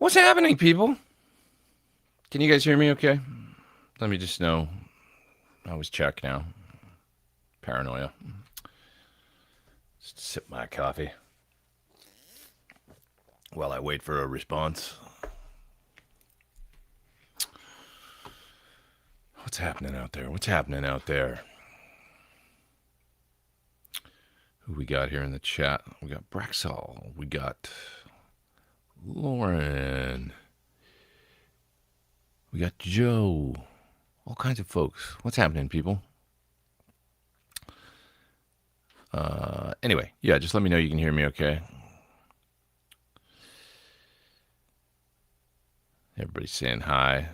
What's happening, people? Can you guys hear me okay? Let me just know. I always check now. Paranoia. Just sip my coffee while I wait for a response. What's happening out there? What's happening out there? Who we got here in the chat? We got Braxall. We got Lauren. We got Joe. All kinds of folks. What's happening, people? Anyway, yeah, just let me know you can hear me okay. Everybody's saying hi.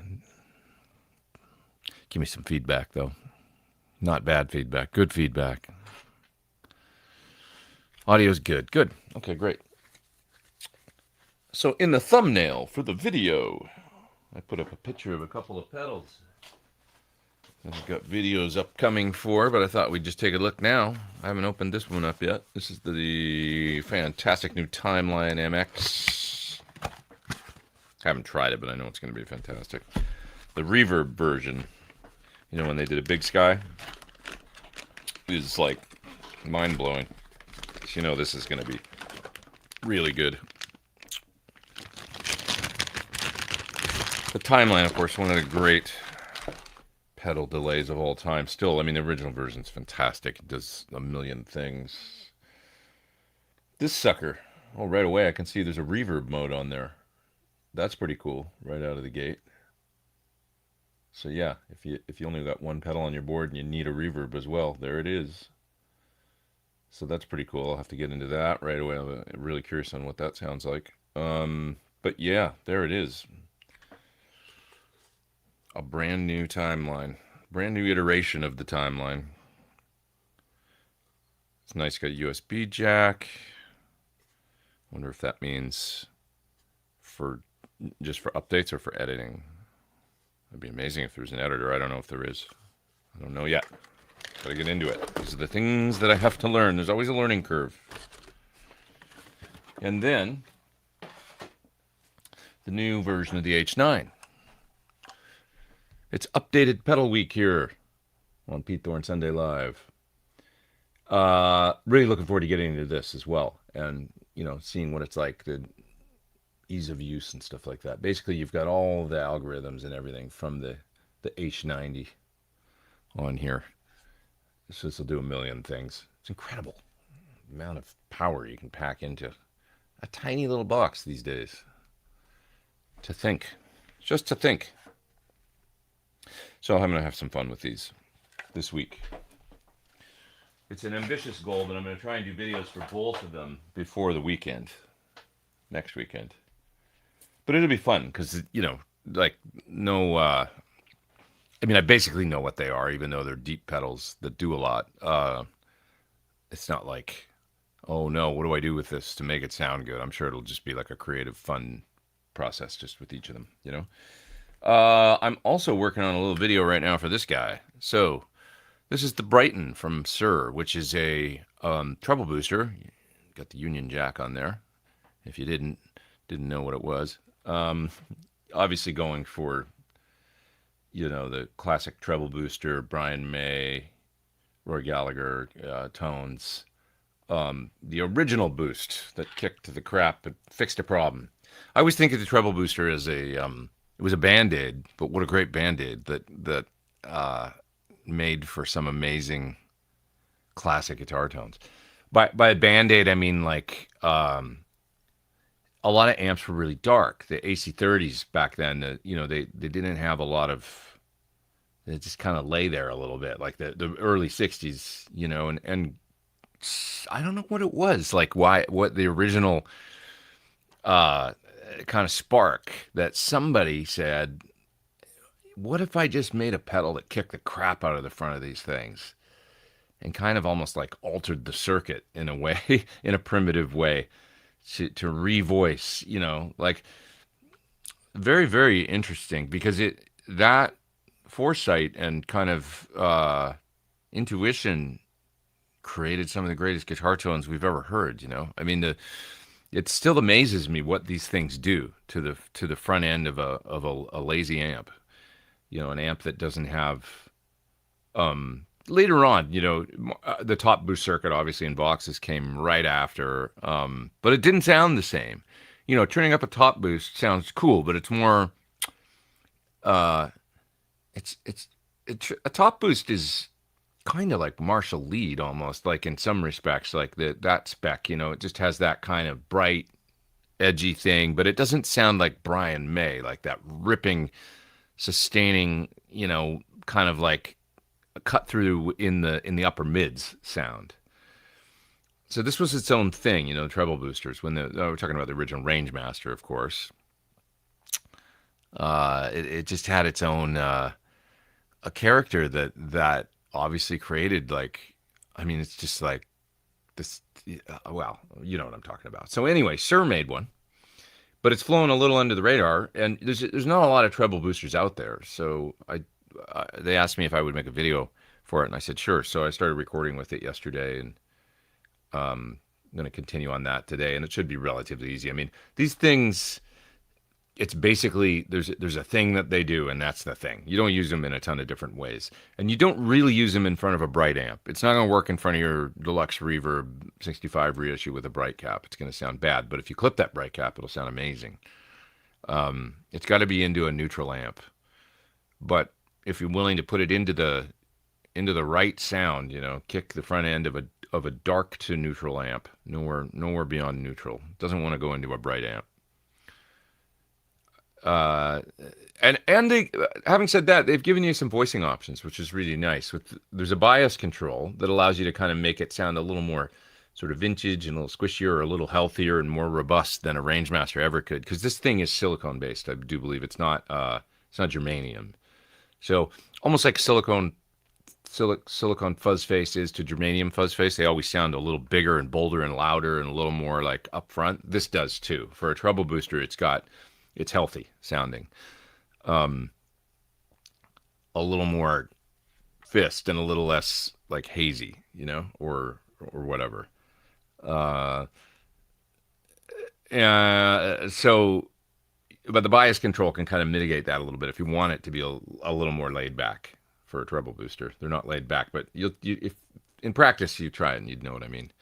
Give me some feedback, though. Not bad feedback. Good feedback. Audio's good. Good. Okay, great. So in the thumbnail for the video, I put up a picture of a couple of pedals. I've got videos upcoming for, but I thought we'd just take a look now. I haven't opened this one up yet. This is the fantastic new Timeline MX. I haven't tried it, but I know it's going to be fantastic. The reverb version, you know, when they did a Big Sky, is like mind-blowing. So you know this is going to be really good. The Timeline, of course, one of the great pedal delays of all time. Still, I mean, the original version's fantastic. It does a million things. This sucker, oh, right away I can see there's a reverb mode on there. That's pretty cool, right out of the gate. So yeah, if you only got one pedal on your board and you need a reverb as well, there it is. So that's pretty cool. I'll have to get into that right away. I'm really curious on what that sounds like. But yeah, there it is. A brand new Timeline. Brand new iteration of the Timeline. It's nice, got a USB jack. Wonder if that means for just for updates or for editing. It'd be amazing if there's an editor. I don't know if there is. I don't know yet. Gotta get into it. These are the things that I have to learn. There's always a learning curve. And then the new version of the H9. It's updated pedal week here on Pete Thorn Sunday Live. Really looking forward to getting into this as well, and you know, seeing what it's like, the ease of use and stuff like that. Basically, you've got all the algorithms and everything from the H90 on here. So this will do a million things. It's incredible the amount of power you can pack into a tiny little box these days. To think, just to think. So I'm going to have some fun with these this week. It's an ambitious goal, but I'm going to try and do videos for both of them before the weekend, next weekend. But it'll be fun because, you know, like no, I mean, I basically know what they are, even though they're deep pedals that do a lot. It's not like, oh no, what do I do with this to make it sound good? I'm sure it'll just be like a creative, fun process just with each of them, you know? I'm also working on a little video right now for this guy. So this is the Brighton from Sir, which is a treble booster. Got the Union Jack on there. If you didn't know what it was, obviously going for, you know, the classic treble booster, Brian May, Roy Gallagher tones. The original boost that kicked the crap but fixed a problem. I always think of the treble booster as a it was a Band-Aid, but what a great Band-Aid that made for some amazing classic guitar tones. By a Band-Aid, I mean like a lot of amps were really dark. The AC30s back then, you know, they didn't have a lot of. They just kind of lay there a little bit, like the early '60s, you know, and I don't know what it was, like what the original kind of spark that somebody said, what if I just made a pedal that kicked the crap out of the front of these things and kind of almost like altered the circuit in a way, in a primitive way to revoice, you know, like very, very interesting because that foresight and kind of intuition created some of the greatest guitar tones we've ever heard, you know? I mean, it still amazes me what these things do to the front end of a lazy amp. You know, an amp that doesn't have later on, you know, the top boost circuit obviously in boxes came right after, but it didn't sound the same. You know, turning up a top boost sounds cool, but it's more, uh, it's a top boost is kind of like Marshall lead almost, like in some respects, like that spec. You know, it just has that kind of bright, edgy thing, but it doesn't sound like Brian May, like that ripping, sustaining, you know, kind of like a cut through in the upper mids sound. So this was its own thing, you know, the treble boosters. When we're talking about the original Rangemaster, of course, it just had its own a character that obviously created like, I mean, it's just like this. Well, you know what I'm talking about. So anyway, Sir made one, but it's flown a little under the radar, and there's not a lot of treble boosters out there. So they asked me if I would make a video for it, and I said sure. So I started recording with it yesterday, and I'm going to continue on that today, and it should be relatively easy. I mean, these things, it's basically there's a thing that they do, and that's the thing. You don't use them in a ton of different ways, and you don't really use them in front of a bright amp. It's not going to work in front of your Deluxe Reverb 65 reissue with a bright cap. It's going to sound bad, but if you clip that bright cap, it'll sound amazing. It's got to be into a neutral amp, but if you're willing to put it into the right sound, you know, kick the front end of a dark to neutral amp, nowhere beyond neutral. It doesn't want to go into a bright amp. And they, having said that, they've given you some voicing options, which is really nice. There's a bias control that allows you to kind of make it sound a little more sort of vintage and a little squishier, or a little healthier and more robust than a Rangemaster ever could. Because this thing is silicone based, I do believe. It's not germanium. So almost like silicone fuzz face is to germanium fuzz face. They always sound a little bigger and bolder and louder and a little more like upfront. This does too. For a treble booster, it's healthy sounding. A little more fist and a little less like hazy, you know, or whatever. So, but the bias control can kind of mitigate that a little bit if you want it to be a little more laid back for a treble booster. They're not laid back, but if in practice you try it and you'd know what I mean.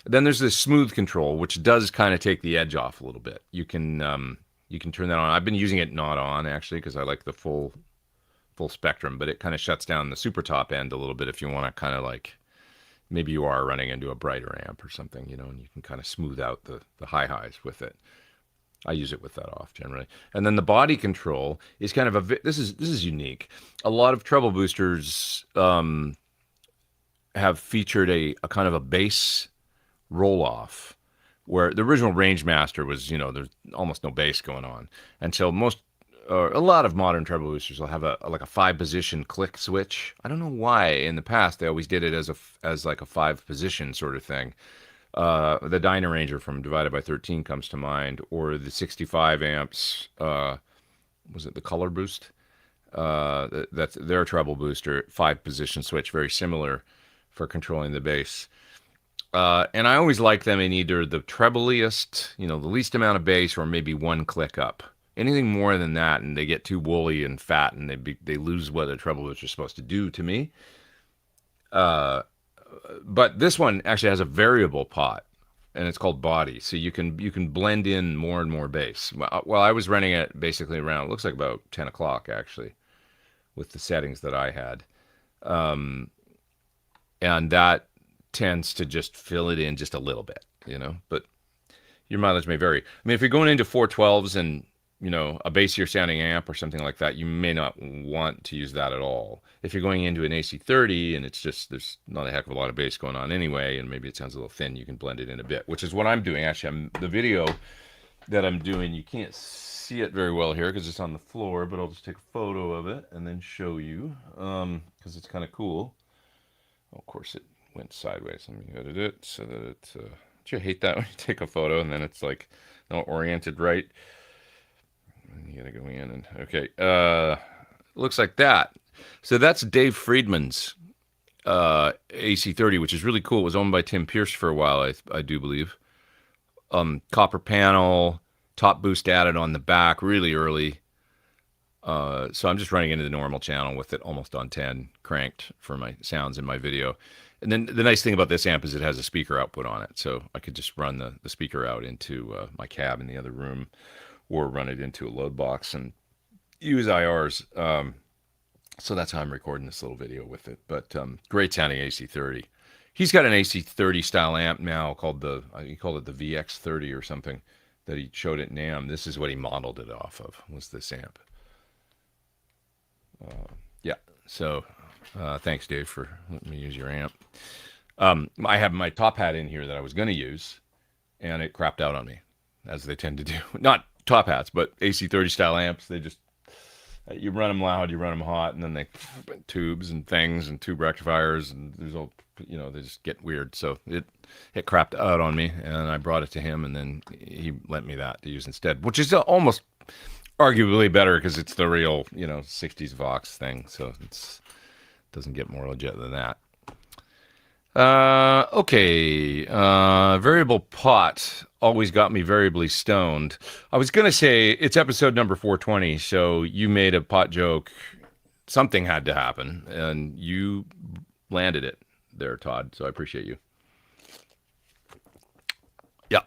Then there's this smooth control, which does kind of take the edge off a little bit. You can turn that on. I've been using it not on actually because I like the full spectrum, but it kind of shuts down the super top end a little bit if you want to kind of like, maybe you are running into a brighter amp or something, you know, and you can kind of smooth out the high highs with it. I use it with that off generally. And then the body control is kind of this is unique. A lot of treble boosters have featured a kind of a bass roll off, where the original Rangemaster was, you know, there's almost no bass going on. And so a lot of modern treble boosters will have a 5-position click switch. I don't know why in the past they always did it as like a 5-position sort of thing. The Dynaranger from Divided by 13 comes to mind, or the 65 amps, was it the Color Boost? That's their treble booster, 5-position switch, very similar for controlling the bass. And I always like them in either the trebliest, you know, the least amount of bass, or maybe one click up. Anything more than that, and they get too woolly and fat, and they lose what a treble booster is supposed to do to me. But this one actually has a variable pot, and it's called body, so you can blend in more and more bass. Well, I was running it basically around, it looks like about 10 o'clock actually, with the settings that I had, and that tends to just fill it in just a little bit, you know. But your mileage may vary. I mean, if you're going into 412s and, you know, a bassier sounding amp or something like that, you may not want to use that at all. If you're going into an AC30 and it's just, there's not a heck of a lot of bass going on anyway, and maybe it sounds a little thin, you can blend it in a bit, which is what I'm doing. Actually, the video that I'm doing, you can't see it very well here because it's on the floor, but I'll just take a photo of it and then show you, because it's kind of cool. Oh, of course, it went sideways. Let me edit it so that it, don't you hate that when you take a photo and then it's like not oriented right? You gotta go in and, okay, looks like that. So that's Dave Friedman's AC30, which is really cool. It was owned by Tim Pierce for a while, I do believe. copper panel, top boost added on the back really early. So I'm just running into the normal channel with it almost on 10 cranked for my sounds in my video. And then the nice thing about this amp is it has a speaker output on it. So I could just run the speaker out into my cab in the other room or run it into a load box and use IRs. So that's how I'm recording this little video with it. But great sounding AC30. He's got an AC30 style amp now called he called it the VX30 or something that he showed at NAMM. This is what he modeled it off of, was this amp. Yeah, so thanks, Dave, for letting me use your amp. I have my top hat in here that I was going to use, and it crapped out on me, as they tend to do. Not top hats, but AC30 style amps. They just, you run them loud, you run them hot, and then they tubes and things and tube rectifiers, and there's all, they just get weird. So it crapped out on me, and I brought it to him, and then he lent me that to use instead, which is almost arguably better because it's the real, 60s Vox thing. So it doesn't get more legit than that. Okay. Variable pot always got me variably stoned. I was going to say it's episode number 420. So you made a pot joke. Something had to happen and you landed it there, Todd. So I appreciate you. Yeah.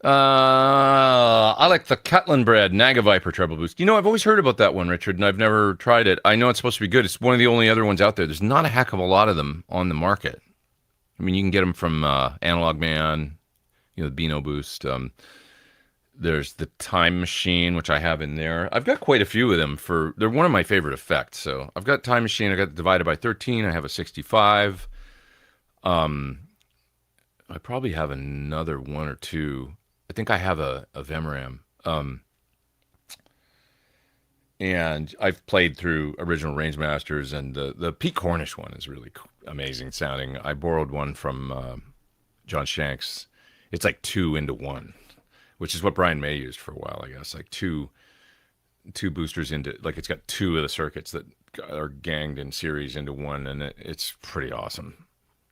I like the Catlin Bread Naga Viper Treble Boost. I've always heard about that one, Richard, and I've never tried it. I know it's supposed to be good. It's one of the only other ones out there. There's not a heck of a lot of them on the market. I mean, you can get them from Analog Man, the Beano Boost. There's the Time Machine, which I have in there. I've got quite a few of them. They're one of my favorite effects. So I've got Time Machine. I got Divided by 13. I have a 65. I probably have another one or two. I think I have a Vemoram. And I've played through original Rangemasters, and the Pete Cornish one is really amazing sounding. I borrowed one from John Shanks. It's like 2 into 1, which is what Brian May used for a while, I guess. Like two boosters into, like it's got 2 of the circuits that are ganged in series into one, and it's pretty awesome.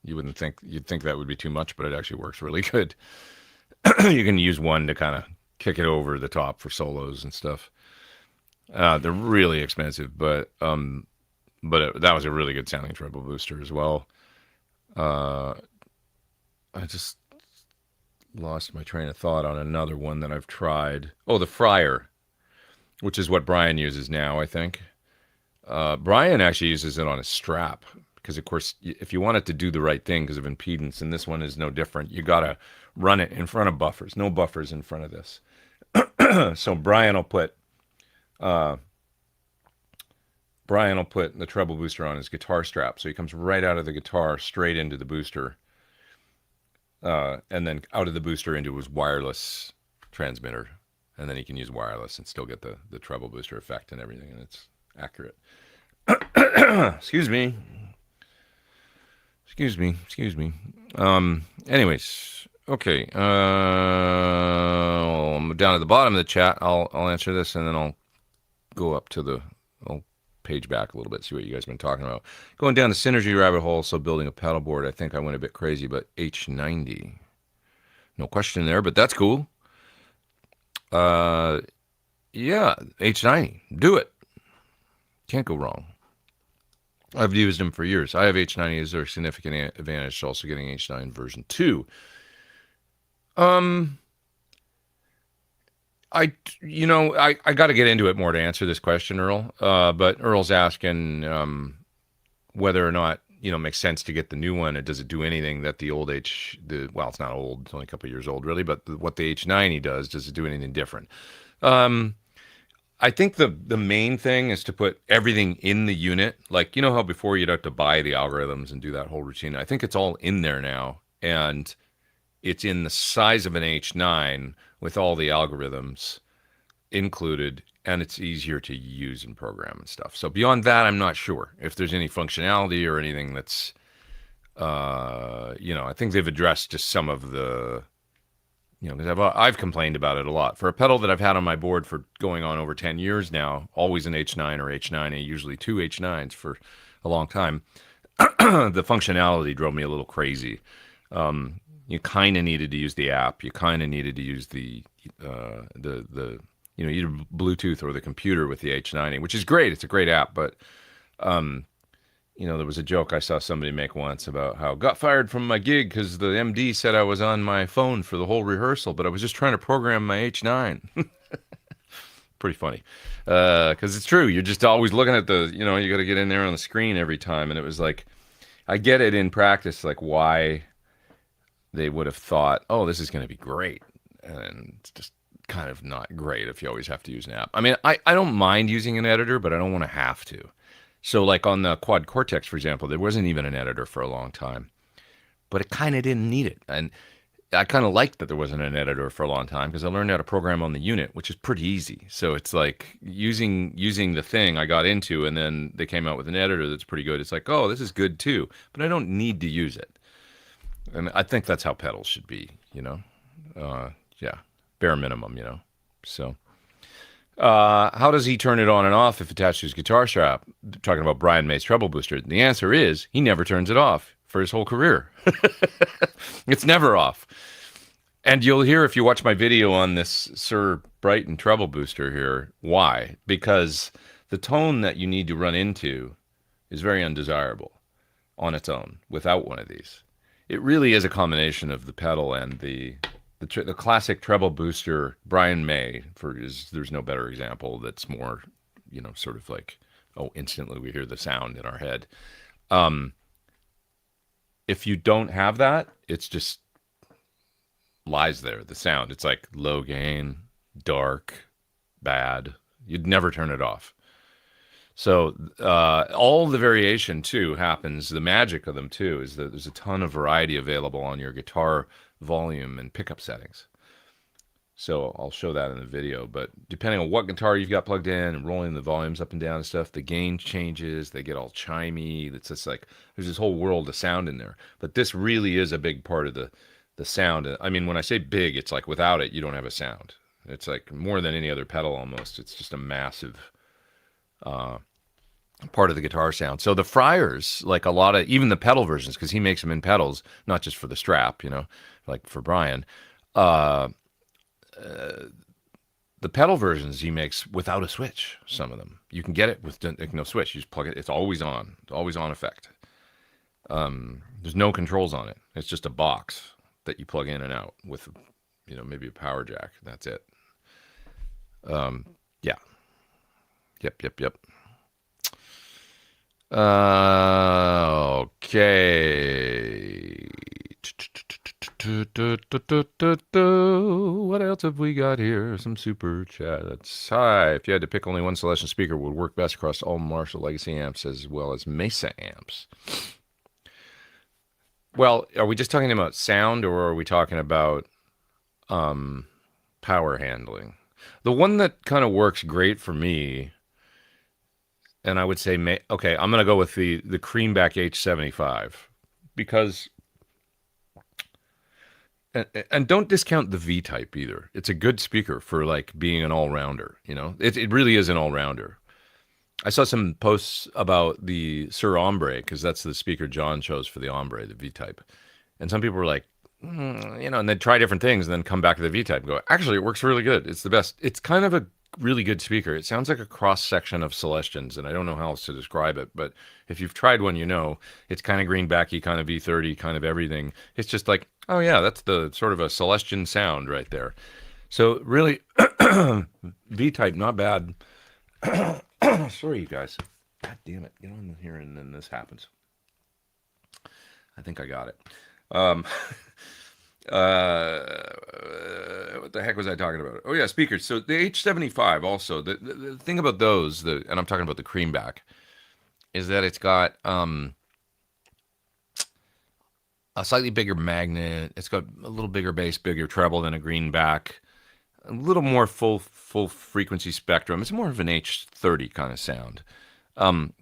You'd think that would be too much, but it actually works really good. You can use one to kind of kick it over the top for solos and stuff. They're really expensive, but that was a really good sounding treble booster as well. I just lost my train of thought on another one that I've tried. Oh, the Friar, which is what Brian uses now, I think. Brian actually uses it on a strap because, of course, if you want it to do the right thing because of impedance, and this one is no different, you got to run it in front of buffers. No buffers in front of this. So Brian will put the treble booster on his guitar strap. So he comes right out of the guitar straight into the booster, and then out of the booster into his wireless transmitter. And then he can use wireless and still get the treble booster effect and everything, and it's accurate. Excuse me. Anyways, okay. I'm down at the bottom of the chat. I'll answer this, and then I'll go up to I'll page back a little bit, see what you guys have been talking about. Going down the synergy rabbit hole, so building a pedal board, I think I went a bit crazy, but H90. No question there, but that's cool. Yeah, H90. Do it. Can't go wrong. I've used them for years. I have H90. Is there a significant advantage to also getting H9 version 2? I got to get into it more to answer this question, Earl. But Earl's asking whether or not it makes sense to get the new one, and does it do anything that the old well, it's not old, it's only a couple of years old, really. But what the H90 does it do anything different? I think the main thing is to put everything in the unit. Like, how before you'd have to buy the algorithms and do that whole routine. I think it's all in there now, and it's in the size of an H9 with all the algorithms included, and it's easier to use and program and stuff. So beyond that, I'm not sure if there's any functionality or anything that's, I think they've addressed just some of the, because I've complained about it a lot. For a pedal that I've had on my board for going on over 10 years now, always an H9 or H9A, usually 2 H9s for a long time, the functionality drove me a little crazy. You kind of needed to use the app. You kind of needed to use the either Bluetooth or the computer with the H90, which is great. It's a great app, but there was a joke I saw somebody make once about how got fired from my gig because the MD said I was on my phone for the whole rehearsal, but I was just trying to program my H9. Pretty funny, because it's true. You're just always looking at you got to get in there on the screen every time, and it was like, I get it in practice, like why they would have thought, oh, this is going to be great, and it's just kind of not great if you always have to use an app. I mean, I don't mind using an editor, but I don't want to have to. So like on the Quad Cortex, for example, there wasn't even an editor for a long time, but it kind of didn't need it. And I kind of liked that there wasn't an editor for a long time because I learned how to program on the unit, which is pretty easy. So it's like using the thing I got into, and then they came out with an editor that's pretty good. It's like, oh, this is good too, but I don't need to use it. And I think that's how pedals should be, yeah, bare minimum, So, how does he turn it on and off if attached to his guitar strap? Talking about Brian May's treble booster. The answer is he never turns it off for his whole career. It's never off. And you'll hear if you watch my video on this Sir Brighton treble booster here, why? Because the tone that you need to run into is very undesirable on its own without one of these. It really is a combination of the pedal and the classic treble booster. Brian May, there's no better example that's more, sort of like, oh, instantly we hear the sound in our head. If you don't have that, it's just lies there. The sound, it's like low gain, dark, bad. You'd never turn it off. So all the variation too happens. The magic of them too is that there's a ton of variety available on your guitar volume and pickup settings. So I'll show that in the video. But depending on what guitar you've got plugged in and rolling the volumes up and down and stuff, the gain changes. They get all chimey. It's just like there's this whole world of sound in there. But this really is a big part of the sound. I mean, when I say big, it's like without it, you don't have a sound. It's like more than any other pedal almost. It's just a massive part of the guitar sound. So the Friars, like a lot of, even the pedal versions, because he makes them in pedals, not just for the strap, like for Brian, the pedal versions he makes without a switch, some of them. You can get it with no switch. You just plug it. It's always on effect. There's no controls on it. It's just a box that you plug in and out with, maybe a power jack. That's it. Yeah. Yep. Okay. What else have we got here? Some super chats. Hi. If you had to pick only one Celestion speaker, would work best across all Marshall Legacy amps as well as Mesa amps. Well, are we just talking about sound, or are we talking about power handling? The one that kind of works great for me, and I would say, okay, I'm going to go with the Creamback H75 because, and don't discount the V-Type either. It's a good speaker for like being an all-rounder, It really is an all-rounder. I saw some posts about the Sir Ombre, because that's the speaker John chose for the Ombre, the V-Type. And some people were like, and they'd try different things and then come back to the V-Type and go, actually, it works really good. It's the best. It's kind of a really good speaker. It sounds like a cross-section of Celestians, and I don't know how else to describe it, but if you've tried one, it's kind of greenbacky, kind of V30, kind of everything. It's just like, oh yeah, that's the sort of a Celestian sound right there. So really, V-Type, not bad. Sorry, you guys. God damn it. Get on here and then this happens. I think I got it. What the heck was I talking about? Oh yeah, speakers. So the H75 also, the thing about those, and I'm talking about the Creamback, is that it's got a slightly bigger magnet. It's got a little bigger bass, bigger treble than a Greenback. A little more full frequency spectrum. It's more of an H30 kind of sound.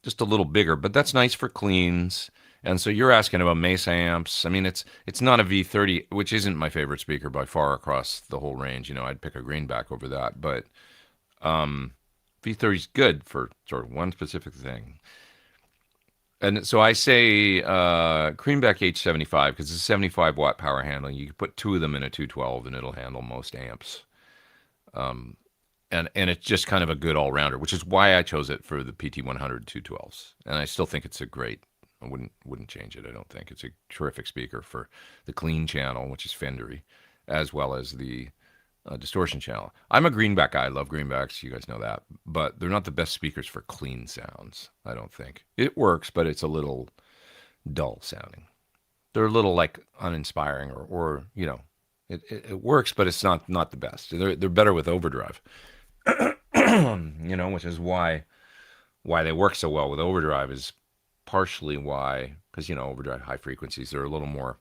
Just a little bigger, but that's nice for cleans. And so you're asking about Mesa amps. I mean, it's not a V30, which isn't my favorite speaker by far across the whole range. I'd pick a Greenback over that, but V30 is good for sort of one specific thing. And so I say Greenback H75 because it's a 75-watt power handling. You can put two of them in a 212 and it'll handle most amps. And it's just kind of a good all rounder, which is why I chose it for the PT100 212s. And I still think it's a great. I wouldn't change it. I don't think it's a terrific speaker for the clean channel, which is Fendery, as well as the distortion channel. I'm a greenback guy. I love greenbacks. You guys know that, but they're not the best speakers for clean sounds. I don't think it works, but it's a little dull sounding. They're a little like uninspiring, or it works, but it's not the best. They're better with overdrive. Which is why they work so well with overdrive is partially why, because overdrive high frequencies, they're a little more,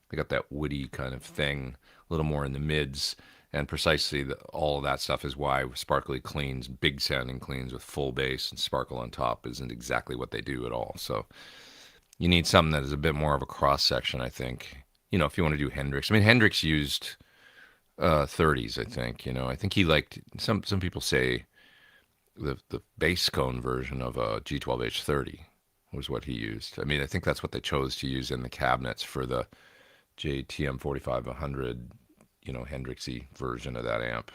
they got that woody kind of thing, a little more in the mids, and precisely all of that stuff is why sparkly cleans, big sounding cleans with full bass and sparkle on top isn't exactly what they do at all. So you need something that is a bit more of a cross section, I think. If you want to do Hendrix. I mean, Hendrix used 30s, I think. I think he liked, some people say the bass cone version of a G12H30 was what he used. I mean, I think that's what they chose to use in the cabinets for the JTM 4500, Hendrixy version of that amp.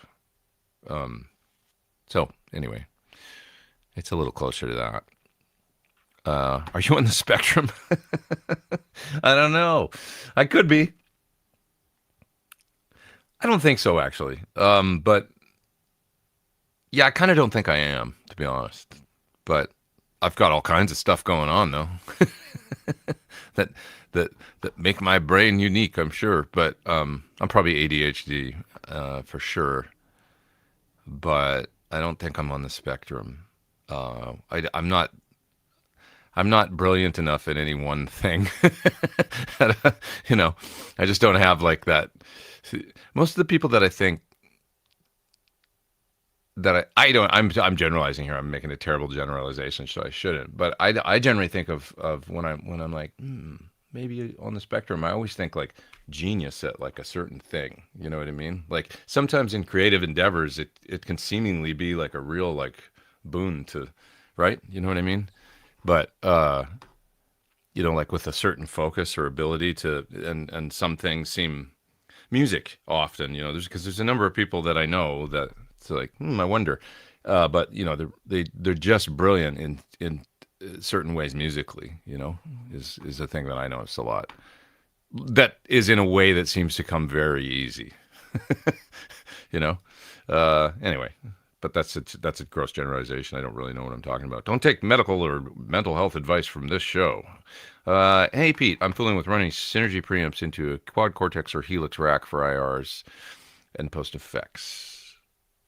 So anyway, it's a little closer to that. Are you on the spectrum? I don't know. I could be. I don't think so, actually. But yeah, I kind of don't think I am, to be honest. But I've got all kinds of stuff going on, though, that make my brain unique, I'm sure. But I'm probably ADHD for sure. But I don't think I'm on the spectrum. I'm not. I'm not brilliant enough in any one thing. I just don't have like that. Most of the people that I think that I don't, I'm generalizing here. I'm making a terrible generalization, so I shouldn't. But I generally think of when I'm like, maybe on the spectrum, I always think like genius at like a certain thing. You know what I mean? Like sometimes in creative endeavors, it can seemingly be like a real like boon to, right? You know what I mean? But like with a certain focus or ability to, and some things seem music often, there's a number of people that I know that it's like, I wonder, but they're just brilliant in certain ways musically, is a thing that I notice a lot. That is in a way that seems to come very easy, anyway. But that's a gross generalization. I don't really know what I'm talking about. Don't take medical or mental health advice from this show. Hey, Pete, I'm fooling with running Synergy preamps into a quad cortex or helix rack for IRs and post effects.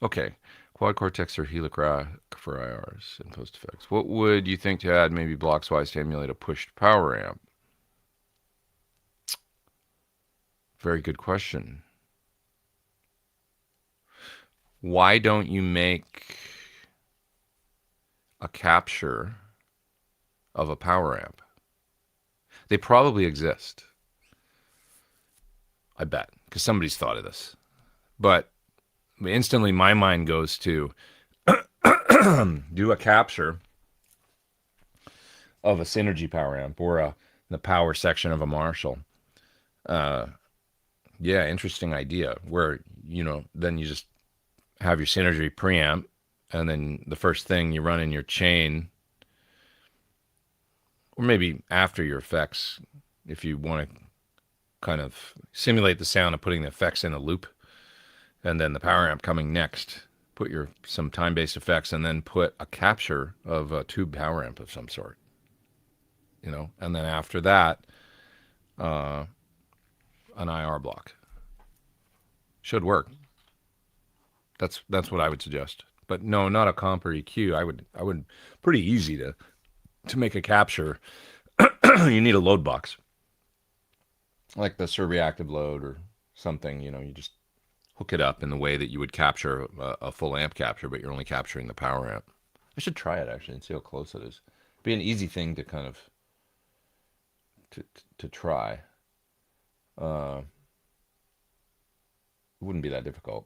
Okay, quad cortex or helix rack for IRs and post effects. What would you think to add maybe blocks-wise to emulate a pushed power amp? Very good question. Why don't you make a capture of a power amp? They probably exist. I bet, because somebody's thought of this. But instantly my mind goes to do a capture of a Synergy power amp or the power section of a Marshall. Yeah, interesting idea. Where, then you just have your Synergy preamp, and then the first thing you run in your chain, or maybe after your effects, if you want to kind of simulate the sound of putting the effects in a loop, and then the power amp coming next, put some time-based effects, and then put a capture of a tube power amp of some sort, and then after that, an IR block. Should work. That's what I would suggest. But no, not a comp or EQ. I would pretty easy to make a capture. You need a load box, like the Surreactive load or something. You just hook it up in the way that you would capture a full amp capture, but you're only capturing the power amp. I should try it actually and see how close it is. It'd be an easy thing to kind of to try. It wouldn't be that difficult.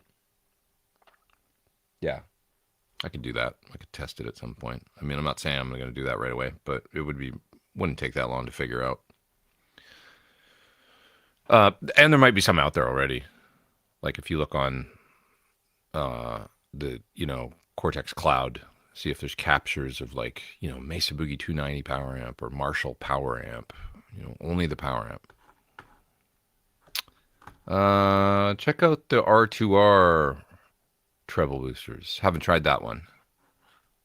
Yeah, I could do that. I could test it at some point. I mean, I'm not saying I'm going to do that right away, but it would be Wouldn't take that long to figure out. And there might be some out there already. Like if you look on the Cortex Cloud, see if there's captures of like Mesa Boogie 290 power amp or Marshall power amp. Only the power amp. Check out the R2R treble boosters. Haven't tried that one.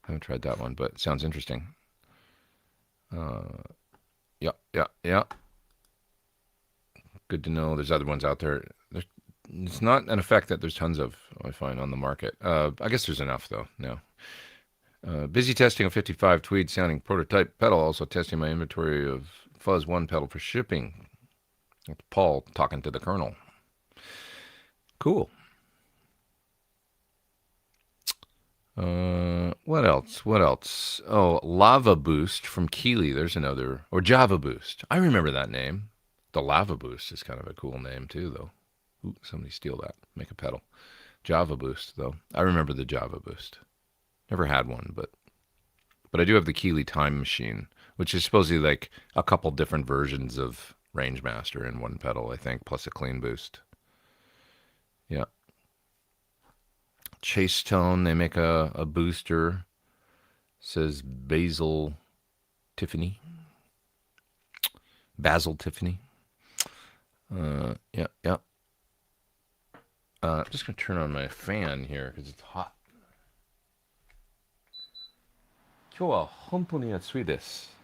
But it sounds interesting. Yeah. Good to know. There's other ones out there. It's not an effect that there's tons of, I find, on the market. I guess there's enough, though, now. Busy testing a 55 Tweed sounding prototype pedal. Also testing my inventory of Fuzz 1 pedal for shipping. That's Paul talking to the Colonel. Cool. What else? Oh, Lava Boost from Keeley. There's another. Or Java Boost. I remember that name. The Lava Boost is kind of a cool name, too, though. Ooh, somebody steal that. Make a pedal. Java Boost, though. I remember the Java Boost. Never had one, but I do have the Keeley Time Machine, which is supposedly like a couple different versions of Rangemaster in one pedal, I think, plus a clean boost. Yeah. Chase Tone, they make a booster. It says Basil Tiffany. Yeah. I'm just going to turn on my fan here because it's hot. 今日は本当に暑いです。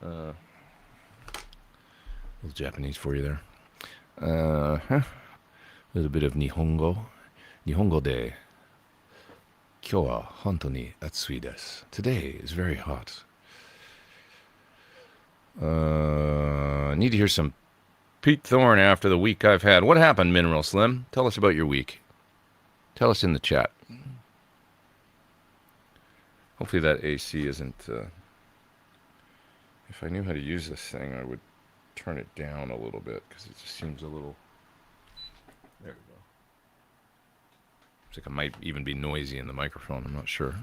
A little Japanese for you there. A little bit of Nihongo. Nihongo de. 今日は本当に暑いです. Today is very hot. Need to hear some Pete Thorn after the week I've had. What happened, Mineral Slim? Tell us about your week. Tell us in the chat. Hopefully that AC isn't... if I knew how to use this thing, I would turn it down a little bit, because it just seems a little... There we go. Looks like it might even be noisy in the microphone. I'm not sure.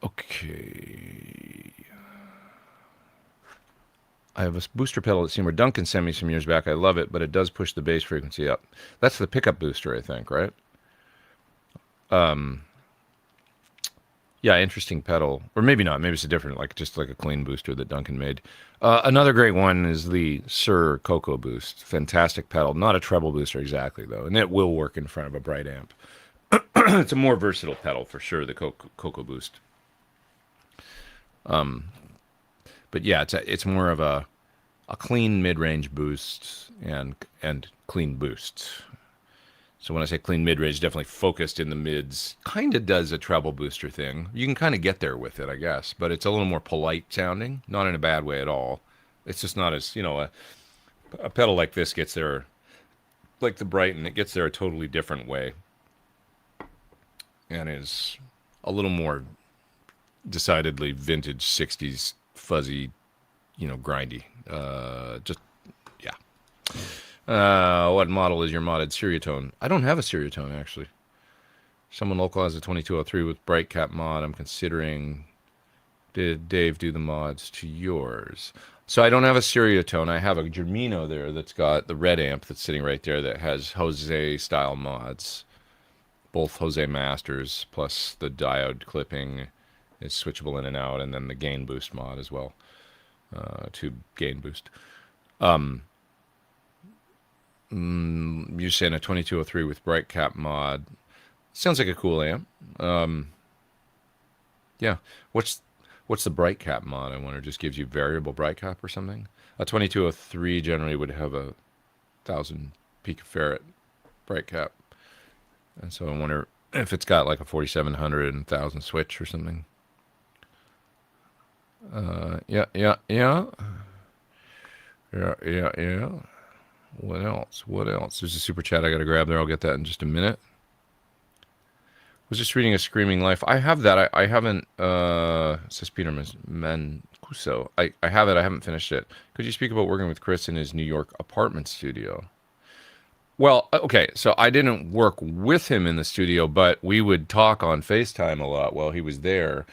Okay. I have a booster pedal at Seymour Duncan sent me some years back. I love it, but it does push the bass frequency up. That's the pickup booster, I think, right? Yeah, interesting pedal. Or maybe not. Maybe it's a different, just like a clean booster that Duncan made. Another great one is the Sir Coco Boost. Fantastic pedal. Not a treble booster exactly, though. And it will work in front of a bright amp. It's a more versatile pedal, for sure, the Coco Boost. But yeah, it's more of a clean mid-range boost and clean boosts. So when I say clean mid-range, definitely focused in the mids. Kind of does a treble booster thing. You can kind of get there with it, I guess. But it's a little more polite sounding. Not in a bad way at all. It's just not as, a pedal like this gets there, like the Brighton, it gets there a totally different way. And is a little more decidedly vintage 60s fuzzy, grindy. What model is your modded Seriatone? I don't have a Seriatone, actually. Someone local has a 2203 with bright cap mod. I'm considering. Did Dave do the mods to yours? So I don't have a Seriatone. I have a Germino there that's got the red amp that's sitting right there that has Jose style mods. Both Jose Masters plus the diode clipping is switchable in and out, and then the gain boost mod as well. To gain boost. You're saying a 2203 with bright cap mod. Sounds like a cool amp. Yeah. What's the bright cap mod? I wonder. Just gives you variable bright cap or something? A 2203 generally would have a 1000 picofarad bright cap. And so I wonder if it's got like a 4700 and 1000 switch or something. Yeah. What else? There's a super chat I gotta grab there. I'll get that in just a minute. Was just reading A Screaming Life. I have that. I haven't, says Peter Mancuso. I have it. I haven't finished it. Could you speak about working with Chris in his New York apartment studio? Well, okay, so I didn't work with him in the studio, but we would talk on FaceTime a lot while he was there.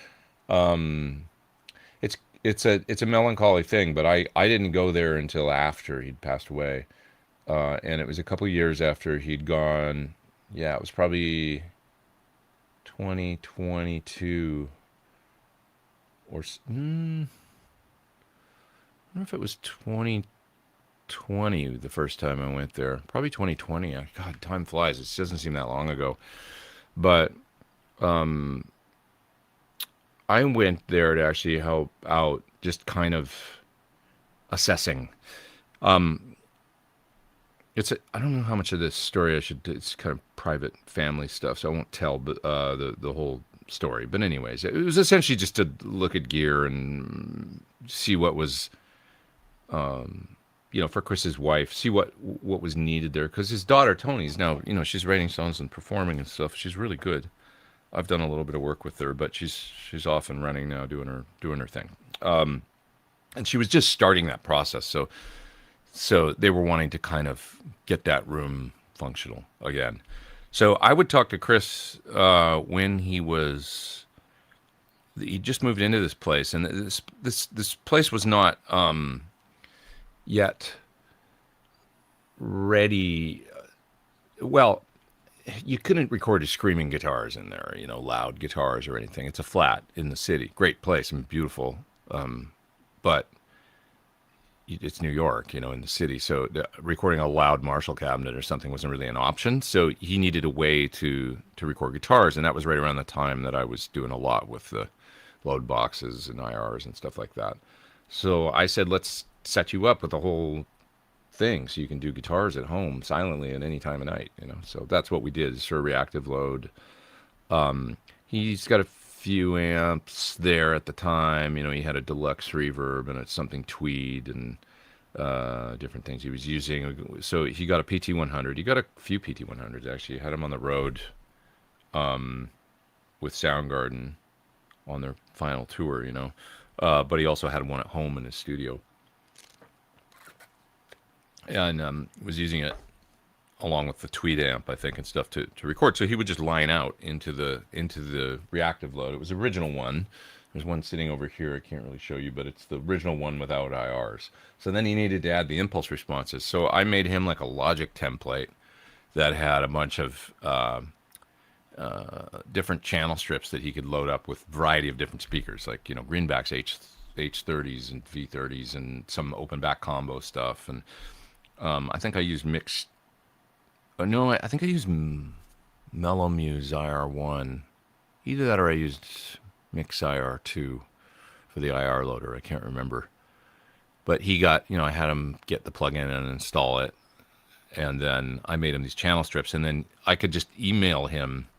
Um, it's it's a melancholy thing, but I didn't go there until after he'd passed away, and it was a couple years after he'd gone. Yeah, it was probably 2022 or I don't know if it was 2020 the first time I went there. Probably 2020. God, time flies. It doesn't seem that long ago. But I went there to actually help out, just kind of assessing. Um, I don't know how much of this story I should. It's kind of private family stuff, so I won't tell the whole story. But anyways, it was essentially just to look at gear and see what was for Chris's wife, see what was needed there, because his daughter Tony's now, she's writing songs and performing and stuff. She's really good. I've done a little bit of work with her, but she's off and running now, doing her thing. And she was just starting that process, so they were wanting to kind of get that room functional again. So I would talk to Chris when he just moved into this place, and this place was not yet ready. Well, you couldn't record screaming guitars in there, loud guitars or anything. It's a flat in the city. Great place and beautiful. But it's New York, in the city. So recording a loud Marshall cabinet or something wasn't really an option. So he needed a way to record guitars. And that was right around the time that I was doing a lot with the load boxes and IRs and stuff like that. So I said, let's set you up with a whole thing so you can do guitars at home silently at any time of night. So that's what we did, is for a reactive load. He's got a few amps there at the time. He had a deluxe reverb and it's something Tweed and different things he was using. So he got a PT100. He got a few PT100s actually. He had them on the road with Soundgarden on their final tour. But he also had one at home in his studio, and was using it along with the Tweed amp, I think, and stuff to record. So he would just line out into the reactive load. It was the original one. There's one sitting over here. I can't really show you, but it's the original one without IRs. So then he needed to add the impulse responses. So I made him like a Logic template that had a bunch of different channel strips that he could load up with a variety of different speakers, like Greenback's H30s and V30s and some open back combo stuff. And I think I used mixed. No, I think I used Mellow Muse IR1. Either that or I used Mix IR2 for the IR loader. I can't remember. But he got, I had him get the plugin and install it. And then I made him these channel strips. And then I could just email him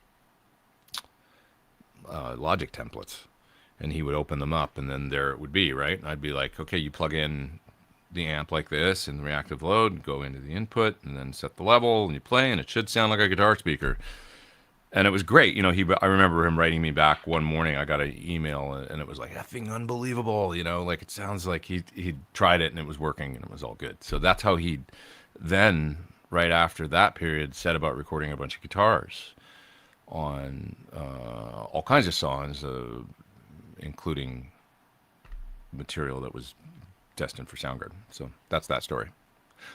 Logic templates. And he would open them up. And then there it would be, right? And I'd be like, okay, you plug in the amp like this and reactive load, go into the input and then set the level and you play and it should sound like a guitar speaker. And it was great. I remember him writing me back one morning. I got an email and it was like effing unbelievable. Like it sounds like he'd tried it and it was working and it was all good. So that's how he then, right after that period, set about recording a bunch of guitars on all kinds of songs, including material that was destined for Soundgarden. So that's that story.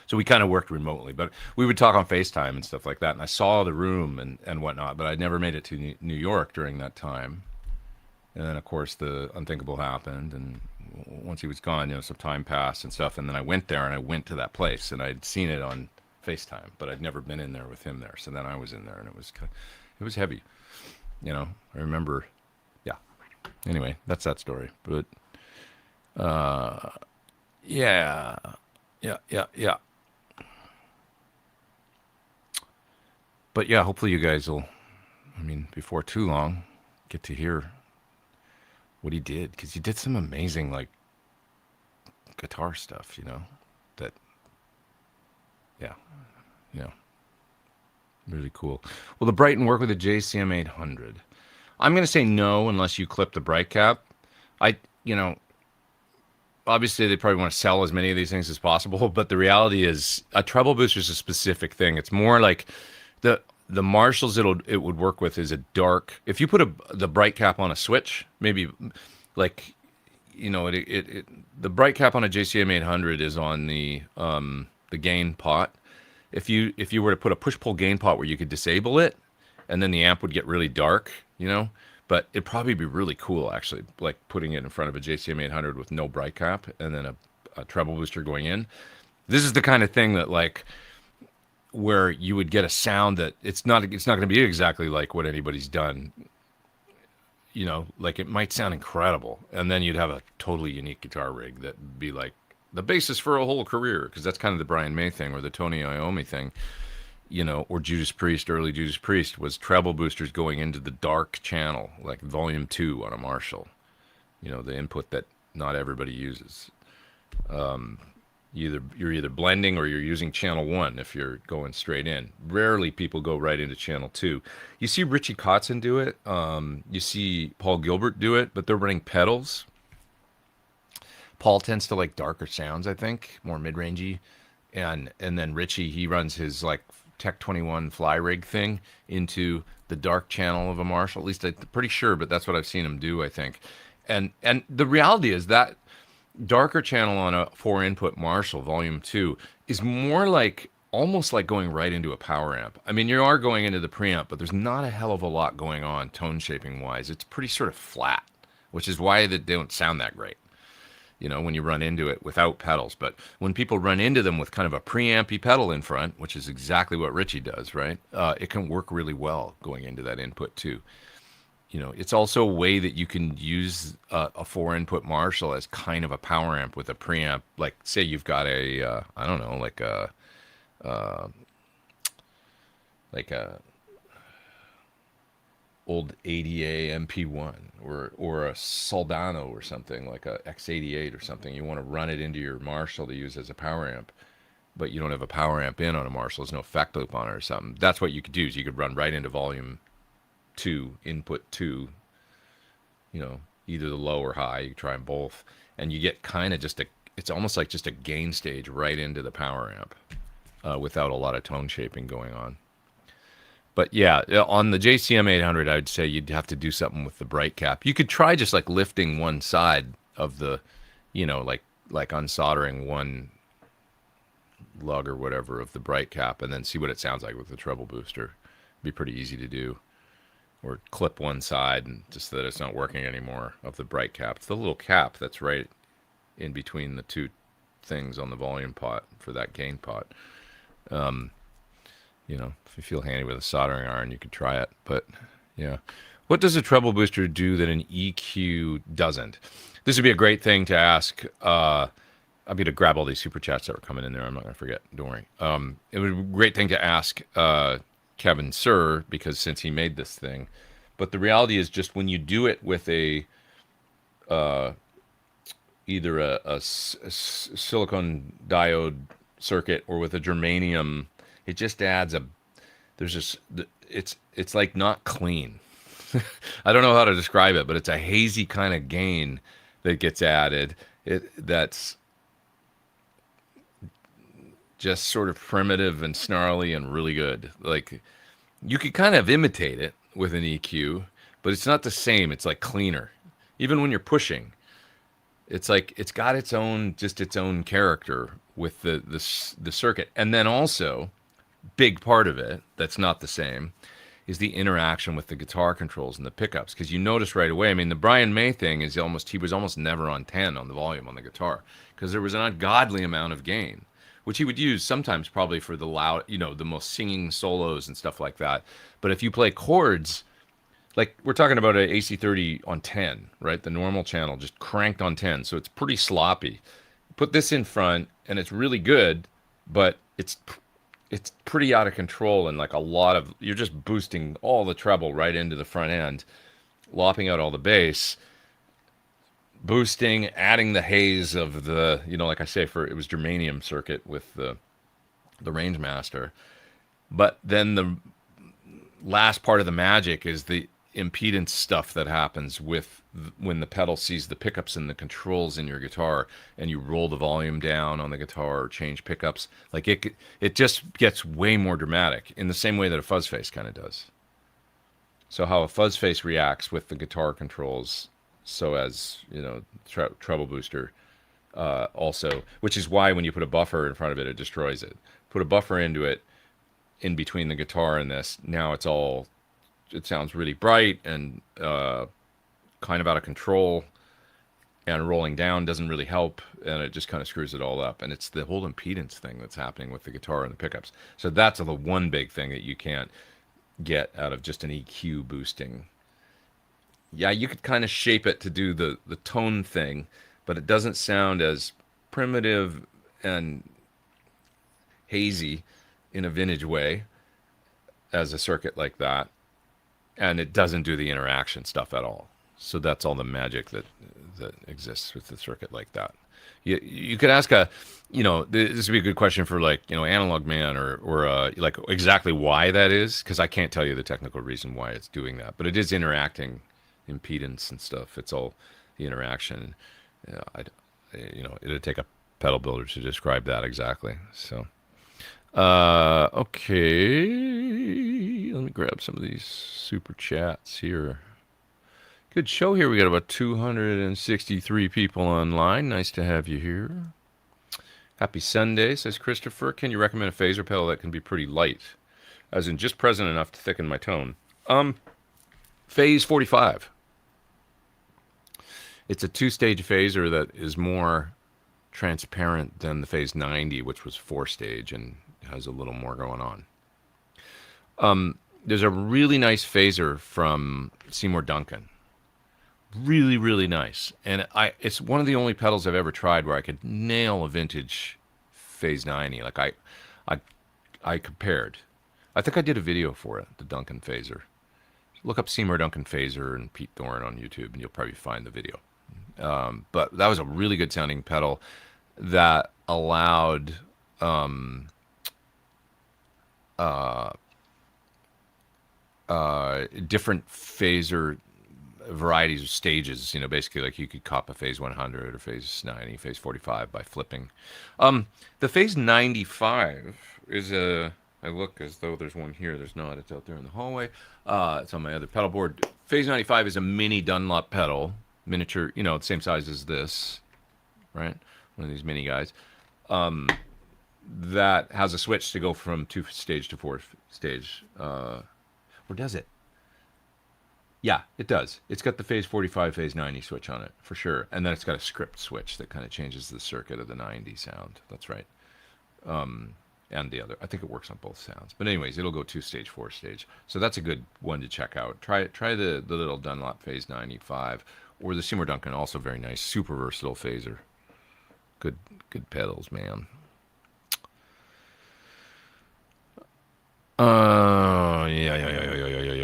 So we kind of worked remotely, but we would talk on FaceTime and stuff like that. And I saw the room and whatnot, but I never made it to New York during that time. And then, of course, the unthinkable happened. And once he was gone, some time passed and stuff. And then I went there and I went to that place and I'd seen it on FaceTime, but I'd never been in there with him there. So then I was in there and it was heavy. I remember, yeah. Anyway, that's that story. But, yeah. But yeah, hopefully you guys will, before too long, get to hear what he did. Because he did some amazing, guitar stuff, that, yeah, really cool. Will the Brighton work with a JCM 800? I'm going to say no unless you clip the bright cap. obviously they probably want to sell as many of these things as possible, but the reality is a treble booster is a specific thing. It's more like the Marshalls it would work with is a dark. If you put the bright cap on a switch, maybe like the bright cap on a JCM 800 is on the gain pot. If you were to put a push pull gain pot where you could disable it, and then the amp would get really dark, but it'd probably be really cool actually, like putting it in front of a JCM 800 with no bright cap and then a treble booster going in. This is the kind of thing that like where you would get a sound that it's not going to be exactly like what anybody's done. Like it might sound incredible, and then you'd have a totally unique guitar rig that'd be like the basis for a whole career, because that's kind of the Brian May thing or the Tony Iommi thing. Or Judas Priest, early Judas Priest, was treble boosters going into the dark channel, like volume 2 on a Marshall. The input that not everybody uses. You're either blending or you're using channel 1 if you're going straight in. Rarely people go right into channel 2. You see Richie Kotzen do it. You see Paul Gilbert do it, but they're running pedals. Paul tends to like darker sounds, I think, more mid-rangey. And then Richie, he runs his like Tech 21 fly rig thing into the dark channel of a Marshall. At least I'm pretty sure, but that's what I've seen him do, I think. And the reality is that darker channel on a 4-input Marshall volume 2 is more like almost like going right into a power amp. I mean, you are going into the preamp, but there's not a hell of a lot going on tone shaping wise. It's pretty sort of flat, which is why they don't sound that great. When you run into it without pedals. But when people run into them with kind of a preampy pedal in front, which is exactly what Richie does, right? It can work really well going into that input too. It's also a way that you can use a 4-input Marshall as kind of a power amp with a preamp. Like, say you've got a, I don't know, like a old ADA MP1 or a Soldano or something, like a X88 or something. You want to run it into your Marshall to use as a power amp, but you don't have a power amp in on a Marshall. There's no effect loop on it or something. That's what you could do. Is you could run right into volume 2, input 2, either the low or high. You try them both, and you get kind of it's almost like just a gain stage right into the power amp without a lot of tone shaping going on. But yeah, on the JCM 800, I'd say you'd have to do something with the bright cap. You could try just like lifting one side of the, like unsoldering one lug or whatever of the bright cap, and then see what it sounds like with the treble booster. It'd be pretty easy to do. Or clip one side and just that it's not working anymore of the bright cap. It's the little cap that's right in between the two things on the volume pot for that gain pot. If you feel handy with a soldering iron, you could try it. But yeah, what does a treble booster do that an EQ doesn't? This would be a great thing to ask. I'm going to grab all these super chats that are coming in there. I'm not going to forget. Don't worry. It would be a great thing to ask Kevin Sir, because since he made this thing. But the reality is just when you do it with either a silicon diode circuit or with a germanium, it just adds it's like not clean. I don't know how to describe it, but it's a hazy kind of gain that gets added. That's just sort of primitive and snarly and really good. Like, you could kind of imitate it with an EQ, but it's not the same. It's like cleaner. Even when you're pushing, it's like it's got its own character with the circuit. And then also, big part of it that's not the same is the interaction with the guitar controls and the pickups. Because you notice right away, I mean, the Brian May thing is he was almost never on 10 on the volume on the guitar, because there was an ungodly amount of gain, which he would use sometimes probably for the loud, the most singing solos and stuff like that. But if you play chords, like we're talking about an AC30 on 10, right? The normal channel just cranked on 10, so it's pretty sloppy. Put this in front, and it's really good, but it's pretty out of control, and like you're just boosting all the treble right into the front end, lopping out all the bass, boosting, adding the haze of the, like I say, it was germanium circuit with the Rangemaster. But then the last part of the magic is impedance stuff that happens with when the pedal sees the pickups and the controls in your guitar, and you roll the volume down on the guitar or change pickups. Like it just gets way more dramatic in the same way that a fuzz face kind of does. So how a fuzz face reacts with the guitar controls, so as treble booster also, which is why when you put a buffer in front of it, it destroys it. Put a buffer into it in between the guitar and this. Now it sounds really bright and kind of out of control, and rolling down doesn't really help, and it just kind of screws it all up. And it's the whole impedance thing that's happening with the guitar and the pickups. So that's the one big thing that you can't get out of just an EQ boosting. Yeah, you could kind of shape it to do the tone thing, but it doesn't sound as primitive and hazy in a vintage way as a circuit like that. And it doesn't do the interaction stuff at all. So that's all the magic that exists with the circuit like that. You could ask this would be a good question for like, Analog Man or like exactly why that is, because I can't tell you the technical reason why it's doing that, but it is interacting impedance and stuff. It's all the interaction. It'd take a pedal builder to describe that exactly. So, okay, let me grab some of these super chats here. Good show here. We got about 263 people online. Nice to have you here. Happy Sunday, says Christopher. Can you recommend a phaser pedal that can be pretty light, as in just present enough to thicken my tone? Phase 45. It's a two-stage phaser that is more transparent than the Phase 90, which was four-stage and has a little more going on. There's a really nice phaser from Seymour Duncan. Really, really nice. And it's one of the only pedals I've ever tried where I could nail a vintage Phase 90. Like I compared. I think I did a video for it, the Duncan phaser. Look up Seymour Duncan phaser and Pete Thorn on YouTube, and you'll probably find the video. But that was a really good sounding pedal that allowed different phaser varieties of stages. Basically like you could cop a Phase 100 or Phase 90, Phase 45 by flipping. The Phase 95 is I look as though there's one here. There's not. It's out there in the hallway. It's on my other pedal board. Phase 95 is a mini Dunlop pedal, miniature, the same size as this, right? One of these mini guys. That has a switch to go from 2-stage to 4-stage. Or does it? Yeah, it does. It's got the Phase 45, Phase 90 switch on it, for sure. And then it's got a script switch that kind of changes the circuit of the 90 sound. That's right. And the other. I think it works on both sounds. But anyways, it'll go 2-stage, 4-stage. So that's a good one to check out. Try the little Dunlop Phase 95 or the Seymour Duncan, also very nice, super versatile phaser. Good pedals, man.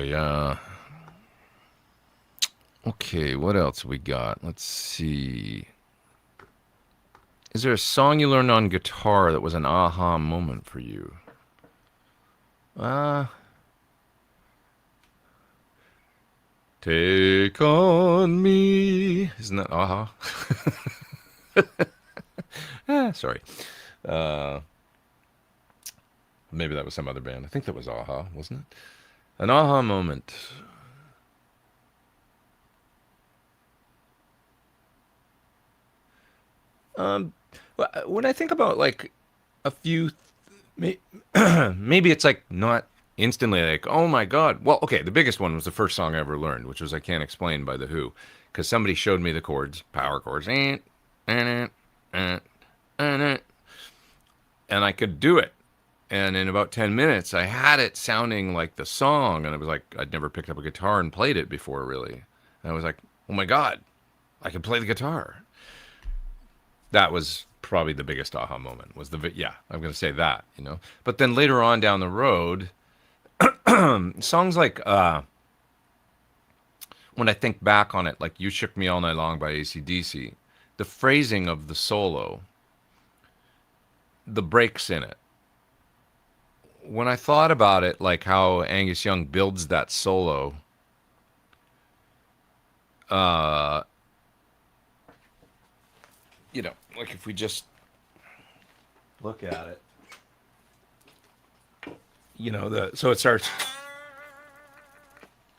Yeah. Okay, what else we got? Let's see. Is there a song you learned on guitar that was an aha moment for you? Take on me. Isn't that aha? Sorry. Maybe that was some other band. I think that was aha, wasn't it? An aha moment. When I think about like a few, maybe it's like not instantly like, oh my God. Well, okay, the biggest one was the first song I ever learned, which was I Can't Explain by The Who, because somebody showed me the chords, power chords, and I could do it. And in about 10 minutes, I had it sounding like the song, and I was like, I'd never picked up a guitar and played it before, really. And I was like, oh my God, I can play the guitar. That was probably the biggest aha moment. I'm going to say that, But then later on down the road, songs like, when I think back on it, like You Shook Me All Night Long by AC/DC, the phrasing of the solo, the breaks in it. When I thought about it, like how Angus Young builds that solo Uh, like if we just look at it, so it starts,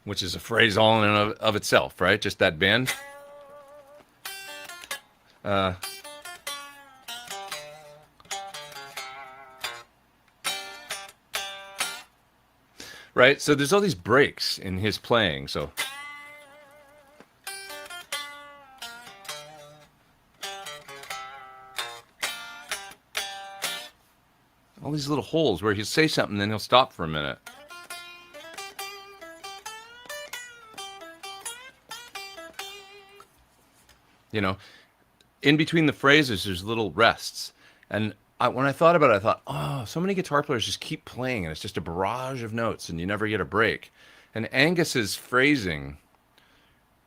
which is a phrase all in and of itself, right? Just that bend. Uh, right? So there's all these breaks in his playing. So all these little holes where he'll say something, then he'll stop for a minute. You know, in between the phrases, there's little rests. And when I thought about it, I thought, oh, so many guitar players just keep playing, and it's just a barrage of notes, and you never get a break. And Angus's phrasing,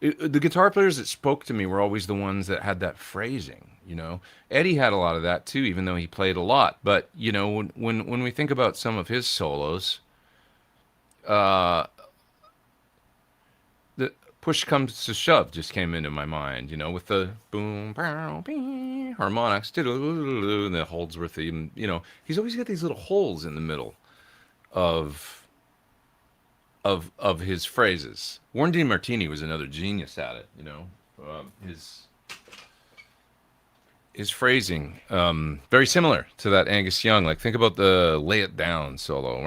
the guitar players that spoke to me were always the ones that had that phrasing. Eddie had a lot of that too, even though he played a lot. But when we think about some of his solos, uh, the push comes to shove just came into my mind. With the boom, pow, bing, harmonics, and the Holdsworth theme. He's always got these little holes in the middle of of his phrases. Warren D. Martini was another genius at it. His phrasing, very similar to that Angus Young. Like think about the "Lay It Down" solo.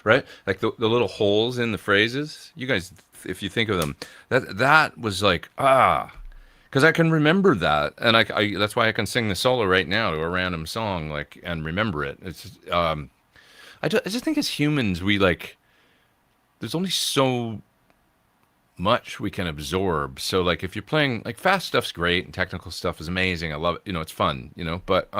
Right, like the little holes in the phrases. You guys, if you think of them, that was like because I can remember that, and I that's why I can sing the solo right now to a random song, like, and remember it. I just think as humans, we like, there's only so much we can absorb. So like if you're playing, like, fast stuff's great and technical stuff is amazing. I love it. It's fun, but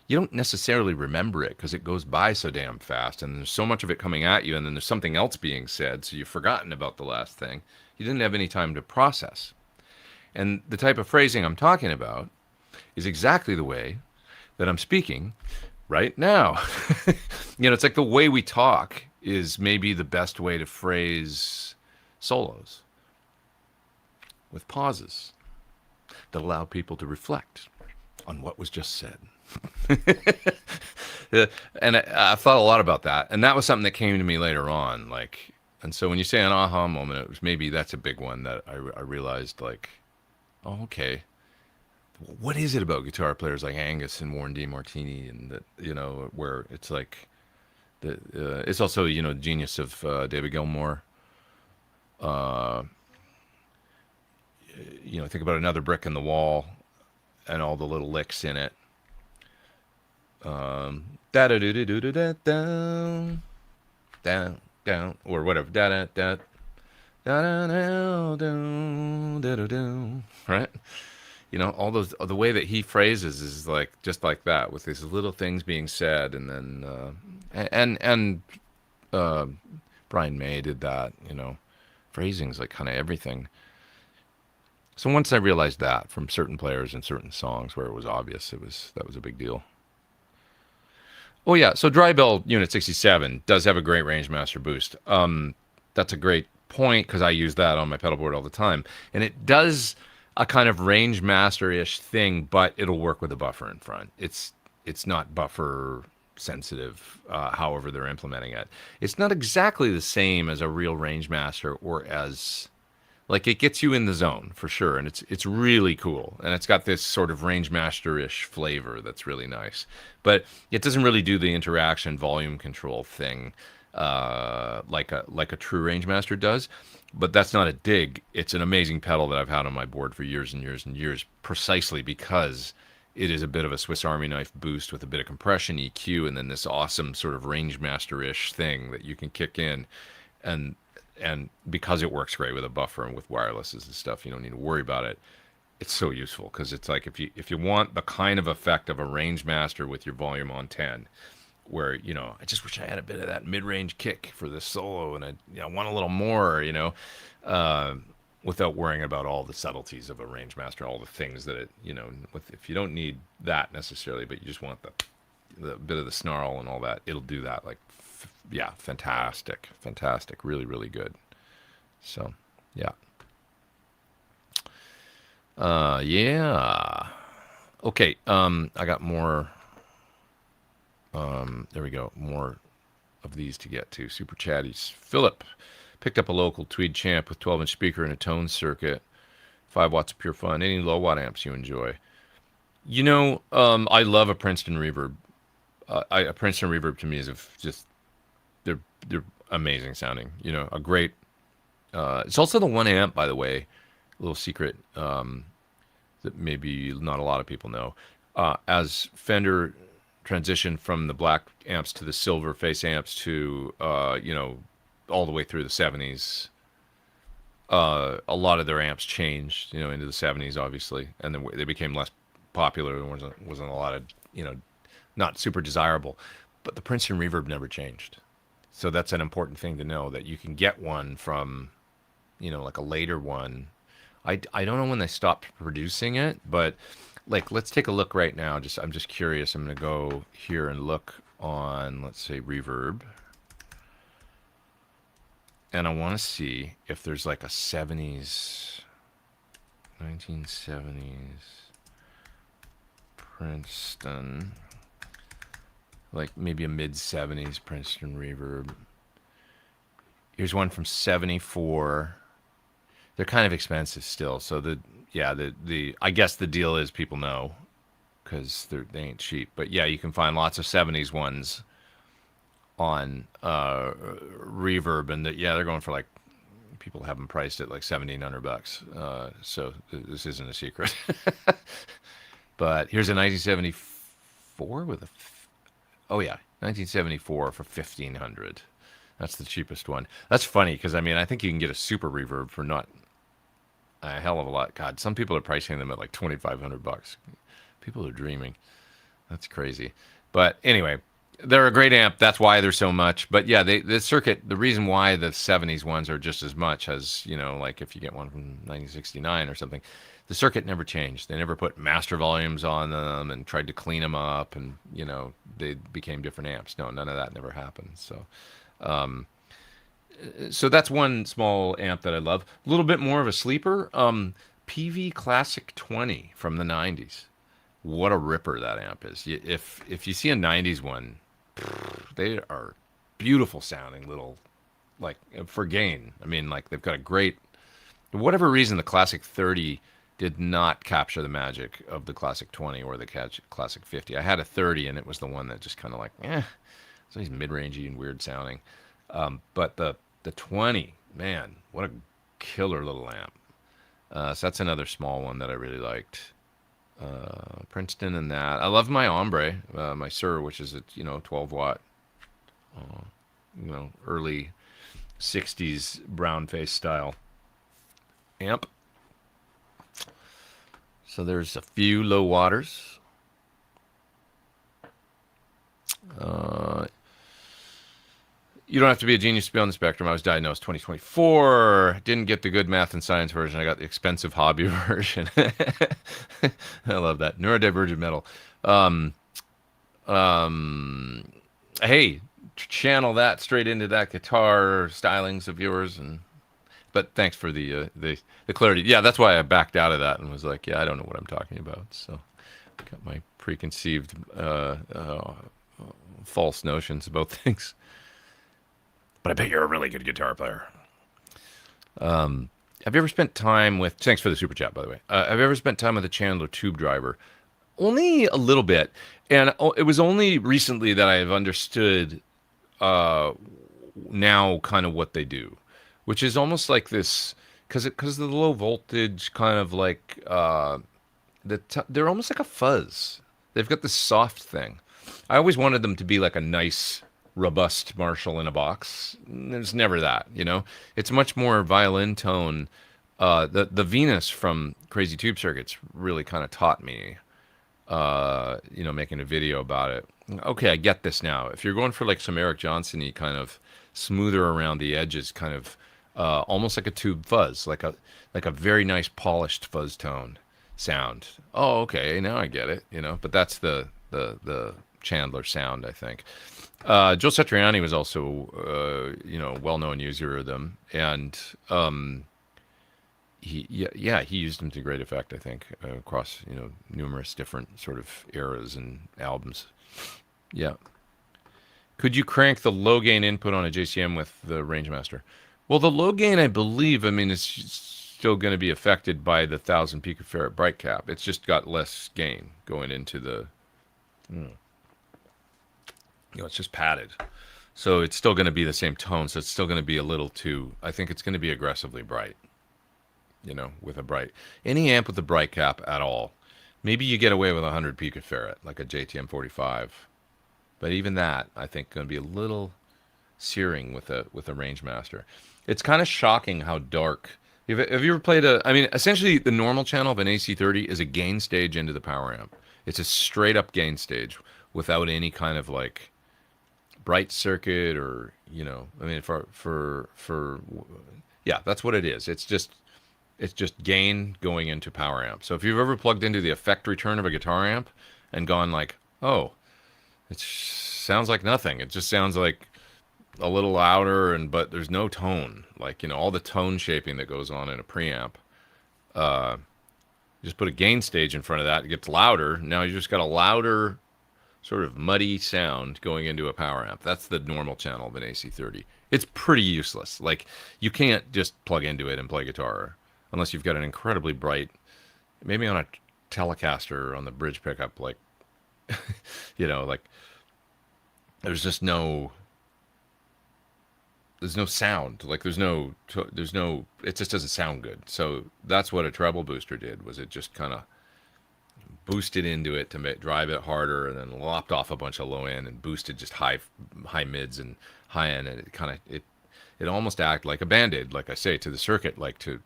you don't necessarily remember it because it goes by so damn fast, and there's so much of it coming at you, and then there's something else being said, so you've forgotten about the last thing. You didn't have any time to process. And the type of phrasing I'm talking about is exactly the way that I'm speaking right now. It's like the way we talk is maybe the best way to phrase solos, with pauses that allow people to reflect on what was just said. And I thought a lot about that, and that was something that came to me later on. And so when you say an aha moment, it was maybe that's a big one that I realized, like, oh, okay, what is it about guitar players like Angus and Warren D. Martini, and that, where it's like it's also the genius of David Gilmour. Think about Another Brick in the Wall and all the little licks in it. Da da do do do do da down, down, down, or whatever. Da da da da da down, da da down. Right? All those, the way that he phrases is like just like that, with these little things being said, and then Brian May did that. Phrasing's like kind of everything. So once I realized that from certain players and certain songs where it was obvious, that was a big deal. Oh yeah, so Dry Bell Unit 67 does have a great Rangemaster boost. That's a great point because I use that on my pedal board all the time, and it does a kind of Rangemaster-ish thing, but it'll work with a buffer in front. It's not buffer sensitive, however they're implementing it. It's not exactly the same as a real Rangemaster, or as, like, it gets you in the zone for sure, and it's really cool, and it's got this sort of Rangemaster-ish flavor that's really nice, but it doesn't really do the interaction volume control thing like a true Rangemaster does. But that's not a dig. It's an amazing pedal that I've had on my board for years and years and years, precisely because it is a bit of a Swiss Army knife boost with a bit of compression, EQ, and then this awesome sort of Rangemaster-ish thing that you can kick in, and because it works great with a buffer and with wirelesses and stuff, you don't need to worry about it. It's so useful because it's like if you want the kind of effect of a Rangemaster with your volume on 10, where I just wish I had a bit of that mid-range kick for this solo, and I want a little more. without worrying about all the subtleties of a range master, all the things that if you don't need that necessarily, but you just want the bit of the snarl and all that, it'll do that. Like, yeah, fantastic, fantastic, really, really good. So, yeah, yeah. Okay, I got more. There we go, more of these to get to. Super chatties. Philip picked up a local Tweed Champ with 12-inch speaker and a tone circuit. 5 watts of pure fun. Any low watt amps you enjoy? I love a Princeton reverb. A Princeton reverb to me is just they're amazing sounding. A great. It's also the one amp, by the way, a little secret that maybe not a lot of people know. As Fender transitioned from the black amps to the silver face amps to all the way through the 70s. A lot of their amps changed, into the 70s, obviously, and then they became less popular. There wasn't a lot of, not super desirable. But the Princeton reverb never changed. So that's an important thing to know, that you can get one from, like a later one. I don't know when they stopped producing it, but like, let's take a look right now. I'm just curious. I'm going to go here and look on, let's say, Reverb. And I want to see if there's like a 1970s Princeton, like maybe a mid-70s Princeton Reverb. Here's one from 74. They're kind of expensive still. So I guess the deal is people know, because they ain't cheap. But yeah, you can find lots of 70s ones on Reverb, and they're going for, like, people have them priced at like $1,700. So this isn't a secret. But here's a 1974 with 1974 for $1,500. That's the cheapest one. That's funny, because I think you can get a super reverb for not a hell of a lot. God, some people are pricing them at like $2,500. People are dreaming. That's crazy. But anyway, they're a great amp. That's why they're so much. But yeah, the circuit, the reason why the 70s ones are just as much as, like if you get one from 1969 or something, the circuit never changed. They never put master volumes on them and tried to clean them up, and, they became different amps. No, none of that never happened. So that's one small amp that I love. A little bit more of a sleeper. PV Classic 20 from the 90s. What a ripper that amp is. If you see a 90s one, they are beautiful sounding little, like, for gain. Like, they've got a great, for whatever reason, the Classic 30 did not capture the magic of the Classic 20 or the Classic 50. I had a 30, and it was the one that just kind of like, so he's mid-rangey and weird sounding. But the 20, man, what a killer little amp. So that's another small one that I really liked. Princeton and that. I love my Ombre, my Sir, which is a 12 watt, early 60s brown face style amp. So there's a few low waters. You don't have to be a genius to be on the spectrum. I was diagnosed 2024. Didn't get the good math and science version. I got the expensive hobby version. I love that. Neurodivergent metal. Hey, channel that straight into that guitar stylings of yours. But thanks for the clarity. Yeah, that's why I backed out of that and was like, yeah, I don't know what I'm talking about. So got my preconceived false notions about things. But I bet you're a really good guitar player. Have you ever spent time with... Thanks for the super chat, by the way. Have you ever spent time with a Chandler tube driver? Only a little bit. And it was only recently that I have understood now kind of what they do, which is almost like this... Because of the low voltage, kind of like... they're almost like a fuzz. They've got this soft thing. I always wanted them to be like a nice... robust Marshall in a box. There's never that, It's much more violin tone. The Venus from Crazy Tube Circuits really kind of taught me, making a video about it. Okay, I get this now. If you're going for like some Eric Johnson-y kind of smoother around the edges kind of almost like a tube fuzz, like a very nice polished fuzz tone sound. Oh, okay, now I get it. But that's the Chandler sound, I think. Joe Satriani was also, well-known user of them, and he used them to great effect, I think, across numerous different sort of eras and albums. Yeah. Could you crank the low gain input on a JCM with the Rangemaster? Well, the low gain, I believe, is still going to be affected by the 1,000 picofarad bright cap. It's just got less gain going into the, it's just padded. So it's still going to be the same tone. So it's still going to be a little too, I think it's going to be aggressively bright, with a bright. Any amp with a bright cap at all. Maybe you get away with 100 picofarad, like a JTM 45. But even that, I think, going to be a little searing with a Rangemaster. It's kind of shocking how dark. Have you ever played essentially the normal channel of an AC30 is a gain stage into the power amp. It's a straight up gain stage without any kind of like bright circuit or, yeah, that's what it is. It's just gain going into power amp. So if you've ever plugged into the effect return of a guitar amp and gone like, oh, it sounds like nothing. It just sounds like a little louder, but there's no tone. Like, all the tone shaping that goes on in a preamp. Just put a gain stage in front of that. It gets louder. Now you just got a louder, sort of muddy sound going into a power amp. That's the normal channel of an AC30. It's pretty useless. Like, you can't just plug into it and play guitar unless you've got an incredibly bright, maybe on a Telecaster on the bridge pickup, like, like there's just no sound. Like there's no, it just doesn't sound good. So that's what a treble booster did, was it just kind of boosted into it to drive it harder, and then lopped off a bunch of low end and boosted just high mids and high end, and it almost acted like a band-aid, like I say, to the circuit, like to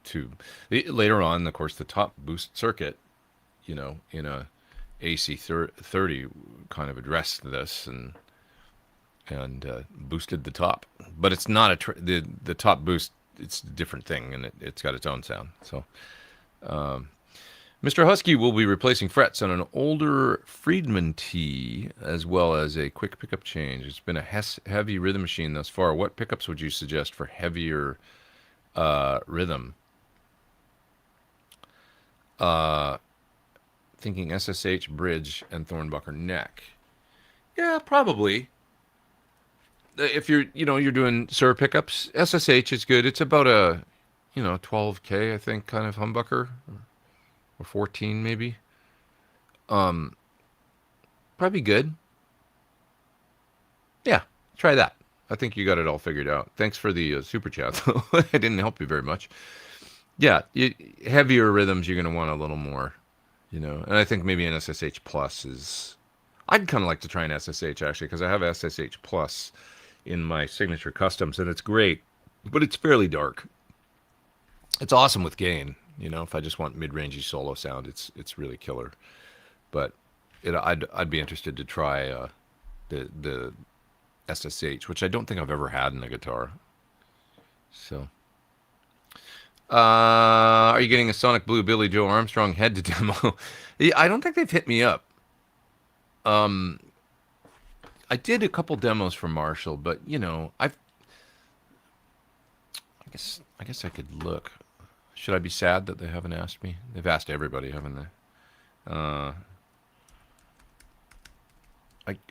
later on, of course, the top boost circuit, in a AC30 kind of addressed this and boosted the top, but it's not the top boost. It's a different thing, and it's got its own sound. So, Mr. Husky will be replacing frets on an older Friedman T, as well as a quick pickup change. It's been a heavy rhythm machine thus far. What pickups would you suggest for heavier rhythm? Thinking SSH bridge and Thornbucker neck. Yeah, probably. If you're doing Sir pickups, SSH is good. It's about a 12K, I think, kind of humbucker, or 14 maybe. Probably good. Yeah, try that. I think you got it all figured out. Thanks for the super chat, though. I didn't help you very much. Yeah, heavier rhythms, you're going to want a little more, and I think maybe an SSH Plus is. I'd kind of like to try an SSH, actually, because I have SSH Plus in my signature customs, and it's great, but it's fairly dark. It's awesome with gain, if I just want mid-rangey solo sound, it's really killer. But I'd be interested to try the SSH, which I don't think I've ever had in a guitar. So, are you getting a Sonic Blue Billy Joe Armstrong head to demo? I don't think they've hit me up. I did a couple demos for Marshall, but I guess I could look. Should I be sad that they haven't asked me? They've asked everybody, haven't they?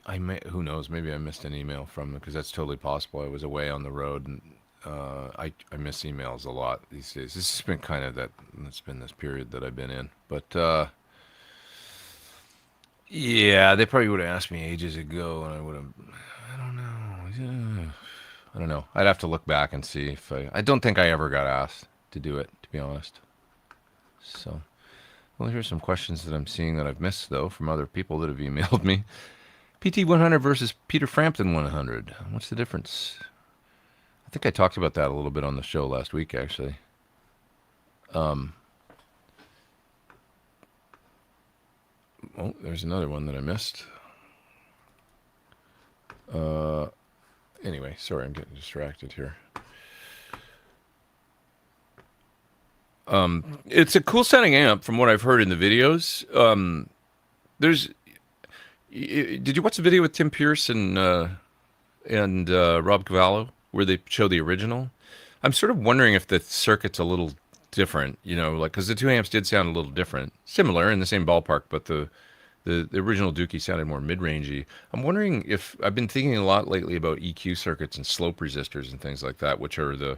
I may, who knows? Maybe I missed an email from them, because that's totally possible. I was away on the road, and I miss emails a lot these days. This has been kind of it's been this period that I've been in, but. Yeah, they probably would have asked me ages ago, and I would have. I don't know. Yeah. I don't know. I'd have to look back and see if I don't think I ever got asked to do it, to be honest. So, well, here's some questions that I'm seeing that I've missed, though, from other people that have emailed me. PT 100 versus Peter Frampton 100. What's the difference? I think I talked about that a little bit on the show last week, actually. Oh, there's another one that I missed. Anyway, sorry, I'm getting distracted here. It's a cool sounding amp from what I've heard in the videos. There's did you watch the video with Tim Pierce and Rob Cavallo where they show the original? I'm sort of wondering if the circuit's a little different, like because the two amps did sound a little different, similar in the same ballpark, but the original Dookie sounded more mid-rangey. I'm wondering if I've been thinking a lot lately about EQ circuits and slope resistors and things like that, which are the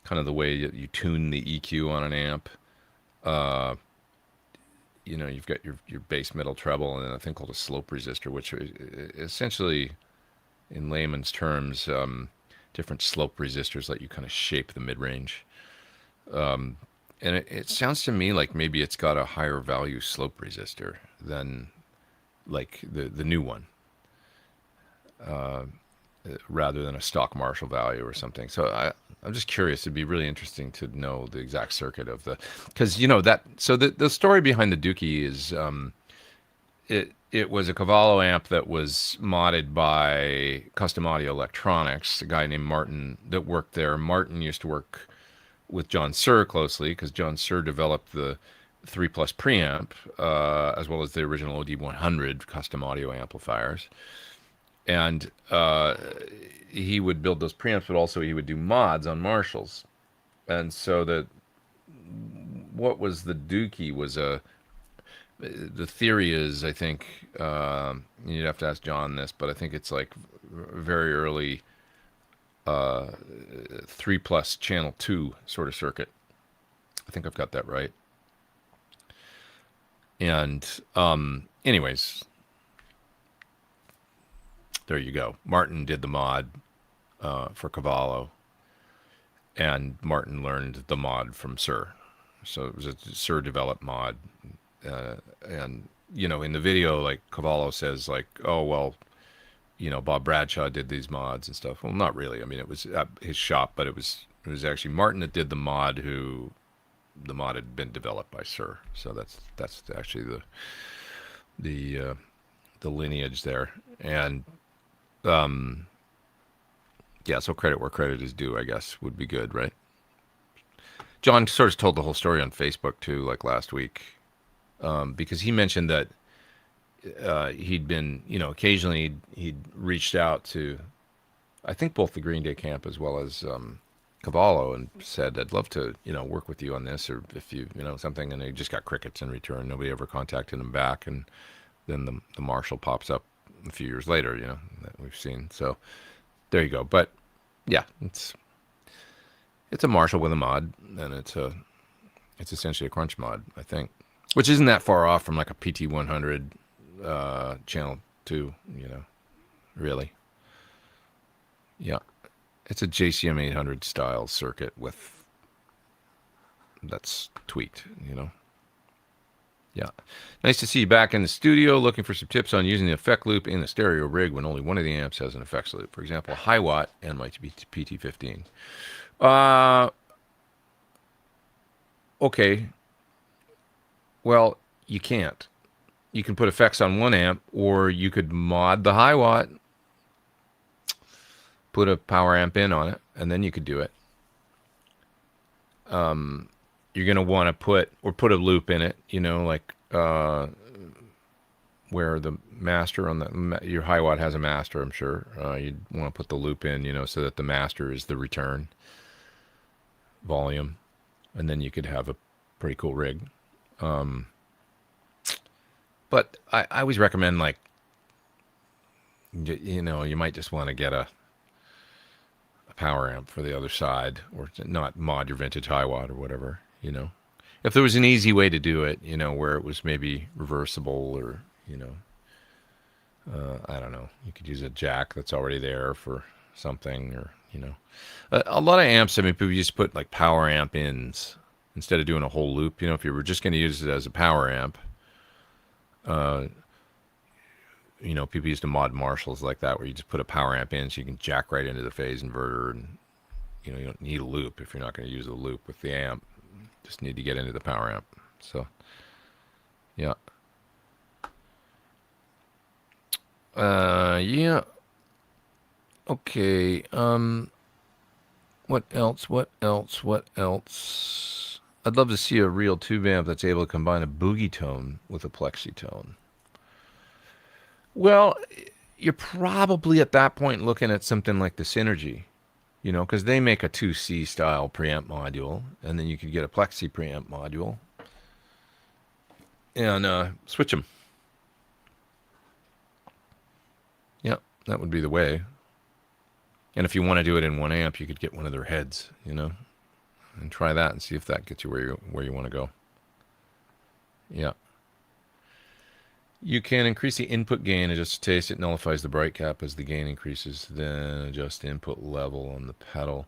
kind of the way you tune the EQ on an amp. Uh, you've got your bass, middle, treble, and then a thing called a slope resistor, which are essentially, in layman's terms, different slope resistors let you kind of shape the mid-range. And it sounds to me like maybe it's got a higher value slope resistor than like the new one, rather than a stock Marshall value or something. So I'm just curious. It'd be really interesting to know the exact circuit of because so the story behind the Dookie is it was a Cavallo amp that was modded by Custom Audio Electronics, a guy named Martin that worked there. Martin used to work with John Suhr closely because John Suhr developed the 3 Plus preamp, as well as the original OD100 custom audio amplifiers. And he would build those preamps, but also he would do mods on Marshalls. And so what was the Dookie was the theory is, I think, you'd have to ask John this, but I think it's like very early 3 Plus channel 2 sort of circuit. I think I've got that right. And anyways, there you go. Martin did the mod for Cavallo, and Martin learned the mod from Suhr. So it was a Suhr developed mod. And, in the video, like Cavallo says, like, oh, well, Bob Bradshaw did these mods and stuff. Well, not really. I mean, it was at his shop, but it was actually Martin that did the mod the mod had been developed by Suhr. So that's actually the lineage there. And yeah, so credit where credit is due, I guess, would be good, right? John sort of told the whole story on Facebook too, like last week, because he mentioned that he'd been, occasionally he'd reached out to, I think, both the Green Day camp as well as Cavallo, and said, I'd love to, work with you on this, or if you, something, and they just got crickets in return. Nobody ever contacted him back, and then the Marshall pops up a few years later, that we've seen. So there you go. But yeah, it's a Marshall with a mod, and it's essentially a crunch mod, I think, which isn't that far off from like a PT100 channel 2, really. Yeah, it's a JCM 800 style circuit that's tweaked, Yeah. Nice to see you back in the studio. Looking for some tips on using the effect loop in the stereo rig when only one of the amps has an effects loop. For example, a high watt and my PT15. Okay. Well, you can't. You can put effects on one amp, or you could mod the high watt, put a power amp in on it, and then you could do it. You're going to want to put a loop in it, like where the master on your high watt has a master, I'm sure. You'd want to put the loop in, so that the master is the return volume, and then you could have a pretty cool rig. But I always recommend, like, you might just want to get a power amp for the other side, or not mod your vintage high watt or whatever, If there was an easy way to do it, where it was maybe reversible, or, I don't know, you could use a jack that's already there for something, or, a lot of amps, I mean, people just put like power amp ins instead of doing a whole loop. If you were just going to use it as a power amp, people used to mod Marshalls like that, where you just put a power amp in so you can jack right into the phase inverter, and you don't need a loop if you're not going to use a loop with the amp. Just need to get into the power amp. So yeah. Yeah. Okay. What else? I'd love to see a real tube amp that's able to combine a boogie tone with a plexi tone. Well, you're probably at that point looking at something like the Synergy, because they make a 2C style preamp module, and then you could get a plexi preamp module and switch them. Yeah, that would be the way. And if you want to do it in one amp, you could get one of their heads, and try that and see if that gets you where you want to go. Yeah. You can increase the input gain, adjust the taste. It nullifies the bright cap as the gain increases. Then adjust the input level on the pedal.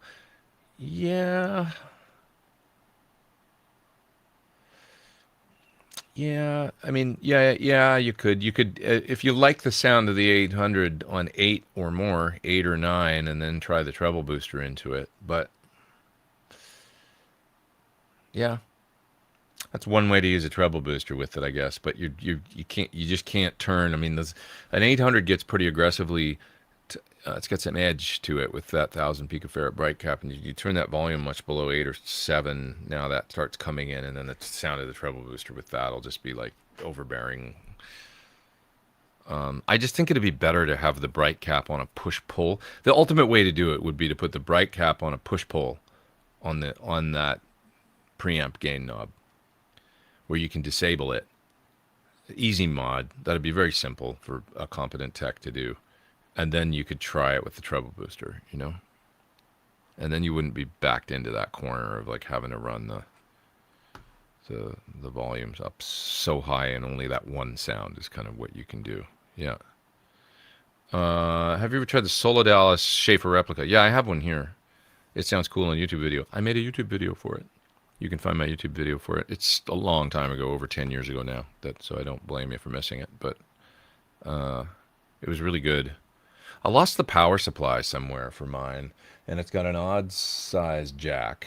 Yeah. Yeah. I mean, yeah, you could. You could, if you like the sound of the 800 on 8 or more, 8 or 9, and then try the treble booster into it. But, yeah. That's one way to use a treble booster with it, I guess. But you just can't turn. I mean, an 800 gets pretty aggressively. It's got some edge to it with that 1,000 picofarad bright cap, and you turn that volume much below 8 or 7. Now that starts coming in, and then the sound of the treble booster with that will just be like overbearing. I just think it'd be better to have the bright cap on a push pull. The ultimate way to do it would be to put the bright cap on a push pull on that preamp gain knob, where you can disable it. Easy mod. That'd be very simple for a competent tech to do. And then you could try it with the treble booster, And then you wouldn't be backed into that corner of like having to run the volumes up so high, and only that one sound is kind of what you can do. Yeah. Have you ever tried the Solidalis Schaefer replica? Yeah, I have one here. It sounds cool on a YouTube video. I made a YouTube video for it. You can find my YouTube video for it. It's a long time ago, over 10 years ago now. So I don't blame you for missing it. But it was really good. I lost the power supply somewhere for mine, and it's got an odd size jack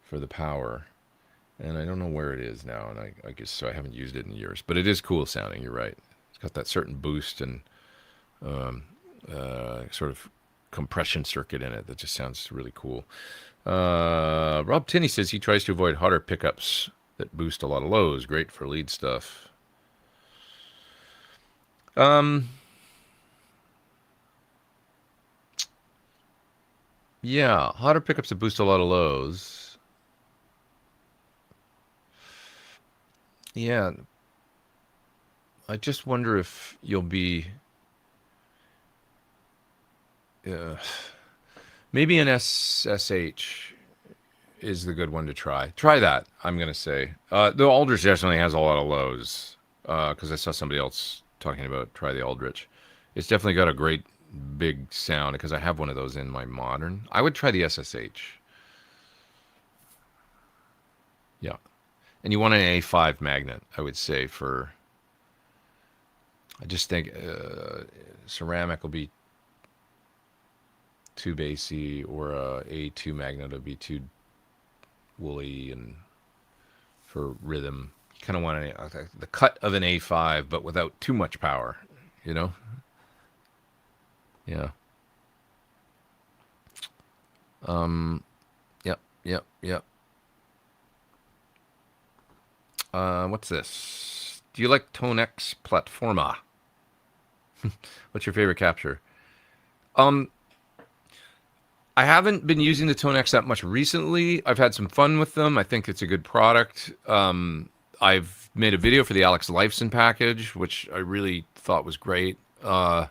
for the power, and I don't know where it is now, and I guess so I haven't used it in years. But it is cool sounding. You're right. It's got that certain boost and sort of compression circuit in it that just sounds really cool. Rob Tinney says he tries to avoid hotter pickups that boost a lot of lows. Great for lead stuff. Yeah, hotter pickups that boost a lot of lows. Yeah. I just wonder if you'll be... maybe an SSH is the good one to try. Try that, I'm going to say. The Aldrich definitely has a lot of lows, because I saw somebody else talking about try the Aldrich. It's definitely got a great big sound, because I have one of those in my Modern. I would try the SSH. Yeah. And you want an A5 magnet, I would say, for... I just think ceramic will be too bassy, or a A2 magnet will be too woolly, and for rhythm, you kind of want the cut of an A5, but without too much power, Yeah. Yep. What's this? Do you like Tonex Platforma? What's your favorite capture? I haven't been using the Tonex that much recently. I've had some fun with them. I think it's a good product. I've made a video for the Alex Lifeson package, which I really thought was great. Because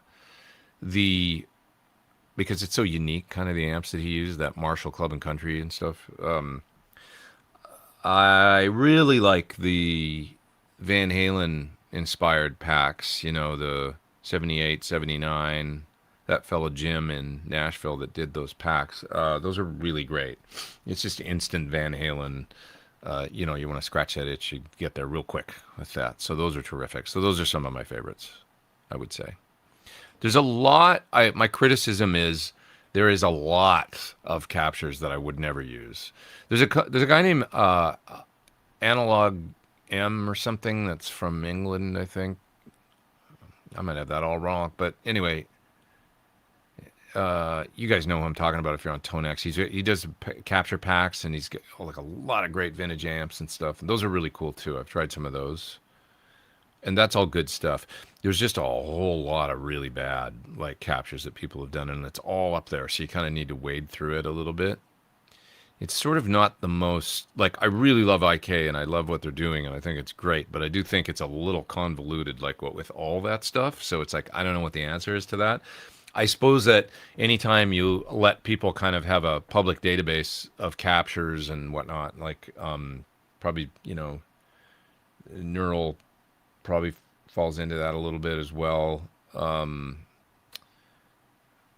it's so unique, kind of the amps that he used, that Marshall Club and Country and stuff. I really like the Van Halen inspired packs, the 78, 79. That fellow Jim in Nashville that did those packs. Those are really great. It's just instant Van Halen. You want to scratch that itch, you get there real quick with that. So those are terrific. So those are some of my favorites, I would say. There's a lot. My criticism is there is a lot of captures that I would never use. There's a guy named Analog M or something that's from England, I think. I might have that all wrong, but anyway, you guys know who I'm talking about if you're on Tonex. He does capture packs, and he's got like a lot of great vintage amps and stuff. And those are really cool too. I've tried some of those, and that's all good stuff. There's just a whole lot of really bad like captures that people have done, and it's all up there. So you kind of need to wade through it a little bit. It's sort of not the most like I really love IK and I love what they're doing and I think it's great, but I do think it's a little convoluted like what with all that stuff. So it's like I don't know what the answer is to that. I suppose that anytime you let people kind of have a public database of captures and whatnot, like probably neural probably falls into that a little bit as well.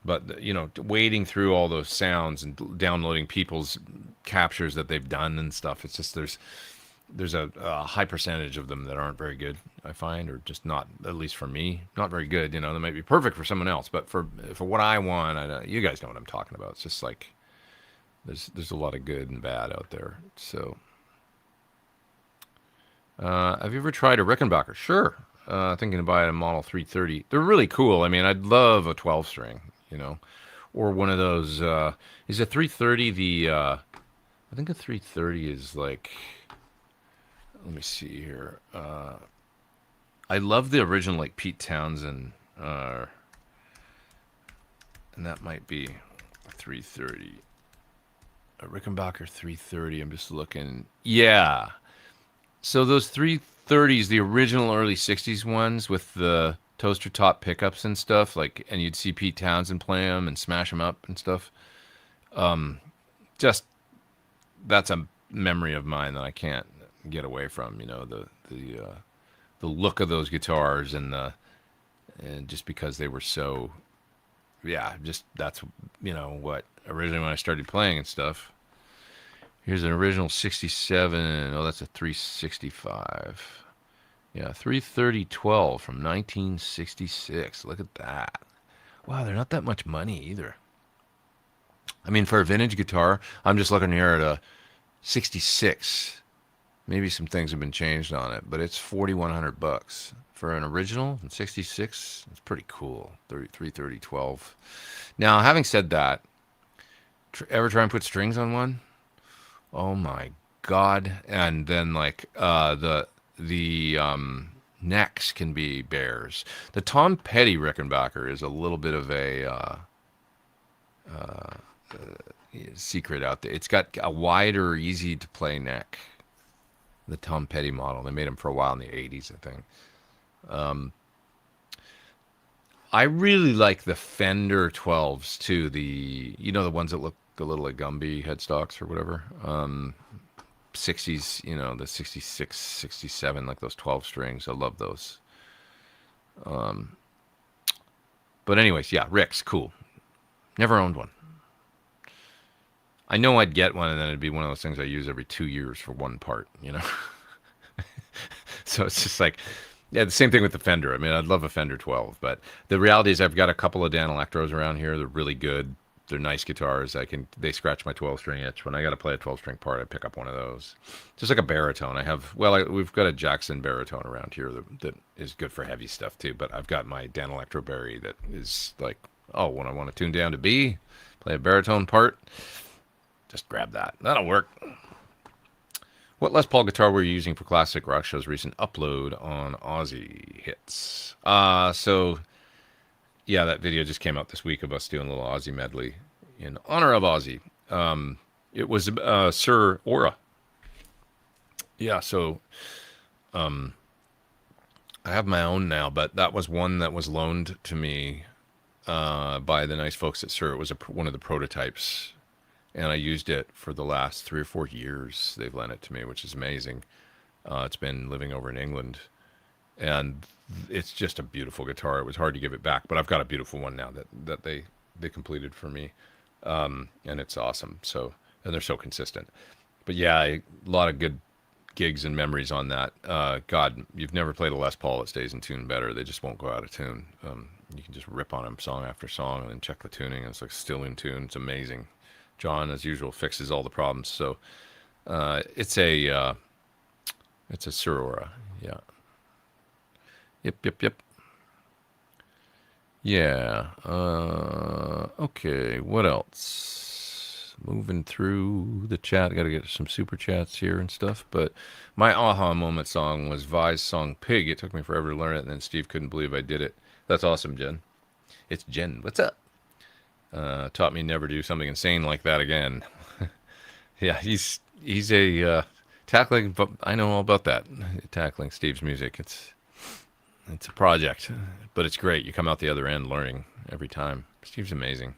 But wading through all those sounds and downloading people's captures that they've done and stuff, it's just there's a high percentage of them that aren't very good, I find, or just not, at least for me, not very good. They might be perfect for someone else, but for what I want, you guys know what I'm talking about. It's just like there's a lot of good and bad out there. So, have you ever tried a Rickenbacker? Sure. Thinking to buy a Model 330. They're really cool. I mean, I'd love a 12 string, or one of those. Is a 330 I think a 330 is like. Let me see here. I love the original, like Pete Townsend, and that might be a 330. A Rickenbacker 330. I'm just looking. Yeah. So those 330s, the original early 60s ones with the toaster top pickups and stuff, like, and you'd see Pete Townsend play them and smash them up and stuff. Just that's a memory of mine that I can't get away from. The look of those guitars and just because they were so, yeah, just that's what originally when I started playing and stuff. Here's an original 67. Oh, that's a 365. Yeah, 33012 from 1966. Look at that. Wow, they're not that much money either. I mean, for a vintage guitar, I'm just looking here at a 66. Maybe some things have been changed on it, but it's $4,100 for an original in 66. It's pretty cool. 33012. Now, having said that, ever try and put strings on one? Oh my God. And then like the necks can be bears. The Tom Petty Rickenbacker is a little bit of a secret out there. It's got a wider, easy to play neck. The Tom Petty model. They made them for a while in the 80s, I think. I really like the Fender 12s too. The ones that look a little like Gumby headstocks or whatever. 60s, the 66, 67, like those 12 strings. I love those. But anyways, yeah, Rick's cool. Never owned one. I know I'd get one and then it'd be one of those things I use every 2 years for one part, So it's just like, yeah, the same thing with the Fender. I mean, I'd love a Fender 12, but the reality is I've got a couple of Dan Electros around here. They're really good. They're nice guitars. They scratch my 12-string itch. When I got to play a 12-string part, I pick up one of those. Just like a baritone. We've got a Jackson baritone around here that is good for heavy stuff too, but I've got my Dan Electro Barry that is like, when I want to tune down to B, play a baritone part, just grab that. That'll work. What Les Paul guitar were you using for Classic Rock Show's recent upload on Aussie Hits? So, yeah, that video just came out this week of us doing a little Aussie medley in honor of Aussie. It was Sir Aura. Yeah, so I have my own now, but that was one that was loaned to me by the nice folks at Sir. It was one of the prototypes. And I used it for the last 3 or 4 years. They've lent it to me, which is amazing. It's been living over in England. And it's just a beautiful guitar. It was hard to give it back. But I've got a beautiful one now that they completed for me. And it's awesome. And they're so consistent. But yeah, a lot of good gigs and memories on that. God, you've never played a Les Paul that stays in tune better. They just won't go out of tune. You can just rip on them song after song and then check the tuning. And it's like still in tune. It's amazing. John, as usual, fixes all the problems. So it's a Sir Aura, yeah. Yep. Yeah. Okay. What else? Moving through the chat. Got to get some super chats here and stuff. But my aha moment song was Vi's song Pig. It took me forever to learn it, and then Steve couldn't believe I did it. That's awesome, Jen. It's Jen. What's up? Taught me never do something insane like that again. Yeah, he's a tackling. But I know all about that. Tackling Steve's music. It's a project, but it's great. You come out the other end learning every time. Steve's amazing.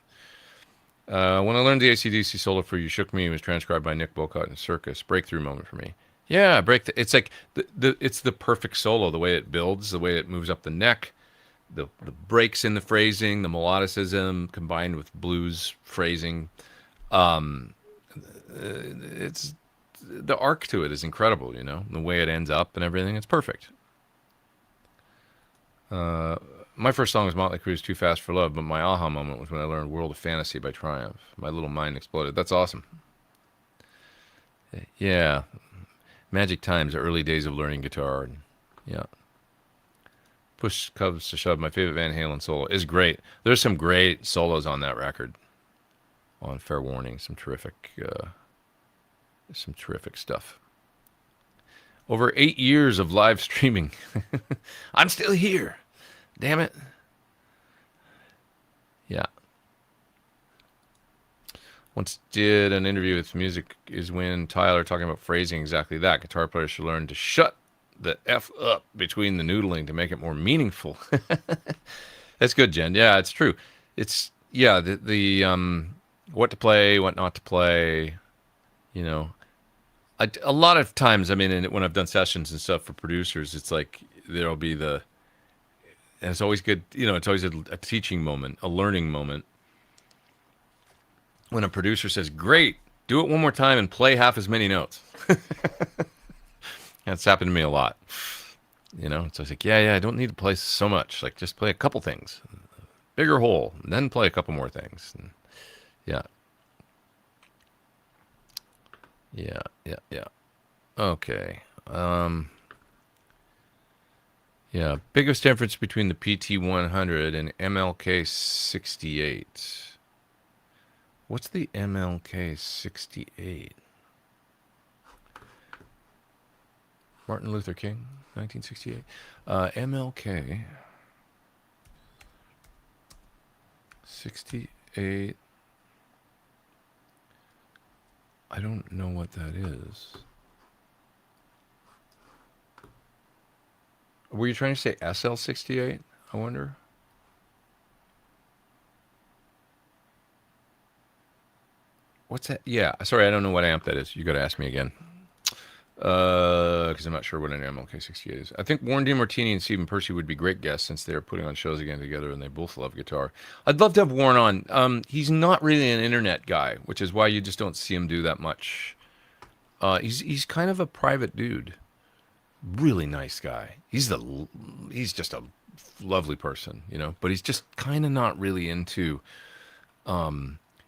When I learned the AC/DC solo for "You Shook Me," it was transcribed by Nick Bocott in Circus. Breakthrough moment for me. Yeah, it's like it's the perfect solo. The way it builds, the way it moves up the neck, the breaks in the phrasing, the melodicism combined with blues phrasing. Um, it's the arc to it is incredible. You know, the way it ends up and everything. It's perfect. My first song was Motley Crue's "Too Fast for Love," but my aha moment was when I learned "World of Fantasy" by Triumph. My little mind exploded. That's awesome. Yeah, magic times, the early days of learning guitar. And yeah, push comes to shove. My favorite Van Halen solo is great. There's some great solos on that record. On Fair Warning, some terrific stuff. Over 8 years of live streaming. I'm still here. Damn it. Yeah. Once did an interview with Music Is When Tyler talking about phrasing exactly that. Guitar players should learn to shut the F up between the noodling to make it more meaningful. That's good, Jen. Yeah, it's true. It's yeah, the what to play, what not to play, you know. A lot of times, I mean, when I've done sessions and stuff for producers, it's like there'll be and it's always good, you know, it's always a teaching moment, a learning moment. When a producer says, "Great, do it one more time and play half as many notes." That's happened to me a lot. You know, so it's like, yeah, I don't need to play so much. Like, just play a couple things, bigger hole, and then play a couple more things. And yeah, yeah. Okay. Yeah, biggest difference between the PT100 and MLK68. What's the MLK68? Martin Luther King, 1968. MLK 68. I don't know what that is. Were you trying to say SL68? I wonder. What's that? Yeah, sorry, I don't know what amp that is. You got to ask me again. Because I'm not sure what an MLK68 is. I think Warren DeMartini and Stephen Percy would be great guests since they're putting on shows again together and they both love guitar. I'd love to have Warren on. He's not really an internet guy, which is why you just don't see him do that much. He's kind of a private dude. Really nice guy. He's just a lovely person, you know. But he's just kind of not really into.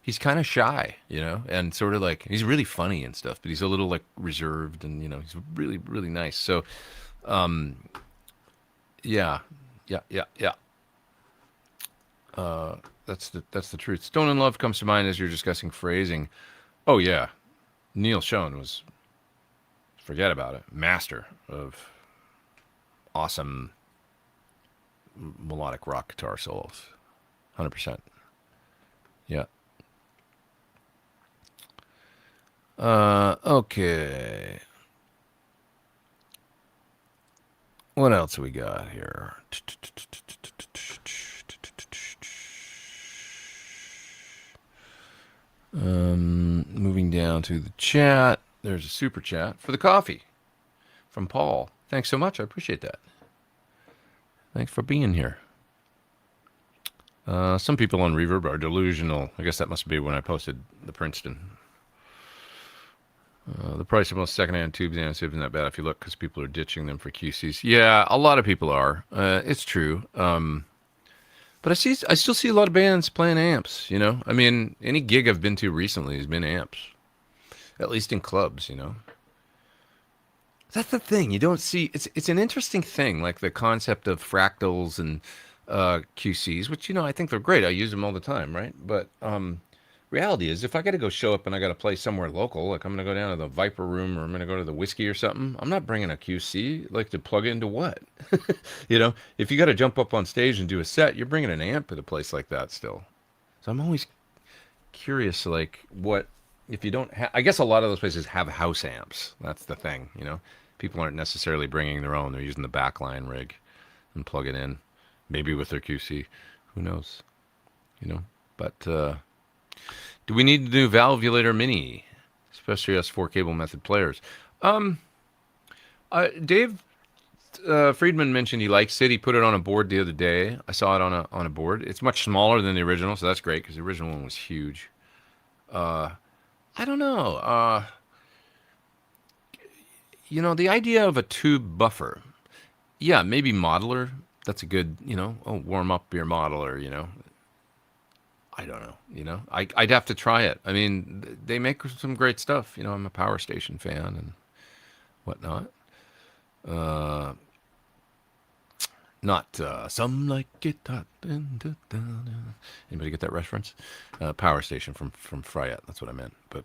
He's kind of shy, you know, and sort of like he's really funny and stuff, but he's a little like reserved and, you know, he's really, really nice. So, yeah, yeah. That's the truth. Stone and Love comes to mind as you're discussing phrasing. Oh yeah, Neil Schon was, forget about it, master of awesome melodic rock guitar solos, 100%. Yeah. Okay. What else we got here? Moving down to the chat. There's a super chat for the coffee from Paul. Thanks so much. I appreciate that. Thanks for being here. Some people on Reverb are delusional. I guess that must be when I posted the Princeton. The price of most secondhand tubes isn't that bad if you look, because people are ditching them for QCs. Yeah, a lot of people are. It's true. But I still see a lot of bands playing amps. You know, I mean, any gig I've been to recently has been amps, at least in clubs. You know, that's the thing. You don't see. It's an interesting thing, like the concept of fractals and QCs, which I think they're great. I use them all the time, right? But reality is, if I got to go show up and I got to play somewhere local, like I'm going to go down to the Viper Room or I'm going to go to the Whiskey or something, I'm not bringing a QC. Like to plug into what? If you got to jump up on stage and do a set, you're bringing an amp at a place like that still. So I'm always curious, like what if you don't have? I guess a lot of those places have house amps. That's the thing. People aren't necessarily bringing their own. They're using the backline rig and plug it in, maybe with their QC. Who knows? But do we need the new Valvulator Mini, especially us 4 cable method players? Dave Friedman mentioned he likes it. He put it on a board the other day. I saw it on a board. It's much smaller than the original, so that's great because the original one was huge. I don't know. The idea of a tube buffer. Yeah, maybe modeler. That's a good, warm up your modeler. I don't know. I'd have to try it. I mean, they make some great stuff. I'm a Power Station fan and whatnot. Not some like it. Anybody get that reference? Power Station from Fryette. That's what I meant. But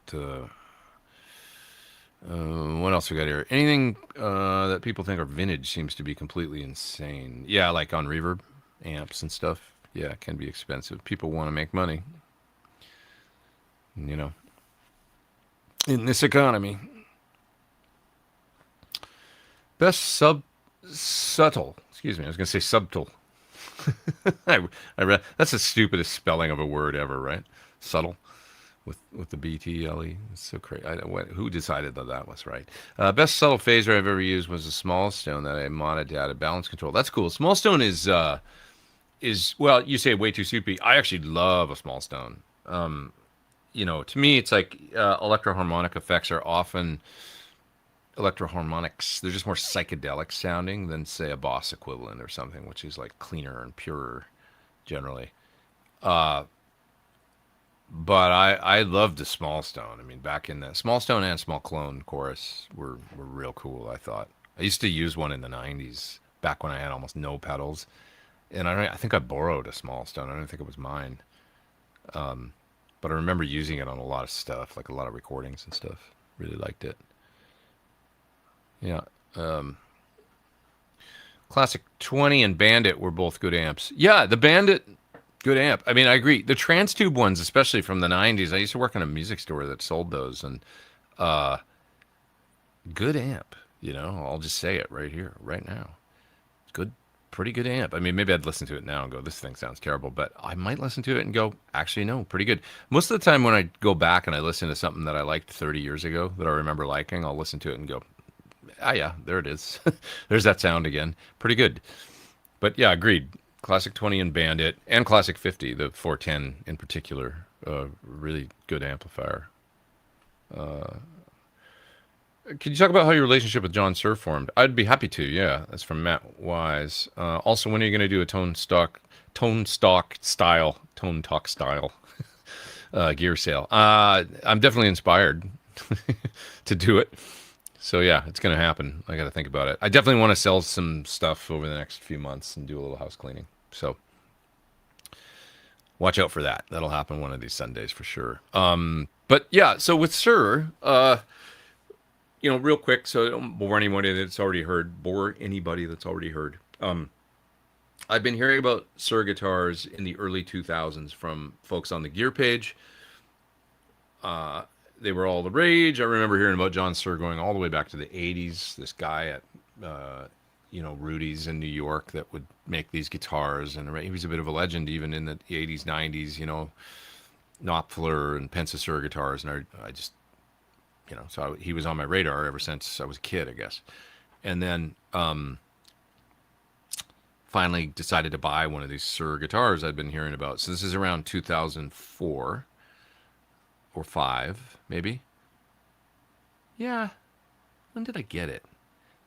what else we got here? Anything that people think are vintage seems to be completely insane. Yeah, like on reverb amps and stuff. Yeah, it can be expensive. People want to make money. In this economy. Best subtle. Excuse me, I was going to say subtle. I read that's the stupidest spelling of a word ever, right? Subtle. With the BTLE. It's so crazy. Who decided that was right? Best subtle phaser I've ever used was a small stone that I modded out of balance control. That's cool. Small stone is well, you say way too soupy. I actually love a small stone. To me, it's like electroharmonic effects are often electroharmonics. They're just more psychedelic sounding than say a Boss equivalent or something, which is like cleaner and purer generally. But I loved the small stone. I mean, back in the small stone and small clone chorus were real cool. I thought I used to use one in the '90s back when I had almost no pedals, and I think I borrowed a small stone. I don't think it was mine, but I remember using it on a lot of stuff, like a lot of recordings and stuff. Really liked it. Yeah. Classic 20 and Bandit were both good amps. Yeah, the Bandit. Good amp. I mean, I agree. The Transtube ones, especially from the '90s, I used to work in a music store that sold those, and good amp. I'll just say it right here, right now. Good, pretty good amp. I mean, maybe I'd listen to it now and go, "This thing sounds terrible," but I might listen to it and go, "Actually, no, pretty good." Most of the time, when I go back and I listen to something that I liked 30 years ago that I remember liking, I'll listen to it and go, "Ah, yeah, there it is. There's that sound again. Pretty good." But yeah, agreed. Classic 20 and Bandit, and Classic 50, the 410 in particular, really good amplifier. Could you talk about how your relationship with John Suhr formed? I'd be happy to. Yeah, that's from Matt Wise. Also, when are you going to do a tone talk style gear sale? I'm definitely inspired to do it. So yeah, it's going to happen. I got to think about it. I definitely want to sell some stuff over the next few months and do a little house cleaning. So watch out for that. That'll happen one of these Sundays for sure. But yeah, so with Suhr, real quick, so I don't bore anybody that's already heard. I've been hearing about Suhr guitars in the early 2000s from folks on the Gear page. They were all the rage. I remember hearing about John Suhr going all the way back to the 80s. This guy at, Rudy's in New York that would make these guitars. And he was a bit of a legend even in the 80s, 90s, Knopfler and Pensa Suhr guitars. And I just, so he was on my radar ever since I was a kid, I guess. And then finally decided to buy one of these Suhr guitars I'd been hearing about. So this is around 2004. Or 5, maybe. Yeah. When did I get it?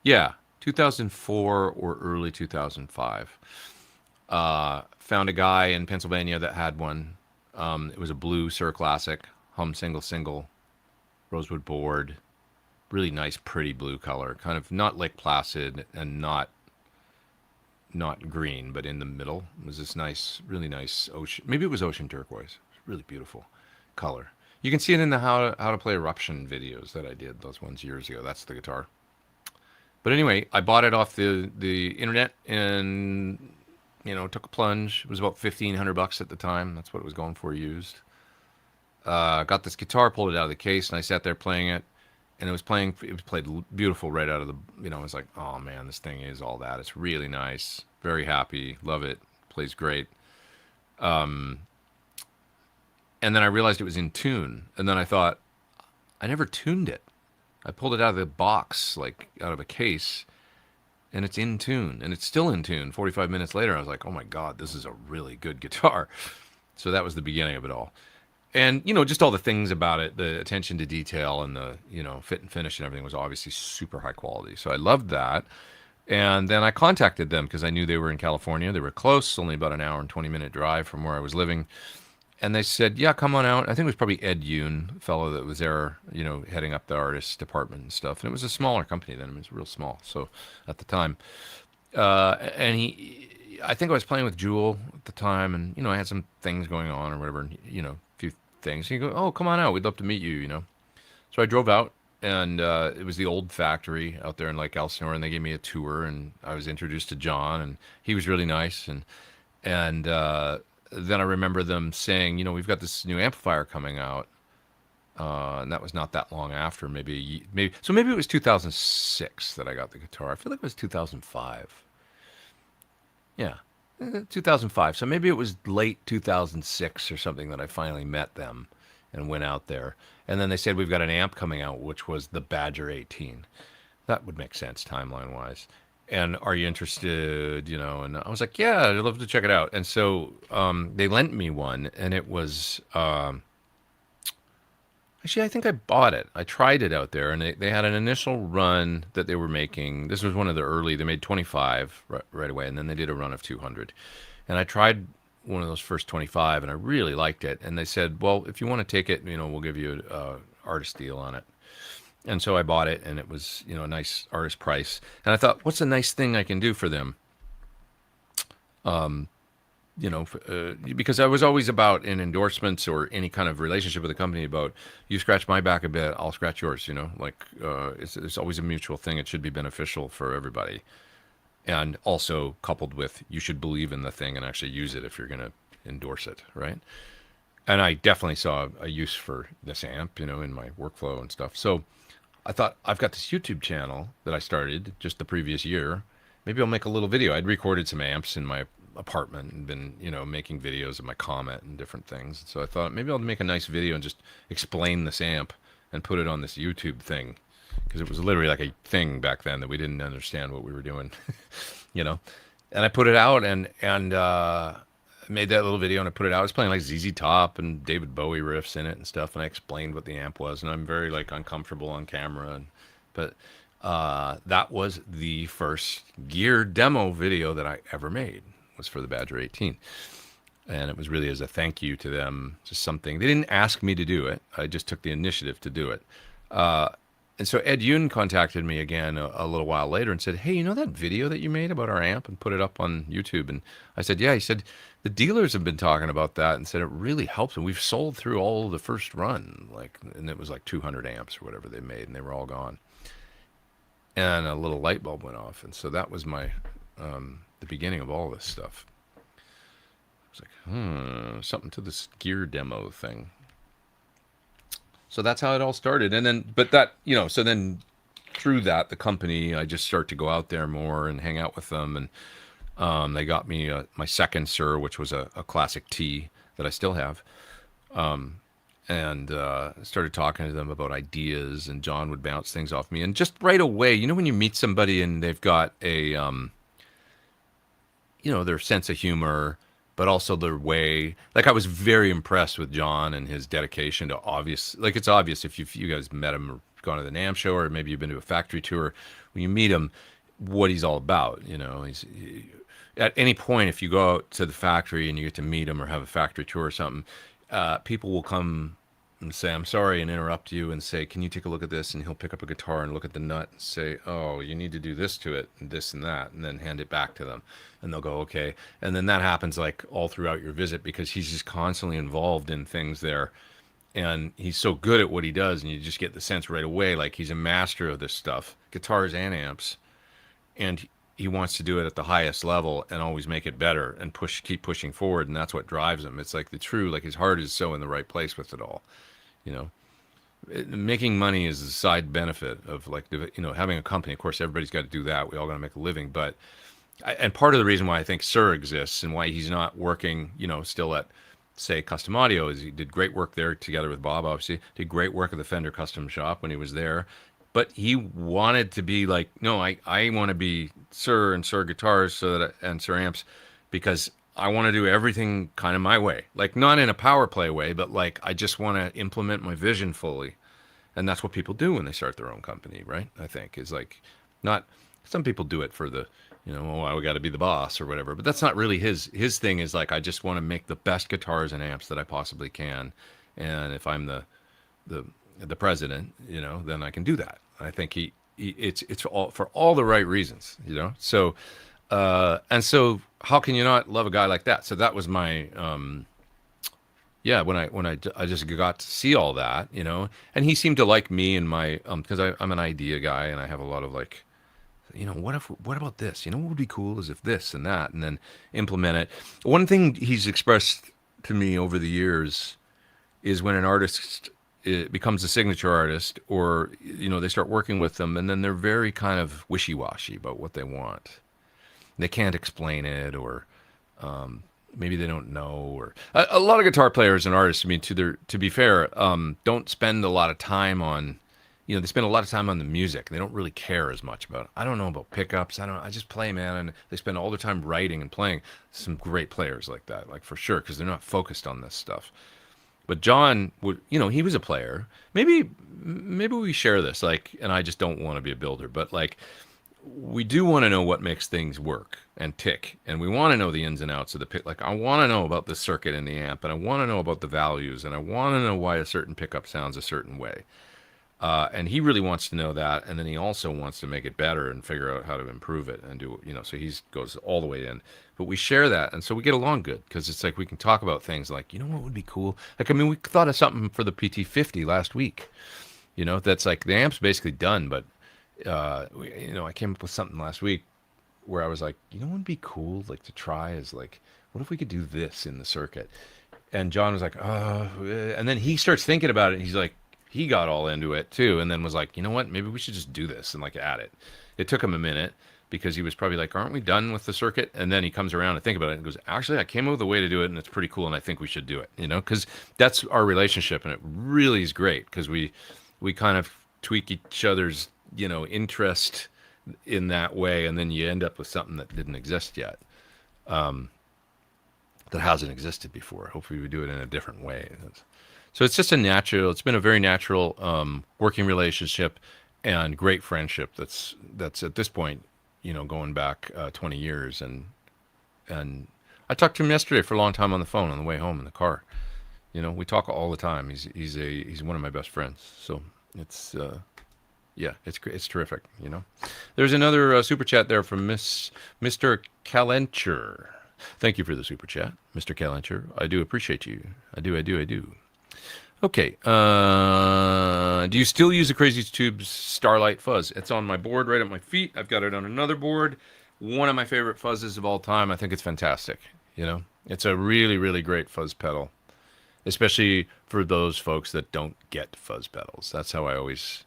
Yeah, 2004 or early 2005. Found a guy in Pennsylvania that had one. It was a blue Suhr Classic, hum single, rosewood board. Really nice, pretty blue color. Kind of not Lake Placid and not not green, but in the middle. It was this nice, really nice ocean. Maybe it was ocean turquoise. Really beautiful color. You can see it in the how to play Eruption videos that I did. Those ones years ago. That's the guitar. But anyway, I bought it off the internet and took a plunge. It was about $1,500 at the time. That's what it was going for used. Got this guitar, pulled it out of the case, and I sat there playing it. And it was playing. It was played beautiful right out of the. I was like, oh man, this thing is all that. It's really nice. Very happy. Love it. Plays great. And then I realized it was in tune. And then I thought, I never tuned it. I pulled it out of the box, like out of a case, and it's in tune. And it's still in tune. 45 minutes later, I was like, oh my God, this is a really good guitar. So that was the beginning of it all. And, just all the things about it, the attention to detail and the, fit and finish and everything was obviously super high quality. So I loved that. And then I contacted them because I knew they were in California. They were close, only about an hour and 20-minute drive from where I was living. And they said, yeah, come on out. I think it was probably Ed Yoon, fellow that was there, heading up the artist department and stuff. And it was a smaller company then. It was real small. So at the time, and I think I was playing with Jewel at the time, and I had some things going on or whatever, and, a few things. And you go, oh, come on out. We'd love to meet you. So I drove out, and it was the old factory out there in Lake Elsinore, and they gave me a tour, and I was introduced to John, and he was really nice, and then I remember them saying, we've got this new amplifier coming out, and that was not that long after, maybe it was 2006 that I got the guitar. I feel like it was 2005. Yeah, 2005. So maybe it was late 2006 or something that I finally met them and went out there. And then they said, we've got an amp coming out, which was the Badger 18. That would make sense timeline-wise. And are you interested, And I was like, yeah, I'd love to check it out. And so they lent me one, and it was, actually, I think I bought it. I tried it out there, and they had an initial run that they were making. This was one of the early, they made 25 right away, and then they did a run of 200. And I tried one of those first 25, and I really liked it. And they said, well, if you want to take it, we'll give you an artist deal on it. And so I bought it, and it was, a nice artist price. And I thought, what's a nice thing I can do for them? Because I was always about in endorsements or any kind of relationship with a company about, you scratch my back a bit, I'll scratch yours, it's always a mutual thing. It should be beneficial for everybody. And also coupled with, you should believe in the thing and actually use it if you're going to endorse it, right? And I definitely saw a use for this amp, in my workflow and stuff. So I thought, I've got this YouTube channel that I started just the previous year. Maybe I'll make a little video. I'd recorded some amps in my apartment and been, making videos of my Comet and different things. So I thought maybe I'll make a nice video and just explain this amp and put it on this YouTube thing. Because it was literally like a thing back then that we didn't understand what we were doing, And I put it out and made that little video and I put it out. I was playing like ZZ Top and David Bowie riffs in it and stuff, and I explained what the amp was. And I'm very uncomfortable on camera, but that was the first gear demo video that I ever made. Was for the Badger 18, and it was really as a thank you to them. Just something they didn't ask me to do it. I just took the initiative to do it. And so Ed Yoon contacted me again a little while later and said, hey, that video that you made about our amp and put it up on YouTube? And I said, yeah. He said, the dealers have been talking about that and said it really helps. And we've sold through all the first run, and it was 200 amps or whatever they made, and they were all gone. And a little light bulb went off. And so that was my, the beginning of all this stuff. I was like, something to this gear demo thing. So that's how it all started. And then, but that, so then through that, the company, I just start to go out there more and hang out with them. And they got me my second Sir, which was a classic T that I still have. And started talking to them about ideas, and John would bounce things off me. And just right away, when you meet somebody and they've got a, their sense of humor, but also their way. I was very impressed with John and his dedication to it's obvious if you guys met him or gone to the NAMM show, or maybe you've been to a factory tour, when you meet him, what he's all about. At any point, if you go out to the factory and you get to meet him or have a factory tour or something, people will come and say, I'm sorry, and interrupt you and say, can you take a look at this? And he'll pick up a guitar and look at the nut and say, oh, you need to do this to it, and this and that, and then hand it back to them. And they'll go, okay. And then that happens like all throughout your visit because he's just constantly involved in things there. And he's so good at what he does, and you just get the sense right away like he's a master of this stuff, guitars and amps. And he wants to do it at the highest level and always make it better and keep pushing forward. And that's what drives him. It's like the true, like his heart is so in the right place with it all, you know. Making money is a side benefit of like having a company. Of course, everybody's got to do that. We all got to make a living, but and part of the reason why I think Sir exists and why he's not working, still at say Custom Audio is he did great work there together with Bob. Obviously, did great work at the Fender Custom Shop when he was there, but he wanted to be like, no, I want to be Sir and Sir Guitars and Sir Amps because I want to do everything kind of my way, like not in a power play way, but like I just want to implement my vision fully. And that's what people do when they start their own company, right? I think is like not some people do it for the, oh, I got to be the boss or whatever, but that's not really his thing is like I just want to make the best guitars and amps that I possibly can. And if I'm the president, then I can do that. I think it's all for all the right reasons, So and so how can you not love a guy like that? So that was my yeah, when I just got to see all that, and he seemed to like me and my because I'm an idea guy and I have a lot of like, what about this? What would be cool is if this and that, and then implement it. One thing he's expressed to me over the years is when an artist becomes a signature artist, or they start working with them, and then they're very kind of wishy-washy about what they want. They can't explain it, or maybe they don't know, or a lot of guitar players and artists. I mean, to be fair, don't spend a lot of time on, they spend a lot of time on the music. They don't really care as much about. I don't know about pickups. I just play, man, and they spend all their time writing and playing. Some great players like that, like for sure, because they're not focused on this stuff. But John would, he was a player. Maybe we share this, like, and I just don't want to be a builder, but like we do want to know what makes things work and tick, and we want to know the ins and outs of the pick. Like I want to know about the circuit in the amp, and I want to know about the values, and I want to know why a certain pickup sounds a certain way. And he really wants to know that, and then he also wants to make it better and figure out how to improve it and do, so he goes all the way in. But we share that, and so we get along good because it's like we can talk about things like, what would be cool? Like, I mean, we thought of something for the PT50 last week, that's like the amp's basically done, but I came up with something last week where I was like, what would be cool, like to try is like, what if we could do this in the circuit? And John was like, and then he starts thinking about it, and he's like, he got all into it too, and then was like, you know what, maybe we should just do this and like add it. It took him a minute because he was probably like, aren't we done with the circuit? And then he comes around and think about it and goes, actually, I came up with a way to do it, and it's pretty cool, and I think we should do it, because that's our relationship, and it really is great because we kind of tweak each other's, interest in that way, and then you end up with something that didn't exist yet, that hasn't existed before. Hopefully we do it in a different way. So it's just it's been a very natural working relationship and great friendship that's at this point, going back 20 years. And I talked to him yesterday for a long time on the phone on the way home in the car. We talk all the time. He's one of my best friends. So it's yeah, it's terrific. There's another super chat there from Mr. Calencher. Thank you for the super chat, Mr. Calencher. I do appreciate you. I do. Okay. Do you still use the Crazy Tubes Starlight fuzz? It's on my board right at my feet. I've got it on another board. One of my favorite fuzzes of all time. I think it's fantastic. It's a really, really great fuzz pedal, especially for those folks that don't get fuzz pedals. That's how I always,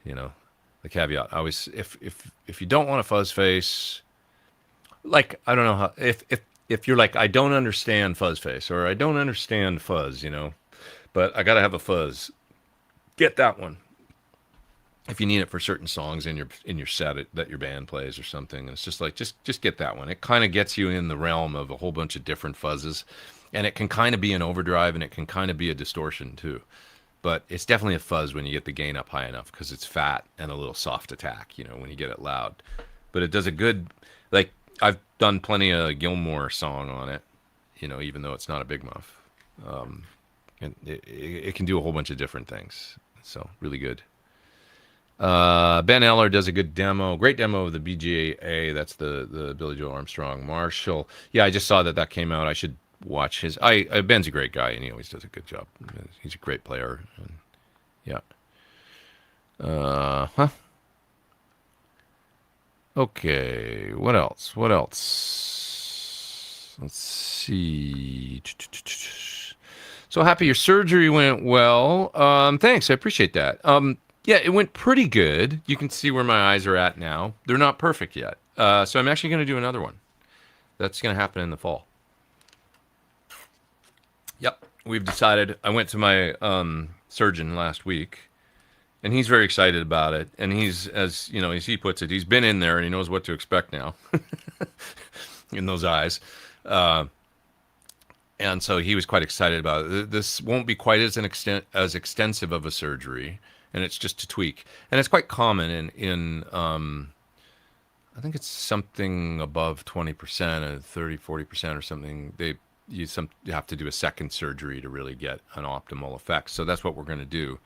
the caveat. I always, if you don't want a fuzz face, like, I don't know how, if you're like, I don't understand fuzz face, or I don't understand fuzz, but I gotta have a fuzz, get that one. If you need it for certain songs in your set that your band plays or something, it's just like just get that one. It kind of gets you in the realm of a whole bunch of different fuzzes, and it can kind of be an overdrive, and it can kind of be a distortion too. But it's definitely a fuzz when you get the gain up high enough, because it's fat and a little soft attack, when you get it loud. But it does a good, like, I've done plenty of Gilmore song on it, even though it's not a big muff. And it can do a whole bunch of different things. So really good. Ben Eller does a good demo, great demo of the BGA. That's the Billy Joe Armstrong Marshall. Yeah, I just saw that came out. I should watch his. Ben's a great guy, and he always does a good job. He's a great player. And, yeah. Huh. Okay. What else? What else? Let's see. So happy your surgery went well. Thanks. I appreciate that. Yeah, it went pretty good. You can see where my eyes are at now. They're not perfect yet. So I'm actually going to do another one. That's going to happen in the fall. Yep. We've decided. I went to my surgeon last week, and he's very excited about it. And he's, as you know, as he puts it, he's been in there and he knows what to expect now in those eyes. And so he was quite excited about it. This won't be quite as extensive of a surgery, and it's just a tweak. And it's quite common in I think it's something above 20%, 30, 40% or something. You have to do a second surgery to really get an optimal effect. So that's what we're going to do.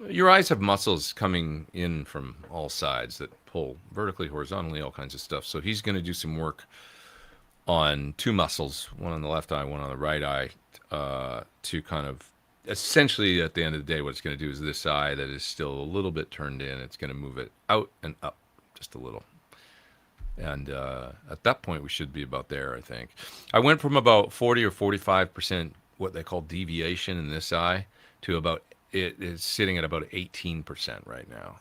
Your eyes have muscles coming in from all sides that pull vertically, horizontally, all kinds of stuff. So he's going to do some work on two muscles, one on the left eye, one on the right eye, to kind of essentially at the end of the day, what it's going to do is this eye that is still a little bit turned in, it's going to move it out and up just a little. And at that point, we should be about there, I think. I went from about 40 or 45% what they call deviation in this eye to about, it is sitting at about 18% right now.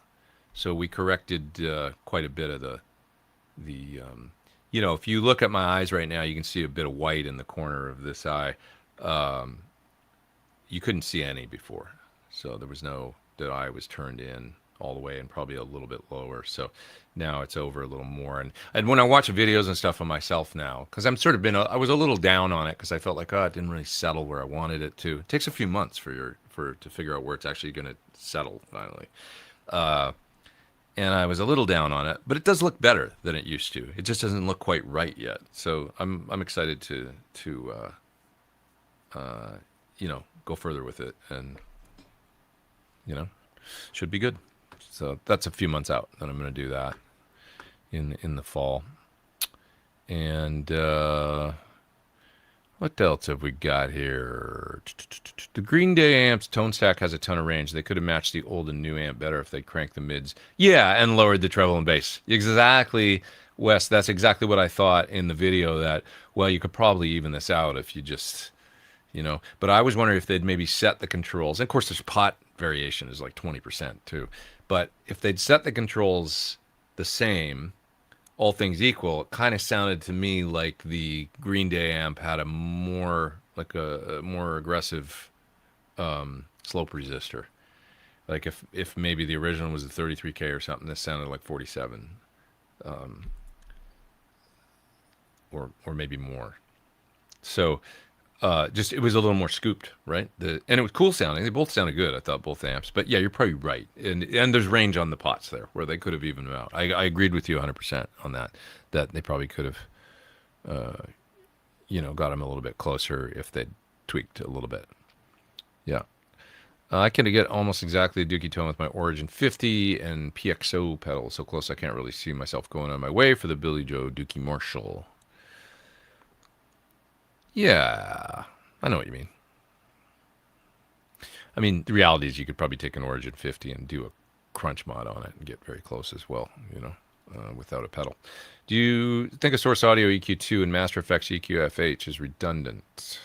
So we corrected quite a bit of the if you look at my eyes right now, you can see a bit of white in the corner of this eye. You couldn't see any before. So there was no, the eye was turned in all the way and probably a little bit lower. So now it's over a little more. And when I watch videos and stuff of myself now, because I was a little down on it because I felt like, it didn't really settle where I wanted it to. It takes a few months to figure out where it's actually going to settle finally. And I was a little down on it, but it does look better than it used to. It just doesn't look quite right yet. So I'm excited to go further with it, and should be good. So that's a few months out that I'm going to do that in the fall. And what else have we got here? The Green Day amps tone stack has a ton of range. They could have matched the old and new amp better if they cranked the mids. Yeah, and lowered the treble and bass. Exactly, Wes. That's exactly what I thought in the video. That, well, you could probably even this out if you just, But I was wondering if they'd maybe set the controls. And of course, there's pot variation is like 20% too. But if they'd set the controls the same, all things equal, it kind of sounded to me like the Green Day amp had a more aggressive slope resistor. Like if maybe the original was a 33K or something, this sounded like 47, or maybe more. So just it was a little more scooped, right? And it was cool sounding. They both sounded good. I thought both amps, but yeah, you're probably right. And there's range on the pots there where they could have evened them out. I agreed with you 100% on that. That they probably could have, got them a little bit closer if they'd tweaked a little bit. Yeah. I can get almost exactly a Dookie tone with my Origin 50 and PXO pedal. So close I can't really see myself going on my way for the Billy Joe Dookie Marshall. Yeah, I know what you mean. I mean, the reality is you could probably take an Origin 50 and do a crunch mod on it and get very close as well, without a pedal. Do you think a Source Audio EQ2 and Master Effects EQ FH is redundant?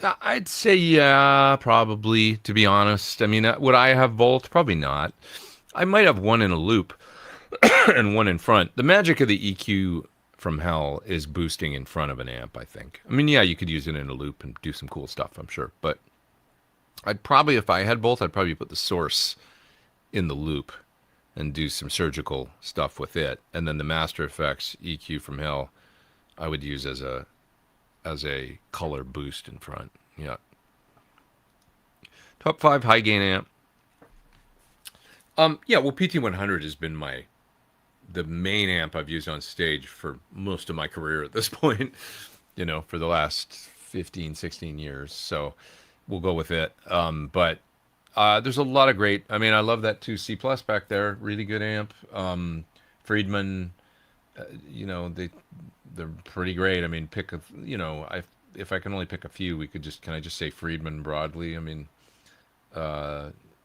I'd say yeah, probably, to be honest. I mean, would I have both? Probably not. I might have one in a loop and one in front. The magic of the EQ from hell is boosting in front of an amp, I think. I mean, yeah, you could use it in a loop and do some cool stuff, I'm sure. But I'd probably, if I had both, I'd probably put the Source in the loop and do some surgical stuff with it. And then the Master Effects EQ from hell, I would use as a color boost in front. Yeah. Top 5 high gain amp. Yeah, well, PT100 has been my the main amp I've used on stage for most of my career at this point, for the last 15, 16 years. So we'll go with it. But there's a lot of great. I mean, I love that 2C plus back there. Really good amp. Friedman, they're pretty great. I mean, if I can only pick a few, can I just say Friedman broadly? I mean,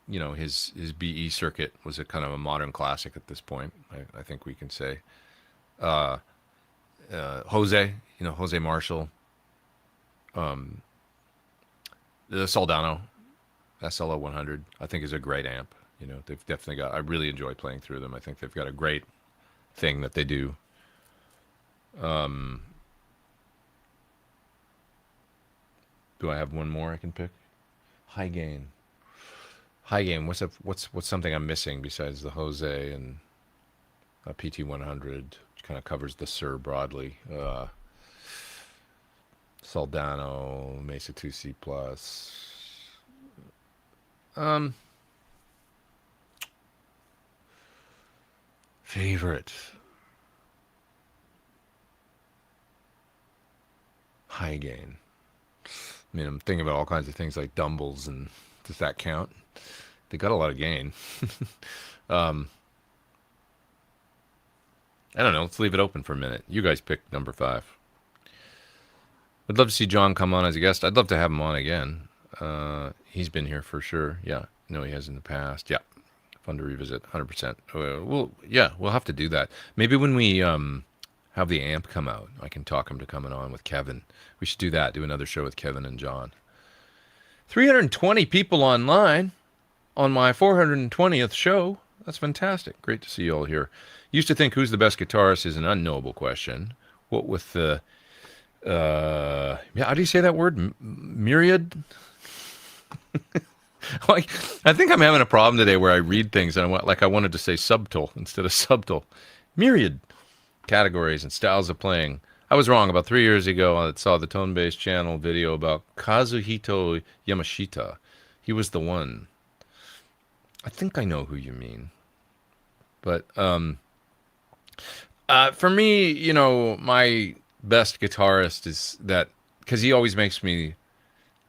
his BE circuit was a kind of a modern classic at this point. I think we can say. Jose Marshall, the Soldano SLO 100, I think is a great amp. They've definitely got. I really enjoy playing through them. I think they've got a great thing that they do. Do I have one more I can pick? High gain. High gain. What's something I'm missing besides the Jose and a PT 100, which kind of covers the Sir broadly. Soldano, Mesa 2C plus. Favorite high gain. I mean, I'm thinking about all kinds of things like Dumbles, and does that count? They got a lot of gain. I don't know. Let's leave it open for a minute. You guys pick number 5. I'd love to see John come on as a guest. I'd love to have him on again. He's been here for sure. Yeah. No, he has in the past. Yeah. Fun to revisit. 100%. We'll have to do that. Maybe when we have the amp come out, I can talk him to coming on with Kevin. We should do that. Do another show with Kevin and John. 320 people online on my 420th show. That's fantastic. Great to see you all here. Used to think who's the best guitarist is an unknowable question. What with the how do you say that word? Myriad? Like, I think I'm having a problem today where I read things and I wanted to say subtle instead of subtle. Myriad categories and styles of playing. I was wrong. About 3 years ago, I saw the Tone Base channel video about Kazuhito Yamashita. He was the one. I think I know who you mean. But for me, my best guitarist is that, because he always makes me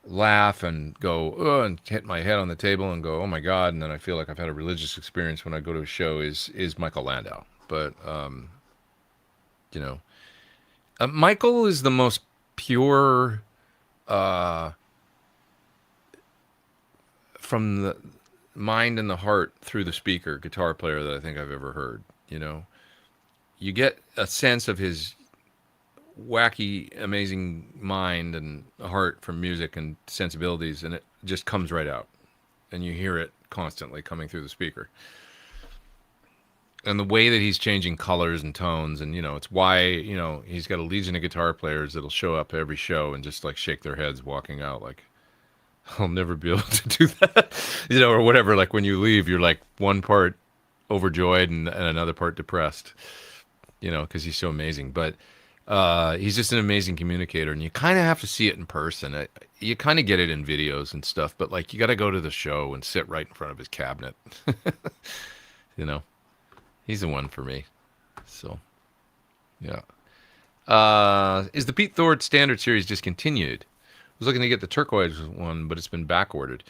laugh and go, and hit my head on the table and go, oh my God, and then I feel like I've had a religious experience when I go to a show, is Michael Landau. But Michael is the most pure from the mind and the heart through the speaker guitar player that I think I've ever heard. You get a sense of his wacky, amazing mind and heart from music and sensibilities, and it just comes right out, and you hear it constantly coming through the speaker. And the way that he's changing colors and tones, and it's why he's got a legion of guitar players that'll show up every show and just like shake their heads walking out, like, I'll never be able to do that, or whatever. Like when you leave, you're like one part overjoyed and another part depressed, because he's so amazing. But he's just an amazing communicator, and you kind of have to see it in person. You kind of get it in videos and stuff, but like you got to go to the show and sit right in front of his cabinet. He's the one for me. So, yeah. Is the Pete Thorn Standard Series discontinued? I was looking to get the turquoise one, but it's been back ordered.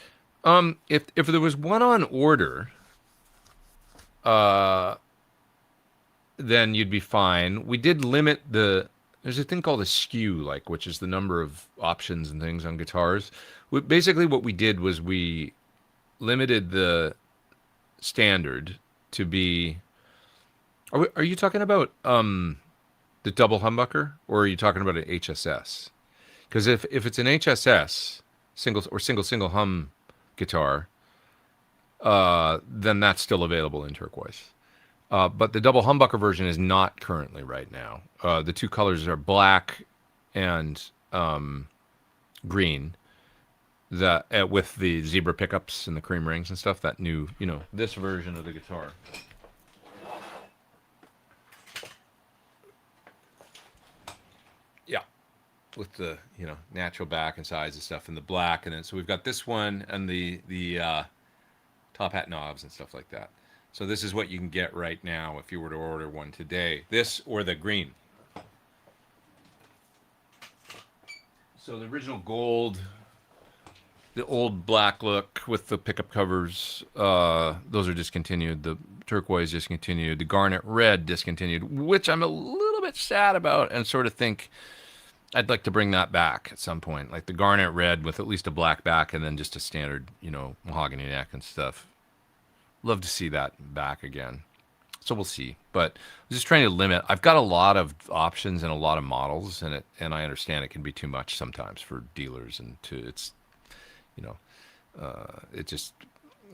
If there was one on order, then you'd be fine. We did limit there's a thing called a SKU, which is the number of options and things on guitars. Basically what we did was we limited the standard to be, are you talking about the double humbucker, or are you talking about an HSS? Because if it's an HSS, single hum guitar, then that's still available in turquoise. But the double humbucker version is not currently right now. The two colors are black and green. With the zebra pickups and the cream rings and stuff. That new, this version of the guitar. Yeah, with the natural back and sides and stuff, and the black, and then so we've got this one and the top hat knobs and stuff like that. So this is what you can get right now if you were to order one today. This or the green. So the original gold, the old black look with the pickup covers, those are discontinued. The turquoise discontinued. The garnet red discontinued, which I'm a little bit sad about and sort of think I'd like to bring that back at some point. Like the garnet red with at least a black back and then just a standard, mahogany neck and stuff. Love to see that back again. So we'll see. But I'm just trying to limit. I've got a lot of options and a lot of models, and I understand it can be too much sometimes for dealers, and you know, it just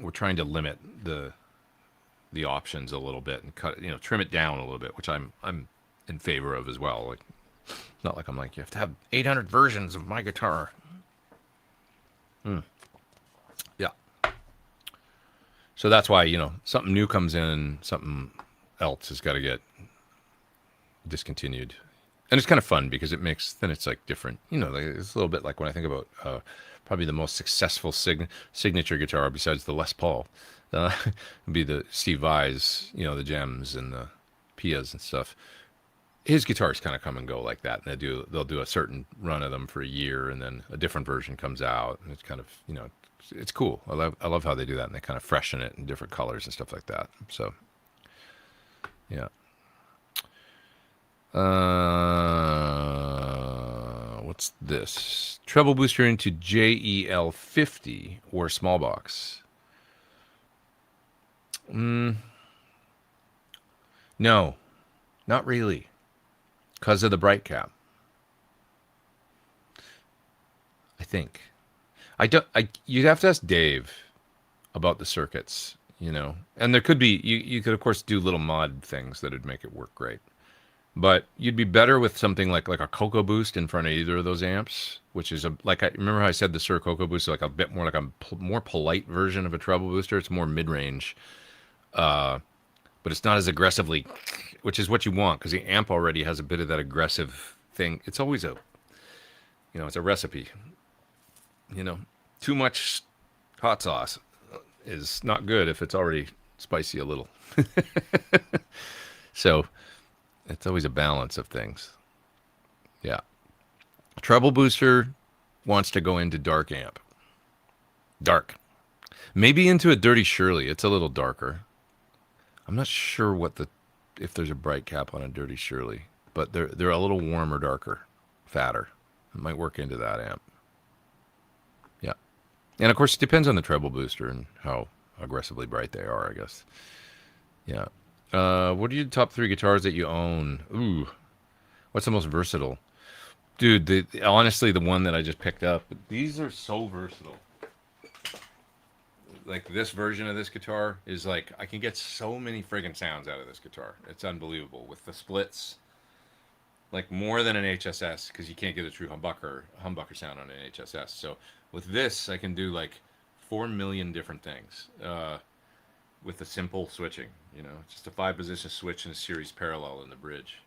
we're trying to limit the options a little bit and cut, trim it down a little bit, which I'm in favor of as well. Like, it's not like I'm like you have to have 800 versions of my guitar. Yeah. So that's why, something new comes in, something else has got to get discontinued. And it's kind of fun because then it's like different. It's a little bit like when I think about probably the most successful signature guitar besides the Les Paul would be the Steve Vai's, the Gems and the Pias and stuff. His guitars kind of come and go like that, and they'll do a certain run of them for a year, and then a different version comes out, and it's kind of it's cool. I love how they do that, and they kind of freshen it in different colors and stuff like that. So, yeah. What's this? Treble booster into JEL 50 or small box. No, not really, because of the bright cap. I think. You'd have to ask Dave about the circuits, and there could be, you could of course do little mod things that would make it work great, but you'd be better with something like a Cocoa Boost in front of either of those amps, which is I remember how I said the Sir Cocoa Boost is like a bit more like a more polite version of a treble booster. It's more mid-range, but it's not as aggressively, which is what you want because the amp already has a bit of that aggressive thing. It's always it's a recipe. Too much hot sauce is not good if it's already spicy a little. So it's always a balance of things. Yeah. Treble booster wants to go into dark amp. Dark. Maybe into a Dirty Shirley. It's a little darker. I'm not sure if there's a bright cap on a Dirty Shirley, but they're a little warmer, darker, fatter. It might work into that amp. Yeah. And of course, it depends on the treble booster and how aggressively bright they are, I guess. Yeah. What are your top 3 guitars that you own? Ooh. What's the most versatile? Dude, honestly, the one that I just picked up. These are so versatile. Like this version of this guitar is like, I can get so many friggin' sounds out of this guitar. It's unbelievable. With the splits, like more than an HSS, because you can't get a true humbucker sound on an HSS. So with this, I can do like 4 million different things with the simple switching. Just a 5-position switch and a series parallel in the bridge.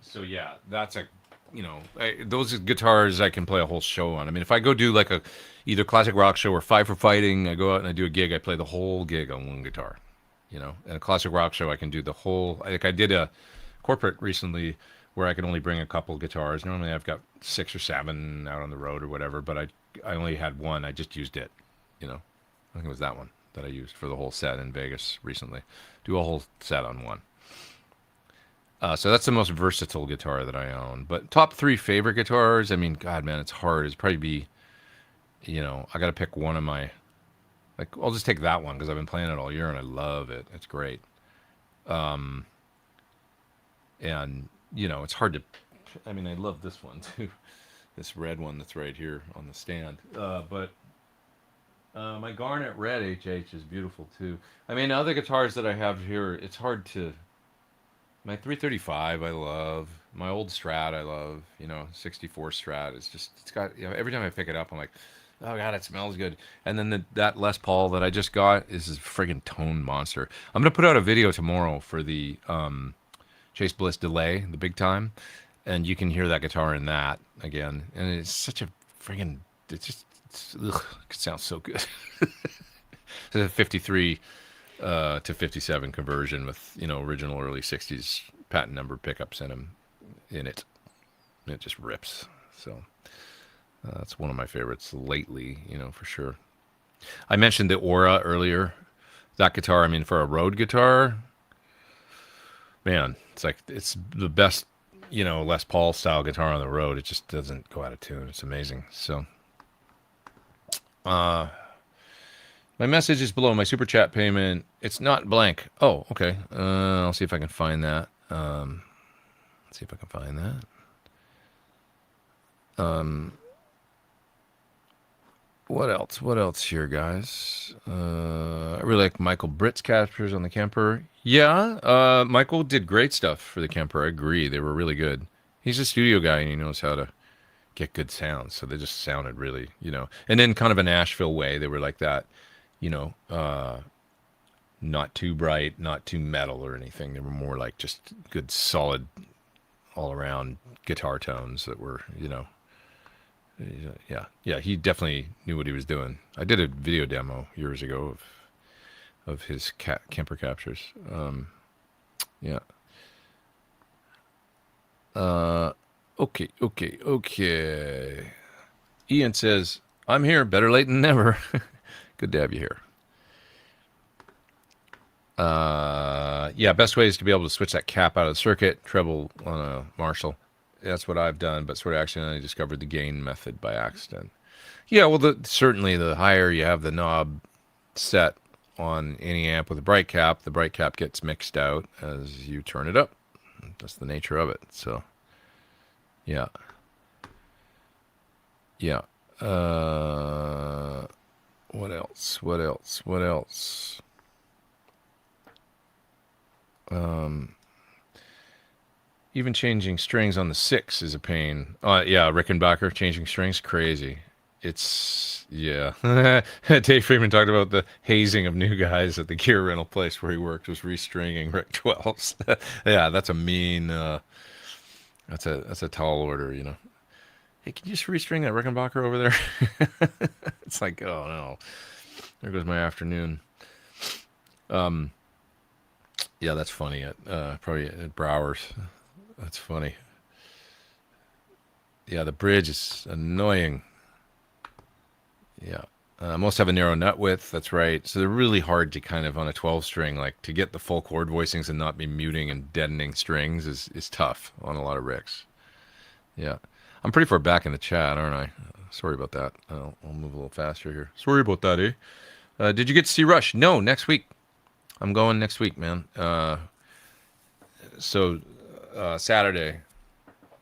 So yeah, that's those guitars I can play a whole show on. I mean, if I go do like either classic rock show or Five for Fighting, I go out and I do a gig, I play the whole gig on one guitar. And a classic rock show, I can do the whole. Like I did a corporate recently where I could only bring a couple guitars. Normally I've got 6 or 7 out on the road or whatever, but I only had one. I just used it. I think it was that one that I used for the whole set in Vegas recently. Do a whole set on one. So that's the most versatile guitar that I own. But top 3 favorite guitars, I mean, God, man, it's hard. It'd probably be, I got to pick one of my, like, I'll just take that one because I've been playing it all year and I love it. It's great. And, it's hard to, I mean, I love this one too. This red one that's right here on the stand. But my garnet red HH is beautiful too. I mean, other guitars that I have here, it's hard to, my 335 I love. My old Strat I love. 64 Strat. It's got, every time I pick it up, I'm like, oh God, it smells good. And then that Les Paul that I just got is a friggin' tone monster. I'm going to put out a video tomorrow for the Chase Bliss Delay, the big time. And you can hear that guitar in that again. And it's such a friggin', it's just It sounds so good. It's a 53 to 57 conversion with, original early 60s patent number pickups in it. It just rips. So that's one of my favorites lately, for sure. I mentioned the Aura earlier. That guitar, I mean, for a road guitar, man, it's the best, Les Paul style guitar on the road. It just doesn't go out of tune. It's amazing. So, my message is below. My super chat payment. It's not blank. Oh, okay. I'll see if I can find that. Let's see if I can find that. What else? What else here, guys? I really like Michael Britt's captures on the Kemper. Yeah, Michael did great stuff for the Kemper. I agree. They were really good. He's a studio guy and he knows how to get good sounds. So they just sounded really, and in kind of a Nashville way. They were like that, not too bright, not too metal or anything. They were more like just good, solid, all around guitar tones that were, yeah. He definitely knew what he was doing. I did a video demo years ago of his Kemper captures. Yeah. Okay. Ian says, "I'm here. Better late than never." Good to have you here. Yeah. Best way is to be able to switch that cap out of the circuit, treble on a Marshall. That's what I've done, but sort of accidentally discovered the gain method by accident. Yeah, well, certainly the higher you have the knob set on any amp with a bright cap, the bright cap gets mixed out as you turn it up. That's the nature of it. So, yeah. What else? Even changing strings on the 6 is a pain. Yeah, Rickenbacker changing strings, crazy. Yeah. Dave Freeman talked about the hazing of new guys at the gear rental place where he worked, was restringing Rick 12s. Yeah, that's a mean. That's a tall order, Hey, can you just restring that Rickenbacker over there? It's like, oh no, there goes my afternoon. Yeah, that's funny. Probably at Browers. That's funny. Yeah, the bridge is annoying. Yeah. Most have a narrow nut width. That's right. So they're really hard to kind of on a 12 string, like to get the full chord voicings and not be muting and deadening strings is tough on a lot of Ricks. Yeah. I'm pretty far back in the chat, aren't I? Sorry about that. I'll move a little faster here. Sorry about that, eh? Did you get to see Rush? No, next week. I'm going next week, man. So Saturday,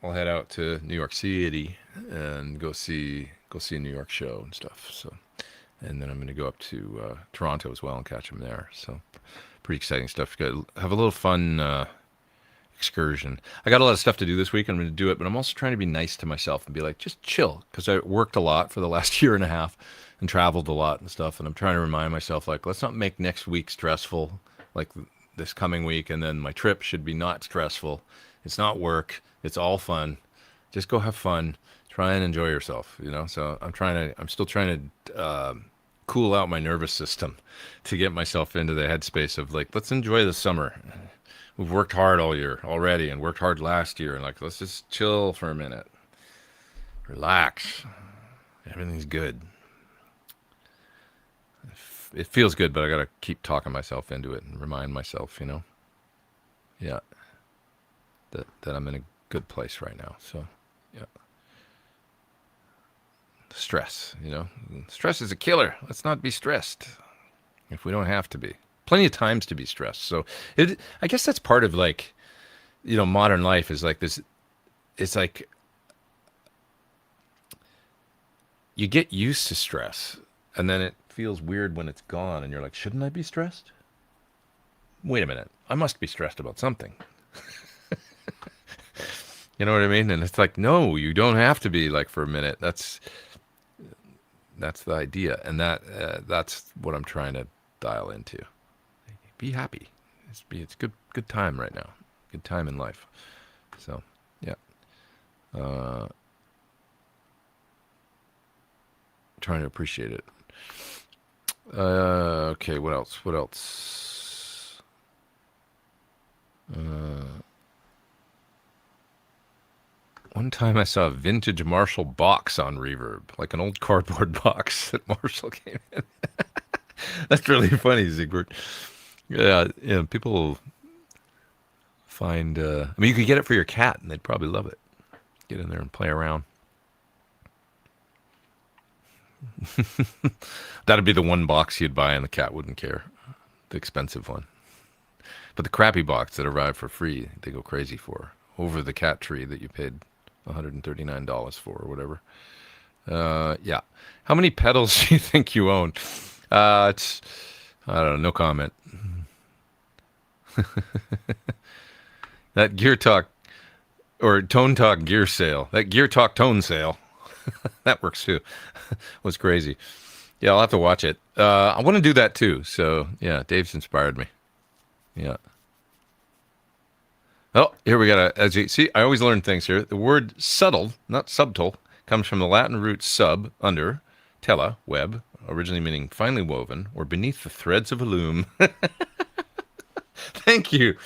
I'll head out to New York City and go see a New York show and stuff. So, and then I'm going to go up to Toronto as well and catch them there. So, pretty exciting stuff. Have a little fun excursion. I got a lot of stuff to do this week. I'm going to do it, but I'm also trying to be nice to myself and be like, just chill, because I worked a lot for the last year and a half and traveled a lot and stuff. And I'm trying to remind myself, like, let's not make next week stressful, like this coming week. And then my trip should be not stressful. It's not work. It's all fun. Just go have fun. Try and enjoy yourself, So I'm still trying to cool out my nervous system to get myself into the headspace of like, let's enjoy the summer. We've worked hard all year already and worked hard last year. And like, let's just chill for a minute. Relax. Everything's good. It feels good, but I got to keep talking myself into it and remind myself, yeah, that I'm in a good place right now. So, yeah. Stress, stress is a killer. Let's not be stressed if we don't have to be. Plenty of times to be stressed. So I guess that's part of like, modern life is like this. It's like you get used to stress and then it feels weird when it's gone and you're like, shouldn't I be stressed? Wait a minute. I must be stressed about something. You know what I mean? And it's like, no, you don't have to be, like, for a minute. That's the idea. And that's what I'm trying to dial into. Be happy. It's good time right now. Good time in life. So, yeah. trying to appreciate it. Okay, what else? What else? One time I saw a vintage Marshall box on Reverb, like an old cardboard box that Marshall came in. That's really funny, Ziegbert. Yeah, people find. I mean, you could get it for your cat, and they'd probably love it. Get in there and play around. That'd be the one box you'd buy, and the cat wouldn't care. The expensive one. But the crappy box that arrived for free, they go crazy for. Over the cat tree that you paid $139 for or whatever. Yeah. How many pedals do you think you own? It's, I don't know, no comment. That Gear Talk or Tone Talk gear sale, that Gear Talk tone sale, that works too. Was crazy. Yeah, I'll have to watch it. I want to do that too. So yeah, Dave's inspired me. Yeah. Oh, here we got as you see, I always learn things here. The word subtle, not subtle, comes from the Latin root sub, under, tela, web, originally meaning finely woven or beneath the threads of a loom. Thank you.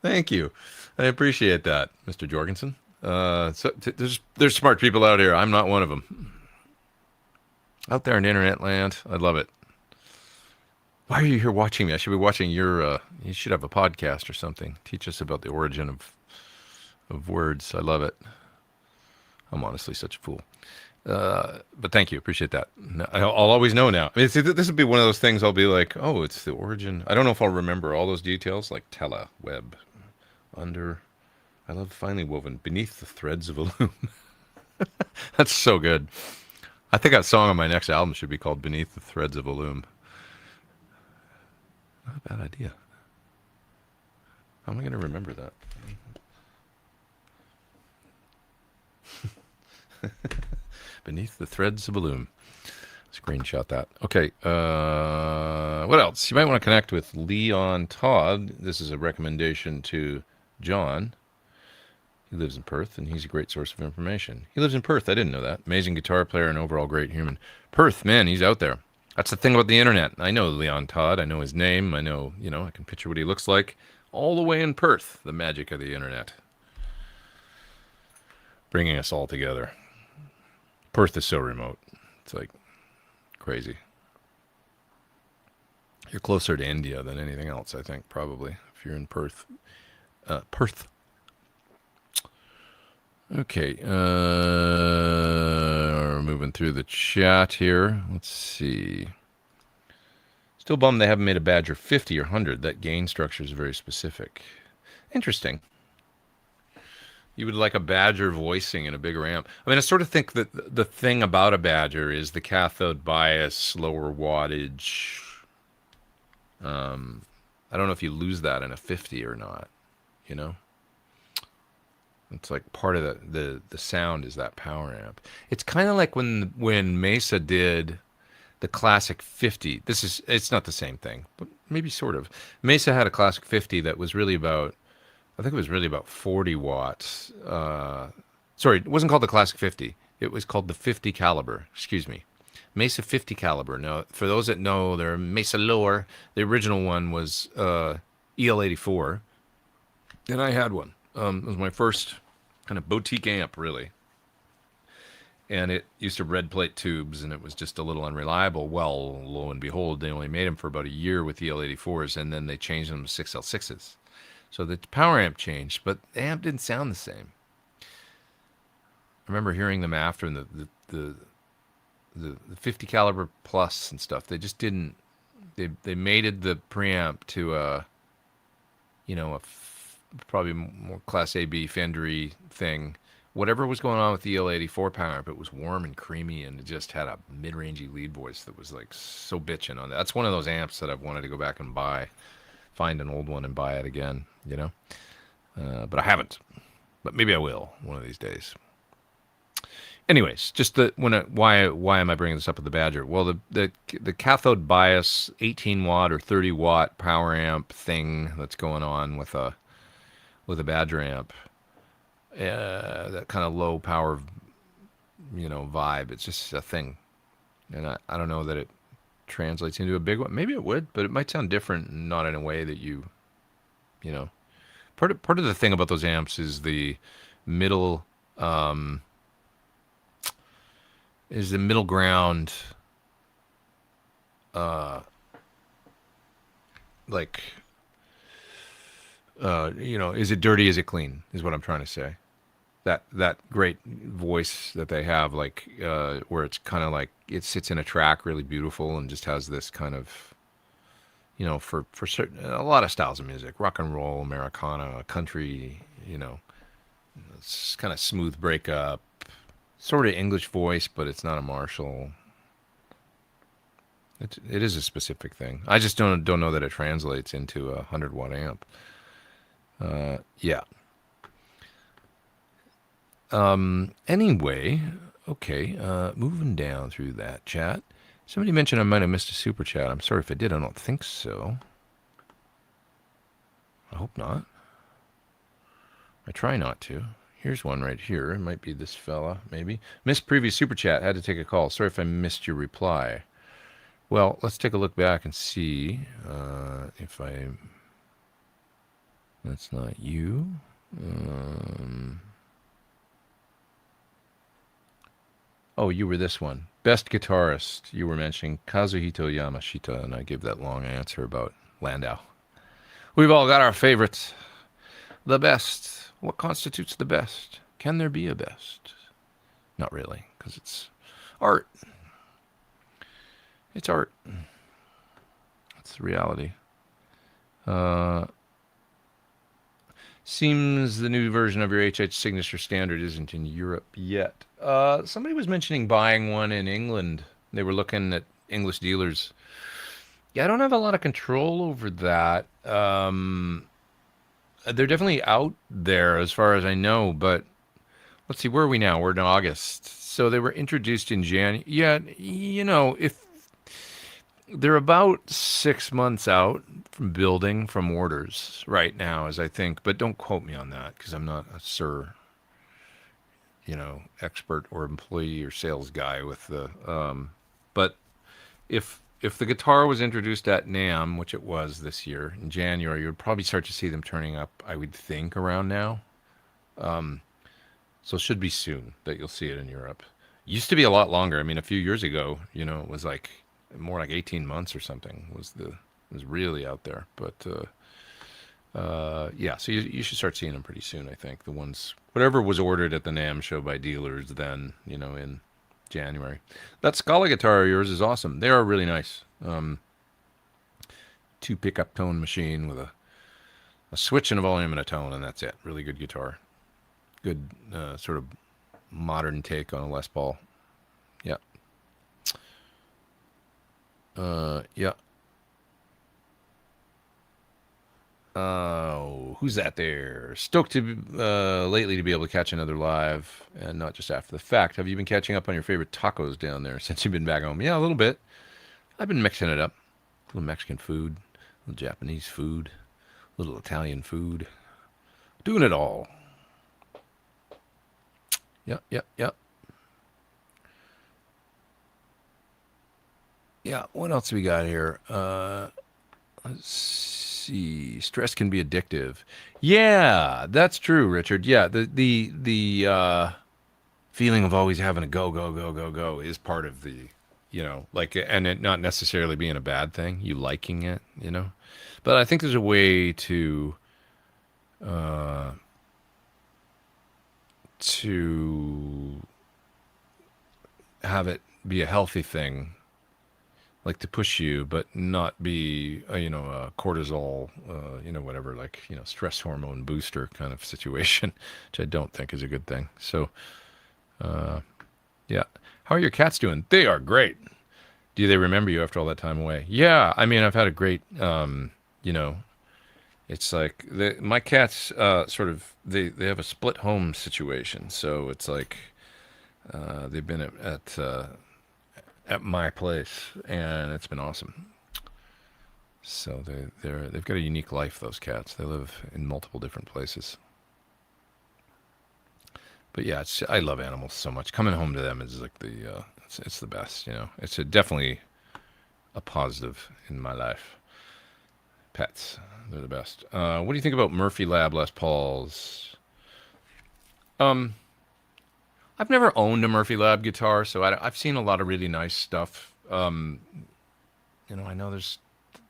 Thank you. I appreciate that, Mr. Jorgensen. There's smart people out here. I'm not one of them. Out there in internet land, I love it. Why are you here watching me? I should be watching your. You should have a podcast or something. Teach us about the origin of words. I love it. I'm honestly such a fool. But thank you. Appreciate that. I'll always know now. I mean, this would be one of those things I'll be like, oh, it's the origin. I don't know if I'll remember all those details, like tela, web, under. I love finely woven, beneath the threads of a loom. That's so good. I think that song on my next album should be called Beneath the Threads of a Loom. Not a bad idea. How am I going to remember that? Beneath the Threads of a Loom. Screenshot that. Okay. What else? You might want to connect with Leon Todd. This is a recommendation to John. He lives in Perth, and he's a great source of information. He lives in Perth. I didn't know that. Amazing guitar player and overall great human. Perth, man, he's out there. That's the thing about the internet. I know Leon Todd. I know his name. I know, I can picture what he looks like. All the way in Perth, the magic of the internet. Bringing us all together. Perth is so remote. It's like crazy. You're closer to India than anything else, I think, probably, if you're in Perth. Perth. Okay, we're moving through the chat here. Let's see. Still bummed they haven't made a Badger 50 or 100. That gain structure is very specific. Interesting. You would like a Badger voicing and a bigger amp. I mean, I sort of think that the thing about a Badger is the cathode bias, lower wattage. I don't know if you lose that in a 50 or not, It's like part of the sound is that power amp. It's kind of like when Mesa did the Classic 50. It's not the same thing, but maybe sort of. Mesa had a Classic 50 that was really about, I think it was really about 40 watts. Sorry, it wasn't called the Classic 50. It was called the 50 caliber. Excuse me. Mesa 50 caliber. Now, for those that know, they're Mesa lower. The original one was EL84, and I had one. It was my first kind of boutique amp, really. And it used to red plate tubes, and it was just a little unreliable. Well, lo and behold, they only made them for about a year with EL84s, and then they changed them to 6L6s. So the power amp changed, but the amp didn't sound the same. I remember hearing them after, and the 50 caliber plus and stuff, they just didn't. They mated the preamp to a probably more Class A/B Fendery thing. Whatever was going on with the EL84 power amp, it was warm and creamy, and it just had a mid-rangey lead voice that was like so bitchin' on that. That's one of those amps that I've wanted to go back and find an old one and buy it again, But I haven't. But maybe I will one of these days. Anyways, just why am I bringing this up with the Badger? Well, the cathode bias 18 watt or 30 watt power amp thing that's going on with a Badger amp, that kind of low power, vibe. It's just a thing. And I don't know that it translates into a big one. Maybe it would, but it might sound different, not in a way that you know. Part of the thing about those amps is the middle um, middle ground, uh, like is it dirty? Is it clean? Is what I'm trying to say. That great voice that they have, like where it's kind of like it sits in a track, really beautiful, and just has this kind of for certain a lot of styles of music, rock and roll, Americana, country, it's kind of smooth breakup, sort of English voice, but it's not a Marshall. It is a specific thing. I just don't know that it translates into a 100-watt amp. Yeah. Anyway, okay. Moving down through that chat. Somebody mentioned I might have missed a super chat. I'm sorry if I did. I don't think so. I hope not. I try not to. Here's one right here. It might be this fella, maybe. Missed previous super chat. Had to take a call. Sorry if I missed your reply. Well, let's take a look back and see if I... That's not you. Oh, you were this one. Best guitarist. You were mentioning Kazuhito Yamashita, and I gave that long answer about Landau. We've all got our favorites. The best. What constitutes the best? Can there be a best? Not really, because it's art. It's art. It's the reality. Seems the new version of your HH Signature Standard isn't in Europe yet. Somebody was mentioning buying one in England. They were looking at English dealers. Yeah, I don't have a lot of control over that. They're definitely out there as far as I know, but let's see, where are we now? We're in August. So they were introduced in January. Yeah, if they're about 6 months out from building from orders right now, as I think, but don't quote me on that because I'm not a expert or employee or sales guy with the. But if the guitar was introduced at NAMM, which it was this year in January, you would probably start to see them turning up, I would think, around now. So it should be soon that you'll see it in Europe. Used to be a lot longer. I mean, a few years ago, it was like more like 18 months or something was really out there. But yeah, so you should start seeing them pretty soon, I think. The ones, whatever was ordered at the NAMM show by dealers then, in January. That Scala guitar of yours is awesome. They are really nice. 2 pickup tone machine with a switch and a volume and a tone, and that's it. Really good guitar. Good sort of modern take on a Les Paul. Yeah. Yeah. Who's that there? Stoked to lately to be able to catch another live, and not just after the fact. Have you been catching up on your favorite tacos down there since you've been back home? Yeah, a little bit. I've been mixing it up. A little Mexican food, a little Japanese food, a little Italian food. Doing it all. Yeah. Yeah, what else we got here? Let's see. Stress can be addictive. Yeah, that's true, Richard. Yeah, the feeling of always having to go is part of the, and it not necessarily being a bad thing, you liking it, But I think there's a way to have it be a healthy thing, like to push you, but not be a cortisol, whatever, like stress hormone booster kind of situation, which I don't think is a good thing. So, yeah. How are your cats doing? They are great. Do they remember you after all that time away? Yeah, I mean, I've had a great, it's like my cats sort of they have a split home situation, so it's like they've been at my place, and it's been awesome. So they've got a unique life. Those cats. They live in multiple different places. But yeah, I love animals so much. Coming home to them is like it's it's the best. You know, it's definitely a positive in my life. Pets, they're the best. What do you think about Murphy Lab Les Pauls? Um, I've never owned a Murphy Lab guitar, so I've seen a lot of really nice stuff. You know, I know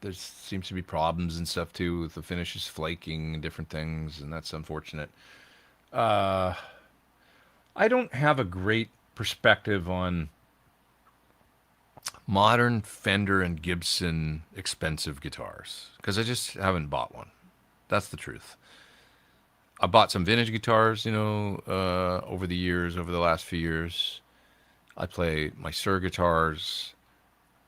there seems to be problems and stuff too with the finishes flaking and different things, and that's unfortunate. Uh, I don't have a great perspective on modern Fender and Gibson expensive guitars because I just haven't bought one. That's the truth. I bought some vintage guitars, you know, over the years, over the last few years. I play my Sir guitars.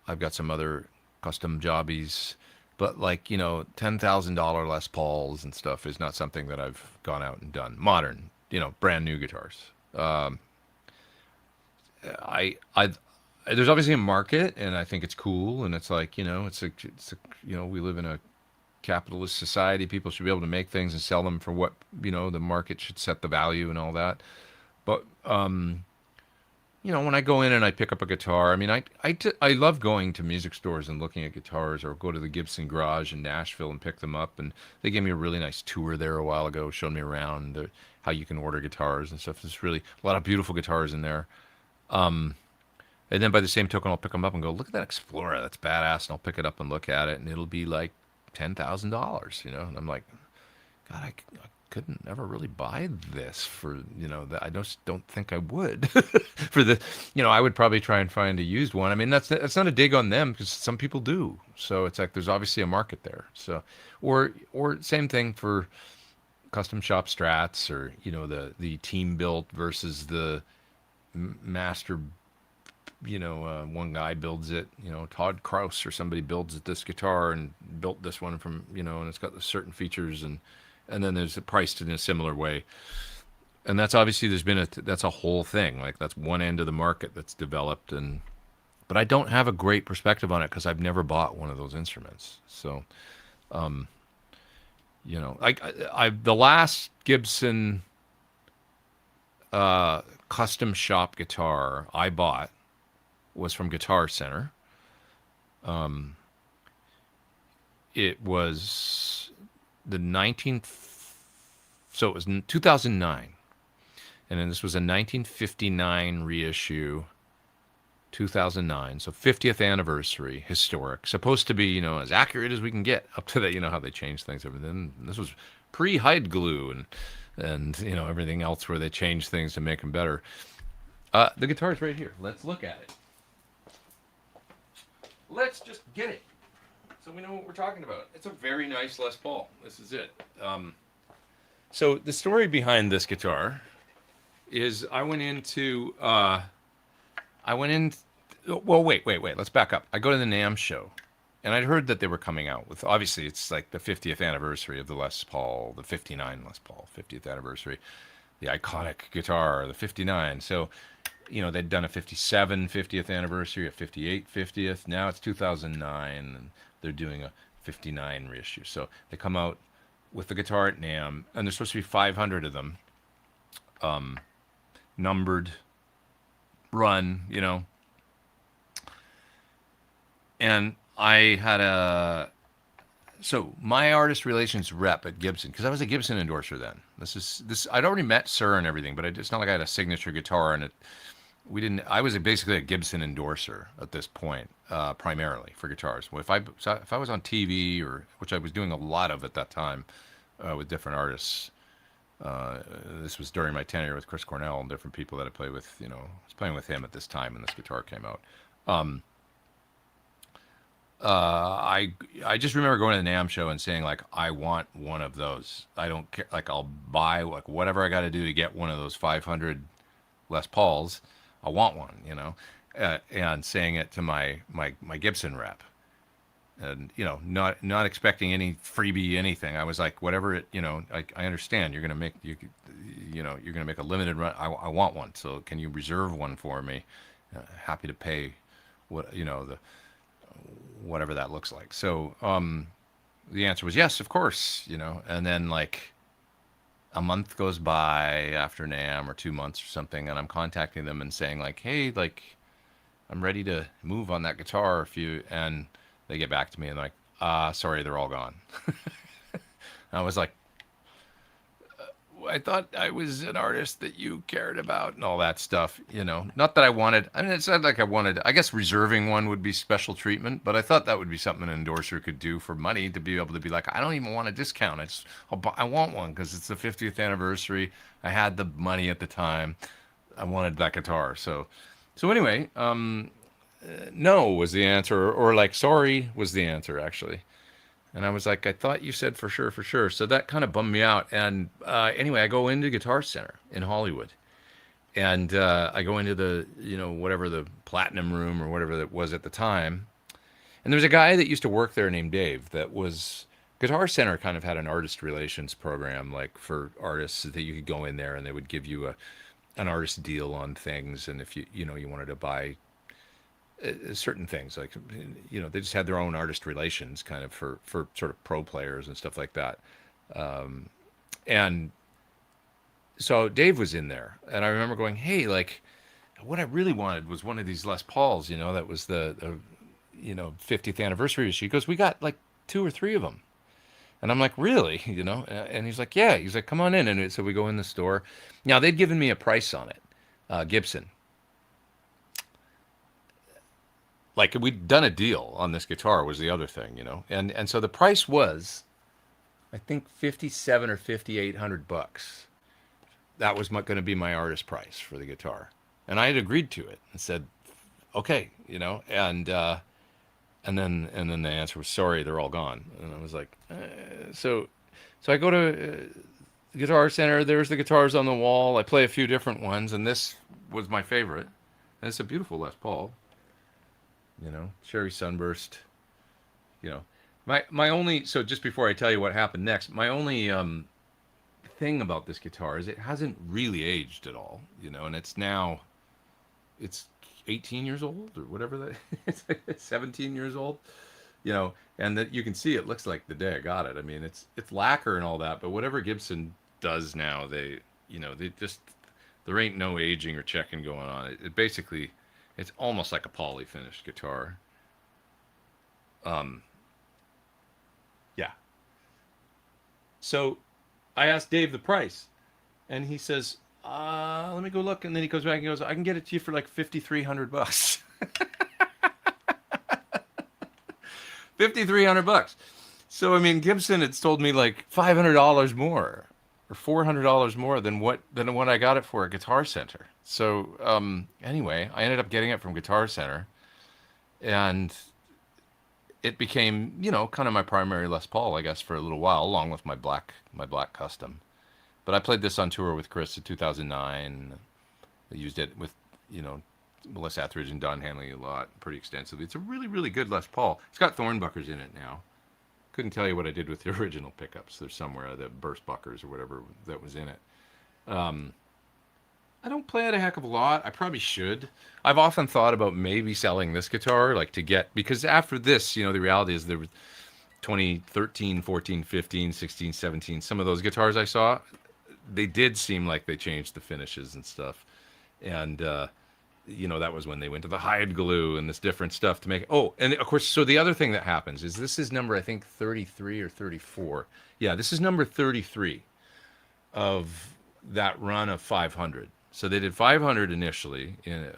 I've got some other custom jobbies, but like, you know, $10,000 Les Pauls and stuff is not something that I've gone out and done. Modern, you know, brand new guitars. Um, I there's obviously a market, and I think it's cool, and it's like, you know, you know, we live in a capitalist society. People should be able to make things and sell them for what, you know, the market should set the value and all that. But you know, when I go in and I pick up a guitar, I mean, I love going to music stores and looking at guitars, or go to the Gibson Garage in Nashville and pick them up. And they gave me a really nice tour there a while ago, showed me around how you can order guitars and stuff. There's really a lot of beautiful guitars in there. Um, and then by the same token, I'll pick them up and go, look at that Explorer, that's badass, and I'll pick it up and look at it, and it'll be like $10,000, you know. And I'm like, God, I couldn't ever really buy this for, you know, that I just don't think I would for the, you know, I would probably try and find a used one. I mean, that's not a dig on them because some people do. So it's like there's obviously a market there. So, or same thing for custom shop strats, or, you know, the team built versus the master, you know, one guy builds it, you know, Todd Kraus or somebody builds it, this guitar, and built this one from, you know, and it's got the certain features, and then there's the priced in a similar way. And that's obviously, that's a whole thing. Like, that's one end of the market that's developed. And but I don't have a great perspective on it because I've never bought one of those instruments. So, you know, I the last Gibson custom shop guitar I bought was from Guitar Center. It was the 19th, so it was in 2009, and then this was a 1959 reissue, 2009, so 50th anniversary, historic, supposed to be, you know, as accurate as we can get up to that. You know how they change things, everything. This was pre-hide glue and you know, everything else where they change things to make them better. The guitar's right here. Let's look at it. Let's just get it, so we know what we're talking about. It's a very nice Les Paul. This is it. So the story behind this guitar is I went into well, wait. Let's back up. I go to the NAMM show, and I'd heard that they were coming out with, obviously it's like the 50th anniversary of the Les Paul, the 59 Les Paul, 50th anniversary, the iconic guitar, the 59. So, you know, they'd done a 57 50th anniversary, a 58 50th. Now it's 2009, and they're doing a 59 reissue. So they come out with the guitar at NAMM, and there's supposed to be 500 of them, numbered, run, you know. And I had so my artist relations rep at Gibson, because I was a Gibson endorser then. I'd already met Sir and everything, but it's not like I had a signature guitar, and I was basically a Gibson endorser at this point, primarily for guitars. If I was on TV, or which I was doing a lot of at that time, with different artists. This was during my tenure with Chris Cornell and different people that I played with. You know, I was playing with him at this time when this guitar came out. I just remember going to the NAMM show and saying, like, I want one of those. I don't care. Like, I'll buy like whatever I got to do to get one of those 500 Les Pauls. I want one, you know, and saying it to my Gibson rep, and, you know, not expecting any freebie, anything. I was like, whatever it, you know, I understand you're gonna make you know, you're gonna make a limited run. I want one, so can you reserve one for me? Happy to pay what, you know, the whatever that looks like. So the answer was yes, of course, you know. And then like a month goes by after NAMM, or 2 months or something, and I'm contacting them and saying like, hey, like, I'm ready to move on that guitar if you, and they get back to me and like, sorry, they're all gone. I was like, I thought I was an artist that you cared about and all that stuff, you know. Not that I wanted, I mean, it's not like I wanted, I guess reserving one would be special treatment, but I thought that would be something an endorser could do for money to be able to be like, I don't even want a discount. I want one because it's the 50th anniversary. I had the money at the time. I wanted that guitar. So anyway, no was the answer, or like sorry was the answer actually. And I was like, I thought you said for sure, for sure. So that kind of bummed me out. And anyway, I go into Guitar Center in Hollywood, and I go into the, you know, whatever the platinum room or whatever that was at the time. And there's a guy that used to work there named Dave. That was Guitar Center kind of had an artist relations program, like for artists that you could go in there and they would give you an artist deal on things. And if you know you wanted to buy certain things, like, you know, they just had their own artist relations kind of for sort of pro players and stuff like that. And so Dave was in there, and I remember going, hey, like, what I really wanted was one of these Les Pauls, you know, that was the you know, 50th anniversary issue. He goes, we got like two or three of them. And I'm like, really? You know? And he's like, yeah. He's like, come on in. And so we go in the store. Now, they'd given me a price on it, Gibson. Like, we'd done a deal on this guitar was the other thing, you know? And so the price was, I think, 57 or 5,800 bucks. That was going to be my artist price for the guitar. And I had agreed to it and said, okay, you know, and then the answer was sorry, they're all gone. And I was like, so I go to the Guitar Center. There's the guitars on the wall. I play a few different ones, and this was my favorite. And it's a beautiful Les Paul, you know, Cherry Sunburst. You know, my only, so just before I tell you what happened next, my only thing about this guitar is it hasn't really aged at all, you know, and it's 18 years old or whatever that it's like 17 years old, you know, and that you can see it looks like the day I got it. I mean, it's lacquer and all that, but whatever Gibson does now, they, you know, they just, there ain't no aging or checking going on. It basically, it's almost like a poly finished guitar. Um, yeah. So I asked Dave the price, and he says, let me go look. And then he goes back and goes, I can get it to you for like 5,300 bucks. 5,300 bucks. So, I mean, Gibson had told me like $500 more or $400 more than what I got it for at Guitar Center. So, anyway, I ended up getting it from Guitar Center, and it became, you know, kind of my primary Les Paul, I guess, for a little while, along with my black custom. But I played this on tour with Chris in 2009. I used it with, you know, Melissa Etheridge and Don Henley a lot, pretty extensively. It's a really, really good Les Paul. It's got Thornbuckers in it now. Couldn't tell you what I did with the original pickups. There's somewhere the burst buckers or whatever that was in it. Um, I don't play it a heck of a lot. I probably should. I've often thought about maybe selling this guitar, like to get, because after this, you know, the reality is there was 2013, 14, 15, 16, 17, some of those guitars I saw, they did seem like they changed the finishes and stuff. And, you know, that was when they went to the hide glue and this different stuff to make. Oh, and of course, so the other thing that happens is this is number, I think, 33 or 34. Yeah, this is number 33 of that run of 500. So they did 500 initially in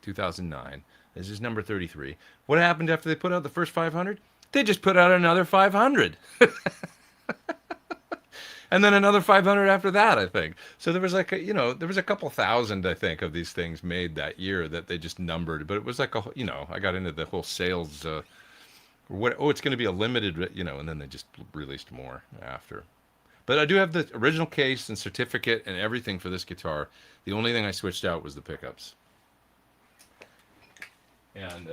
2009. This is number 33. What happened after they put out the first 500? They just put out another 500. And then another 500 after that, I think. So there was like a, you know, there was a couple thousand, I think, of these things made that year that they just numbered. But it was like a, you know, I got into the whole sales, what, oh, it's going to be a limited, you know, and then they just released more after. But I do have the original case and certificate and everything for this guitar. The only thing I switched out was the pickups. And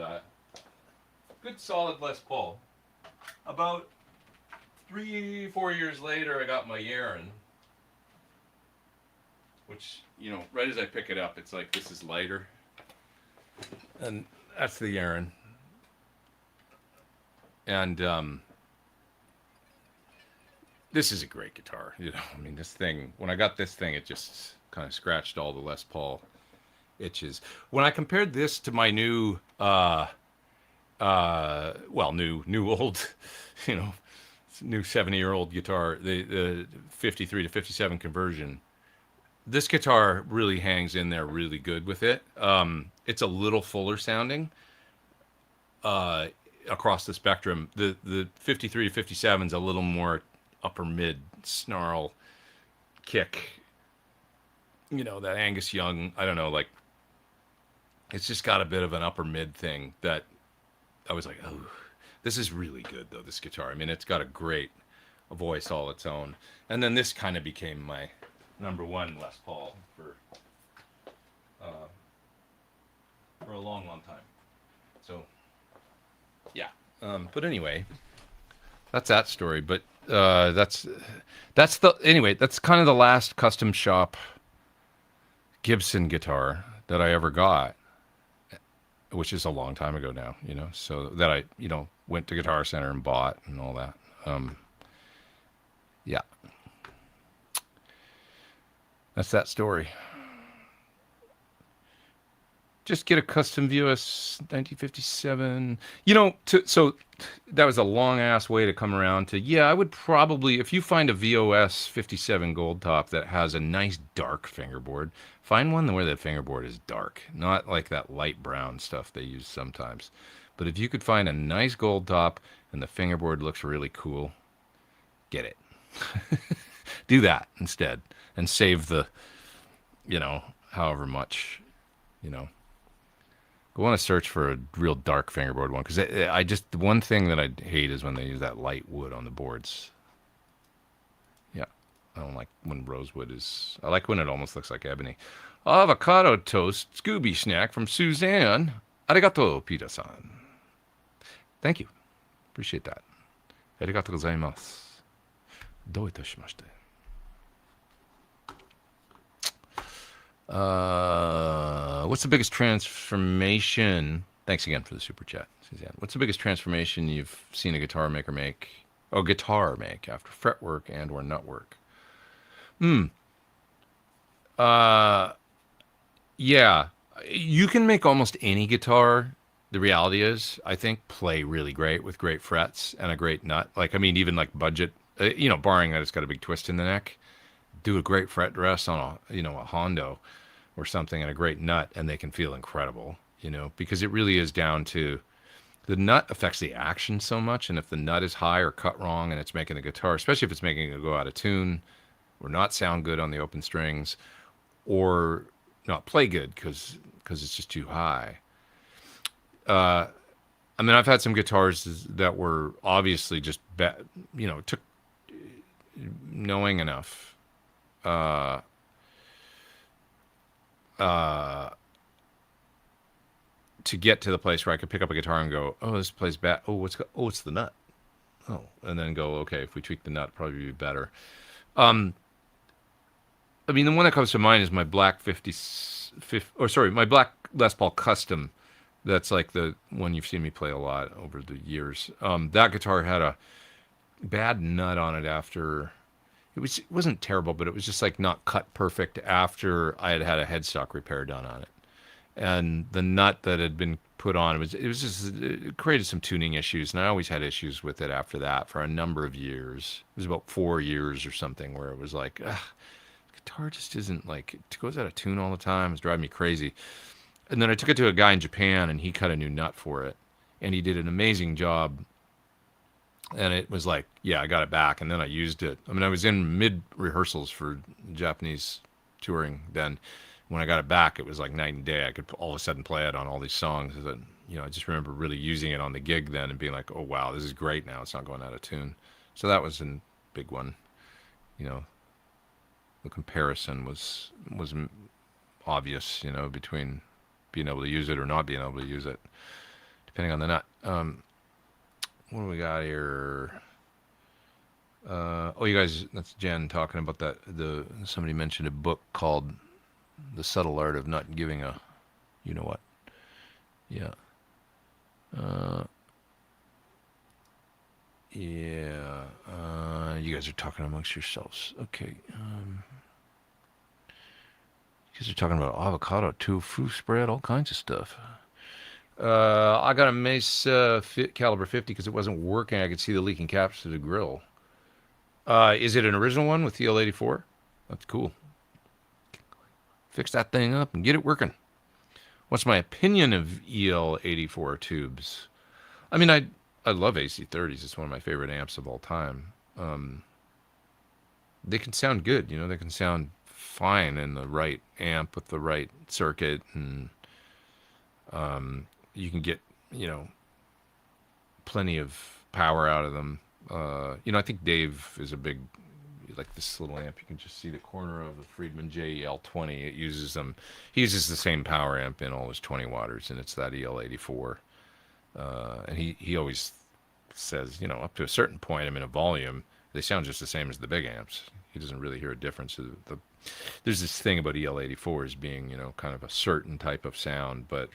good solid Les Paul. About 3-4 years later, I got my Yaren, which, you know, right as I pick it up, it's like this is lighter, and that's the Yaren. And this is a great guitar, you know. I mean, this thing, when I got this thing, it just kind of scratched all the Les Paul itches. When I compared this to my new, new old, you know, new 70-year-old guitar, the 53 to 57 conversion, this guitar really hangs in there really good with it. It's a little fuller sounding across the spectrum. The 53 to 57 is a little more upper mid snarl kick. You know, that Angus Young, I don't know, like it's just got a bit of an upper mid thing that I was like, oh, this is really good though, this guitar. I mean, it's got a great voice all its own. And then this kind of became my number one Les Paul for a long, long time. So, yeah. But anyway, that's that story. But that's that's kind of the last custom shop Gibson guitar that I ever got, which is a long time ago now, you know, so that I, went to Guitar Center and bought and all that. Yeah, that's that story. Just get a custom VOS 1957. So that was a long ass way to come around to, yeah, I would probably, if you find a VOS 57 gold top that has a nice dark fingerboard, find one where the fingerboard is dark, not like that light brown stuff they use sometimes. But if you could find a nice gold top and the fingerboard looks really cool, get it. Do that instead and save the, however much, you know. Go on a search for a real dark fingerboard one, because the one thing that I hate is when they use that light wood on the boards. Yeah, I don't like when rosewood is. I like when it almost looks like ebony. Avocado toast Scooby snack from Suzanne. Arigato, Peter-san. Thank you. Appreciate that. Arigato gozaimasu. Dou itashimashite. What's the biggest transformation? Thanks again for the super chat, Suzanne. What's the biggest transformation you've seen a guitar maker make? Oh, guitar make after fretwork and/or nut work. Yeah, you can make almost any guitar. The reality is, I think, play really great with great frets and a great nut. Like, I mean, even like budget, barring that it's got a big twist in the neck, do a great fret dress on a Hondo or something and a great nut, and they can feel incredible, because it really is down to the nut affects the action so much. And if the nut is high or cut wrong and it's making the guitar, especially if it's making it go out of tune or not sound good on the open strings or not play good because it's just too high. I mean, I've had some guitars that were obviously just took knowing enough to get to the place where I could pick up a guitar and go, oh, this plays bad. Oh, it's the nut. Oh, and then go, okay, if we tweak the nut, it'd probably be better. I mean, the one that comes to mind is my black my black Les Paul Custom. That's like the one you've seen me play a lot over the years. That guitar had a bad nut on it after. It wasn't terrible, but it was just like not cut perfect after I had a headstock repair done on it. And the nut that had been put on, it created some tuning issues, and I always had issues with it after that for a number of years. It was about 4 years or something where it was like, guitar just isn't like, it goes out of tune all the time. It's driving me crazy. And then I took it to a guy in Japan, and he cut a new nut for it, and he did an amazing job. And it was like, yeah, I got it back, and then I used it. I mean, I was in mid-rehearsals for Japanese touring then. When I got it back, it was like night and day. I could all of a sudden play it on all these songs. And, I just remember really using it on the gig then and being like, oh, wow, this is great now. It's not going out of tune. So that was a big one. The comparison was obvious, between being able to use it or not being able to use it, depending on the nut. What do we got here? You guys, that's Jen talking about that. Somebody mentioned a book called The Subtle Art of Not Giving a, you know what? Yeah. You guys are talking amongst yourselves. Okay. Guys are talking about avocado, tofu spread, all kinds of stuff. I got a Mesa caliber 50 because it wasn't working. I could see the leaking caps to the grill. Is it an original one with EL84? That's cool. Fix that thing up and get it working. What's my opinion of EL84 tubes? I mean, I love AC30s. It's one of my favorite amps of all time. They can sound good. They can sound fine in the right amp with the right circuit, and you can get plenty of power out of them. I think Dave is a big, like this little amp. You can just see the corner of the Friedman JEL20. It uses them. He uses the same power amp in all his 20 watters, and it's that EL84. And he always says, up to a certain point, I'm in a volume, they sound just the same as the big amps. He doesn't really hear a difference. There's this thing about EL84s being, kind of a certain type of sound, but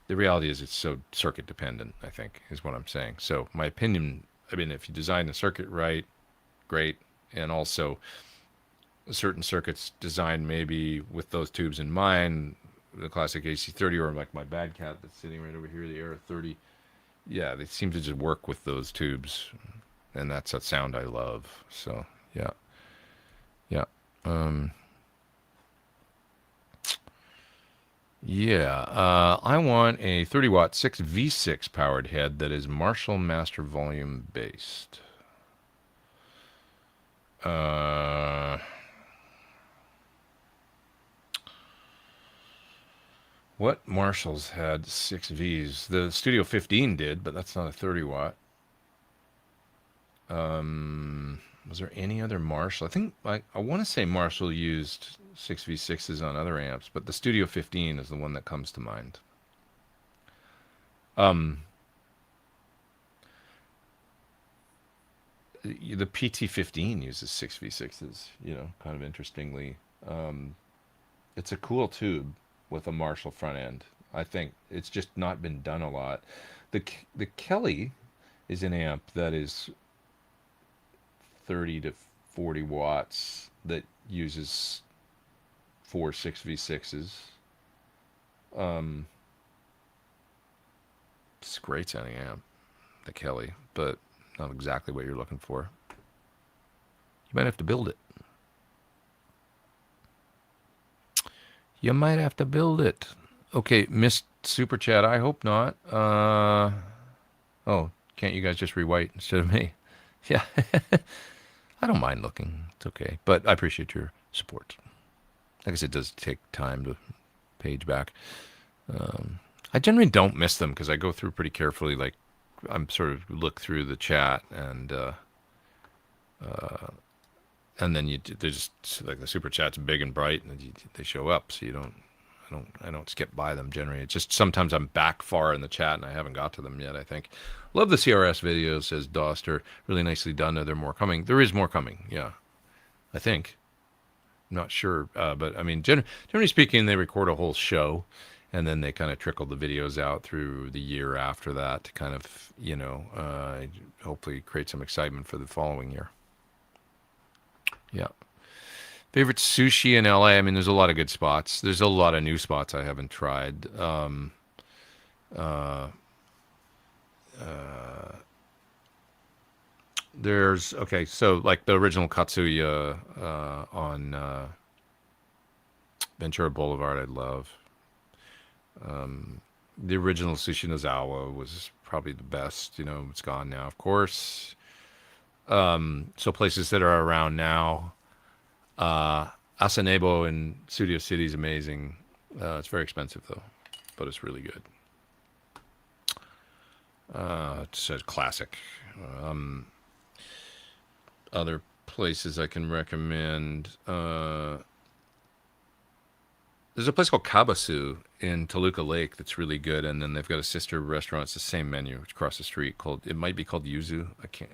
the reality is it's so circuit dependent, I think, is what I'm saying. So my opinion, I mean, if you design the circuit right, great. And also certain circuits designed maybe with those tubes in mind, the classic AC30 or like my Bad Cat that's sitting right over here, the Era 30. Yeah, they seem to just work with those tubes, and that's a sound I love. So yeah, yeah, yeah. I want a 30-watt 6V6 powered head that is Marshall Master Volume based. What Marshalls had 6Vs? The Studio 15 did, but that's not a 30-watt. Was there any other Marshall? I think I want to say Marshall used 6V6s on other amps, but the Studio 15 is the one that comes to mind. The PT15 uses 6V6s, kind of interestingly. It's a cool tube with a Marshall front end. I think it's just not been done a lot. The Kelly is an amp that is 30 to 40 watts that uses 4 6V6s. It's a great sounding amp, the Kelly, but not exactly what you're looking for. You might have to build it. You might have to build it. Okay, missed super chat. I hope not. Oh, can't you guys just rewrite instead of me? Yeah. I don't mind looking. It's okay. But I appreciate your support. I guess it does take time to page back. I generally don't miss them because I go through pretty carefully. Like, I'm sort of look through the chat and then there's just like the super chat's big and bright and they show up. So I don't skip by them generally. It's just sometimes I'm back far in the chat and I haven't got to them yet, I think. Love the CRS videos, says Doster. Really nicely done. Are there more coming? There is more coming, yeah. I think. I'm not sure. But I mean, generally speaking, they record a whole show and then they kind of trickle the videos out through the year after that to kind of, hopefully create some excitement for the following year. Yeah. Favorite sushi in LA? I mean, there's a lot of good spots. There's a lot of new spots I haven't tried. So like the original Katsuya on Ventura Boulevard, I love. The original Sushi Nozawa was probably the best. It's gone now, of course. So places that are around now. Asanebo in Studio City is amazing. It's very expensive though, but it's really good. It's a classic. Other places I can recommend. There's a place called Kabasu in Toluca Lake that's really good, and then they've got a sister restaurant. It's the same menu. It's across the street. It might be called Yuzu. I can't.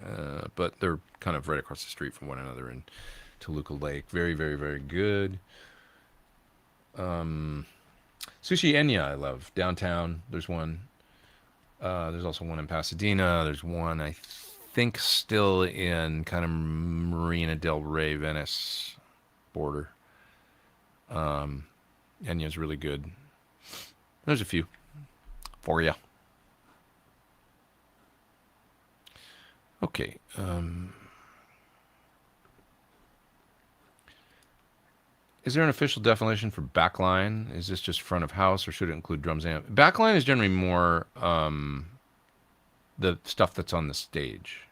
But they're kind of right across the street from one another in Toluca Lake. Very, very, very good. Sushi Enya, I love. Downtown, there's one. There's also one in Pasadena. There's one, I think, still in kind of Marina del Rey, Venice border. Enya's really good. There's a few for you. Okay. Is there an official definition for backline? Is this just front of house, or should it include drums and amp? Backline is generally more the stuff that's on the stage.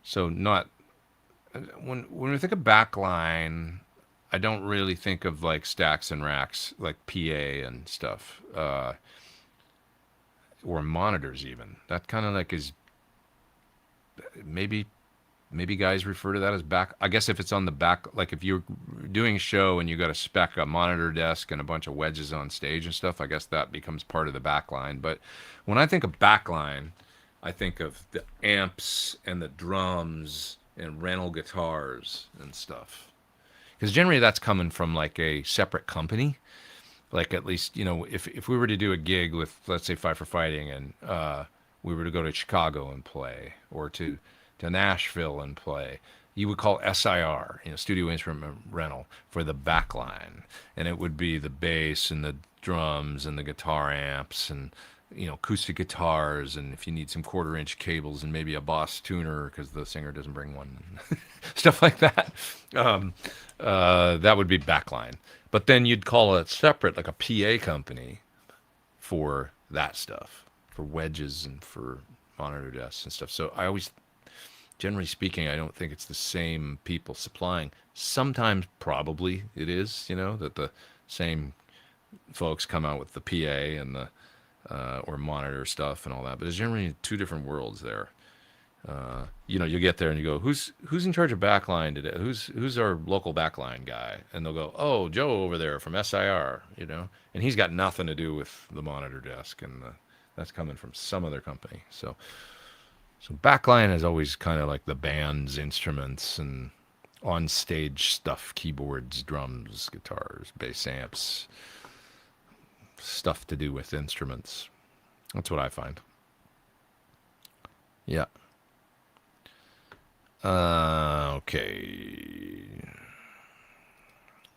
So not when we think of backline, I don't really think of like stacks and racks, like PA and stuff, or monitors even. That kind of like is maybe guys refer to that as back. I guess if it's on the back, like if you're doing a show and you got a spec, a monitor desk and a bunch of wedges on stage and stuff, I guess that becomes part of the backline. But when I think of backline, I think of the amps and the drums and rental guitars and stuff. Because generally that's coming from like a separate company. Like at least, if we were to do a gig with, let's say, Fight for Fighting, and we were to go to Chicago and play, or to Nashville and play, you would call SIR, Studio Instrument Rental, for the back line. And it would be the bass and the drums and the guitar amps and, acoustic guitars. And if you need some 1/4-inch cables and maybe a Boss tuner because the singer doesn't bring one, stuff like that. That would be backline. But then you'd call it separate, like a PA company for that stuff, for wedges and for monitor desks and stuff. So I always, generally speaking, I don't think it's the same people supplying. Sometimes probably it is, that the same folks come out with the PA and the or monitor stuff and all that. But it's generally two different worlds there. You get there and you go, who's in charge of backline today? Who's our local backline guy? And they'll go, oh, Joe over there from SIR, and he's got nothing to do with the monitor desk, and that's coming from some other company. So backline is always kind of like the band's instruments and on stage stuff, keyboards, drums, guitars, bass amps, stuff to do with instruments. That's what I find. Yeah. Okay.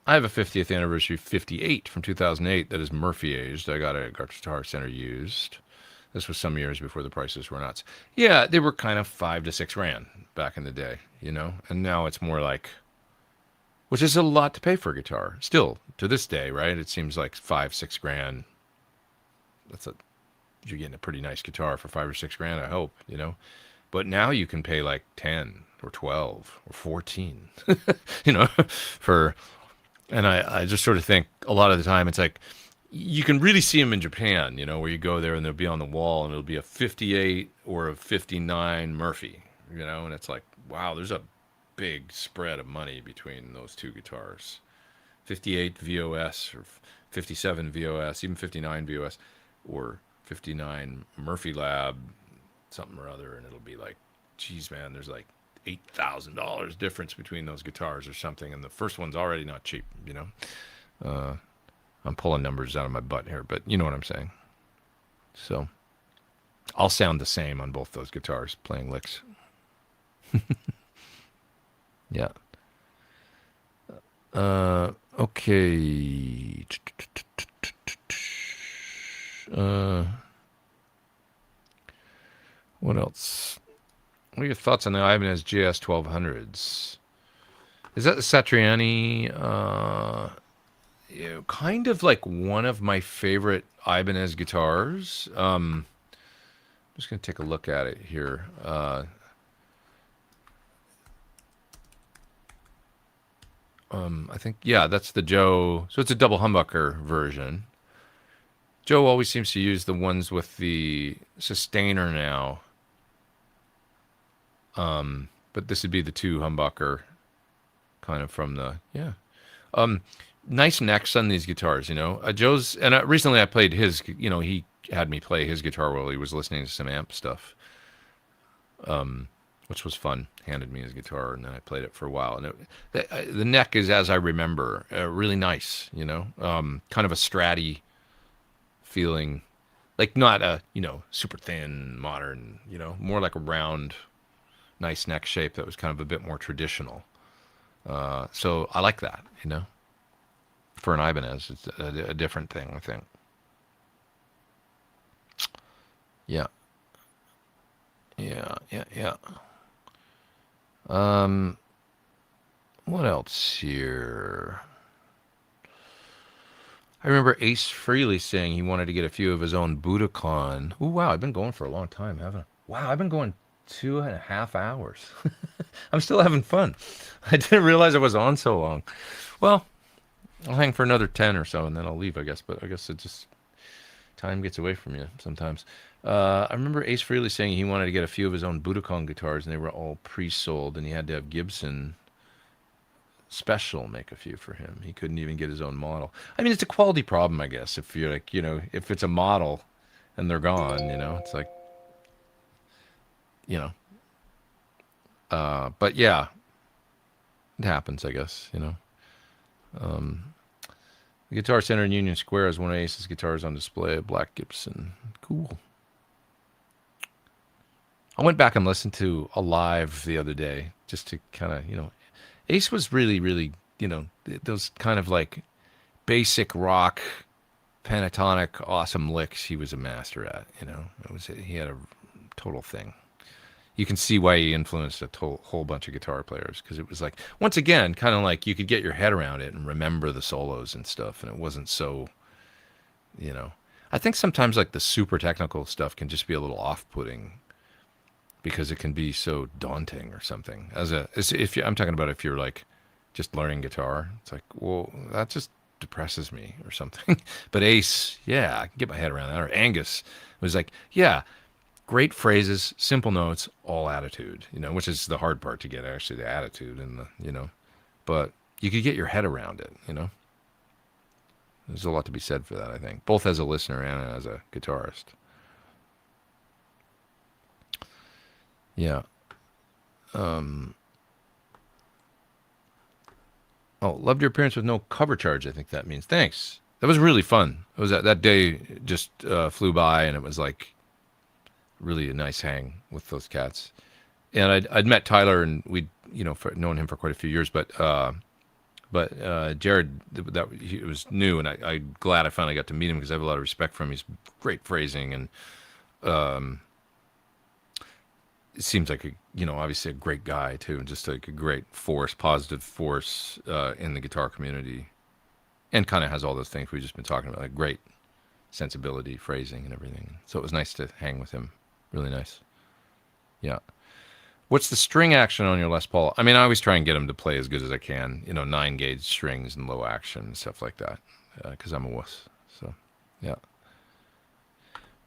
I have a 50th anniversary 58 from 2008 that is Murphy aged. I got it at Guitar Center used. This was some years before the prices were nuts. Yeah, they were kind of $5,000 to $6,000 back in the day, and now it's more like, which is a lot to pay for a guitar. Still, to this day, right? It seems like $5,000 to $6,000. You're getting a pretty nice guitar for $5,000 or $6,000, I hope, But now you can pay like 10 or 12 or 14, and I just sort of think a lot of the time it's like, you can really see them in Japan, where you go there and they'll be on the wall and it'll be a 58 or a 59 Murphy, and it's like, wow, there's a big spread of money between those two guitars. 58 VOS or 57 VOS, even 59 VOS, or 59 Murphy Lab, something or other, and it'll be like, geez, man, there's like $8,000 difference between those guitars or something, and the first one's already not cheap, I'm pulling numbers out of my butt here, but you know what I'm saying. So I'll sound the same on both those guitars playing licks. Yeah. Okay. What else? What are your thoughts on the Ibanez GS 1200s? Is that the Satriani? Kind of like one of my favorite Ibanez guitars. I'm just going to take a look at it here. I think, yeah, that's the Joe. So it's a double humbucker version. Joe always seems to use the ones with the sustainer now. But this would be the 2 humbucker kind of from the, yeah. Nice necks on these guitars, Joe's, and recently I played his, he had me play his guitar while he was listening to some amp stuff, which was fun. Handed me his guitar, and then I played it for a while. And the neck is, as I remember, really nice, kind of a Stratty feeling, like not a, super thin, modern, more like a round, nice neck shape that was kind of a bit more traditional. So I like that, for an Ibanez. It's a different thing, I think. Yeah, yeah. Um, what else here? I remember Ace Frehley saying he wanted to get a few of his own Budokan. Oh wow, I've been going for a long time, haven't I? Wow, I've been going 2.5 hours. I'm still having fun. I didn't realize I was on so long. Well, I'll hang for another 10 or so and then I'll leave, I guess. But I guess it just time gets away from you sometimes. I remember Ace Frehley saying he wanted to get a few of his own Budokan guitars, and they were all pre-sold, and he had to have Gibson Special make a few for him. He couldn't even get his own model. I mean, it's a quality problem, I guess. If you're like, if it's a model and they're gone, it's like, you know. But yeah, it happens, I guess. Um, the Guitar Center in Union Square has one of Ace's guitars on display, a black Gibson. Cool. I went back and listened to a live the other day just to kind of, Ace was really, really, those kind of like basic rock, pentatonic, awesome licks he was a master at, he had a total thing. You can see why he influenced a whole bunch of guitar players, because it was like, once again, kind of like you could get your head around it and remember the solos and stuff, and it wasn't so, I think sometimes like the super technical stuff can just be a little off-putting because it can be so daunting or something. I'm talking about if you're like just learning guitar, it's like, well, that just depresses me or something. But Ace, yeah, I can get my head around that. Or Angus was like, yeah, great phrases, simple notes, all attitude, which is the hard part to get, actually, the attitude and but you could get your head around it, There's a lot to be said for that, I think, both as a listener and as a guitarist. Yeah. Loved your appearance with no cover charge, I think that means. Thanks. That was really fun. It was that day just flew by, and it was like really a nice hang with those cats. And I'd met Tyler, and we'd known him for quite a few years, but Jared, it was new, and I'm glad I finally got to meet him because I have a lot of respect for him. He's great phrasing, and it seems like obviously a great guy too, and just like a great force, positive force in the guitar community, and kind of has all those things we've just been talking about, like great sensibility, phrasing, and everything. So it was nice to hang with him. Really nice. Yeah. What's the string action on your Les Paul? I mean, I always try and get him to play as good as I can. 9-gauge strings and low action and stuff like that, because I'm a wuss. So, yeah.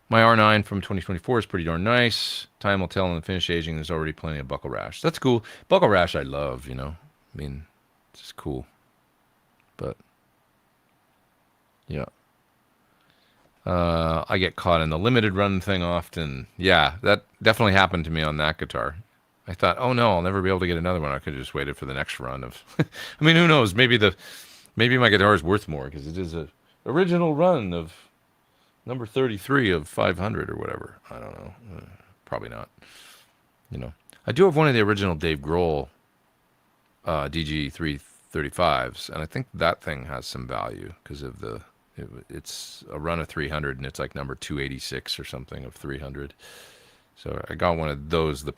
My R9 from 2024 is pretty darn nice. Time will tell on the finish aging. There's already plenty of buckle rash. That's cool. Buckle rash I love, I mean, it's just cool. But, yeah. I get caught in the limited run thing often. Yeah, that definitely happened to me on that guitar. I thought, oh no, I'll never be able to get another one. I could have just waited for the next run of. I mean, who knows? Maybe my guitar is worth more because it is a original run of number 33 of 500 or whatever. I don't know. Probably not. I do have one of the original Dave Grohl DG 335s, and I think that thing has some value because of it's a run of 300, and it's like number 286 or something of 300. So I got one of those the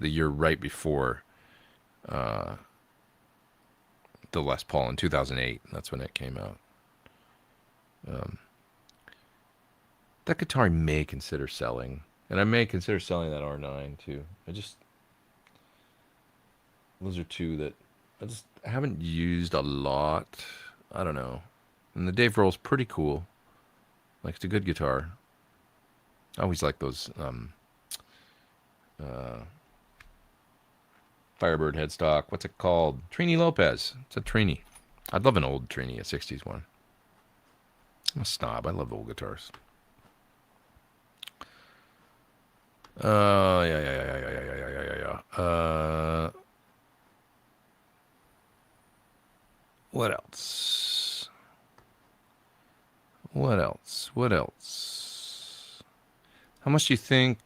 year right before the Les Paul in 2008. That's when it came out. That guitar I may consider selling, and I may consider selling that R9 too. Those are two that I haven't used a lot. I don't know. And the Dave Grohl's pretty cool. Like, it's a good guitar. I always like those Firebird headstock. What's it called? Trini Lopez. It's a Trini. I'd love an old Trini, a 60s one. I'm a snob. I love old guitars. Yeah. What else? How much do you think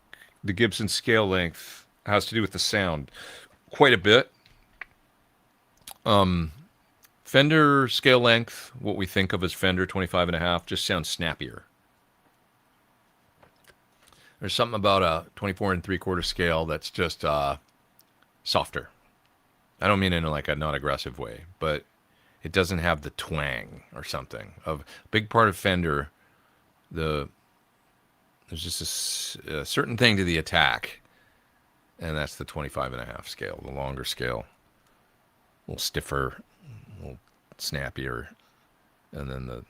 the Gibson scale length has to do with the sound? Quite a bit. Fender scale length, what we think of as Fender 25.5, just sounds snappier. There's something about a 24 and 3/4 scale that's just softer. I don't mean in like a non-aggressive way, but it doesn't have the twang or something. Of a big part of Fender, there's just a certain thing to the attack, and that's the 25.5 scale, the longer scale, a little stiffer, a little snappier, and then the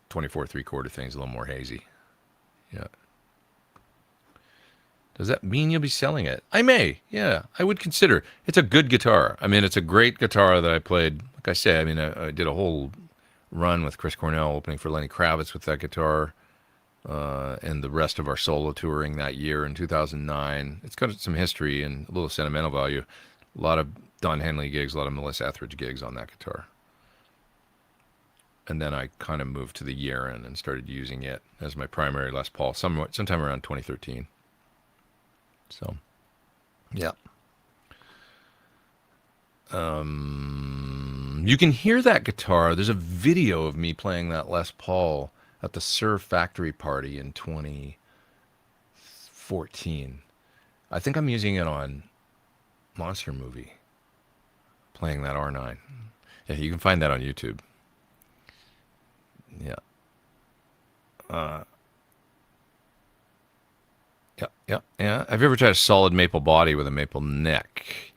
24 3/4 thing's a little more hazy. Yeah. Does that mean you'll be selling it? I may. Yeah, I would consider. It's a good guitar. I mean, it's a great guitar that I played. Like I say, I mean, I did a whole run with Chris Cornell opening for Lenny Kravitz with that guitar, and the rest of our solo touring that year in 2009. It's got some history and a little sentimental value. A lot of Don Henley gigs, a lot of Melissa Etheridge gigs on that guitar. And then I kind of moved to the Yeren and started using it as my primary Les Paul sometime around 2013. So, yeah. You can hear that guitar. There's a video of me playing that Les Paul at the Sir Factory Party in 2014. I think I'm using it on Monster Movie, playing that R9. Yeah, you can find that on YouTube. Yeah. Yeah. Have you ever tried a solid maple body with a maple neck?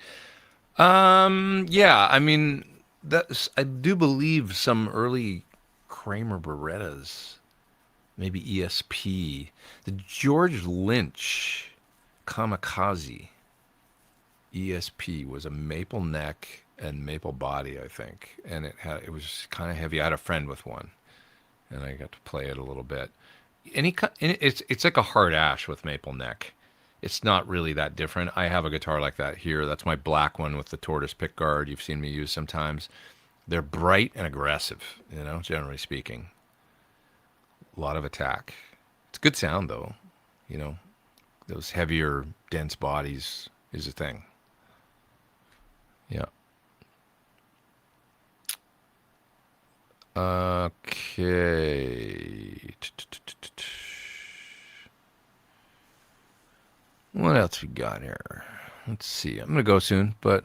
Yeah. I mean, I do believe some early Kramer Berettas, maybe ESP, the George Lynch Kamikaze ESP was a maple neck and maple body, I think, and it was kind of heavy. I had a friend with one, and I got to play it a little bit. It's like a hard ash with maple neck. It's not really that different. I have a guitar like that here. That's my black one with the tortoise pickguard you've seen me use sometimes. They're bright and aggressive, generally speaking. A lot of attack. It's good sound though, those heavier, dense bodies is a thing. Yeah. Okay. What else we got here? Let's see. I'm going to go soon, but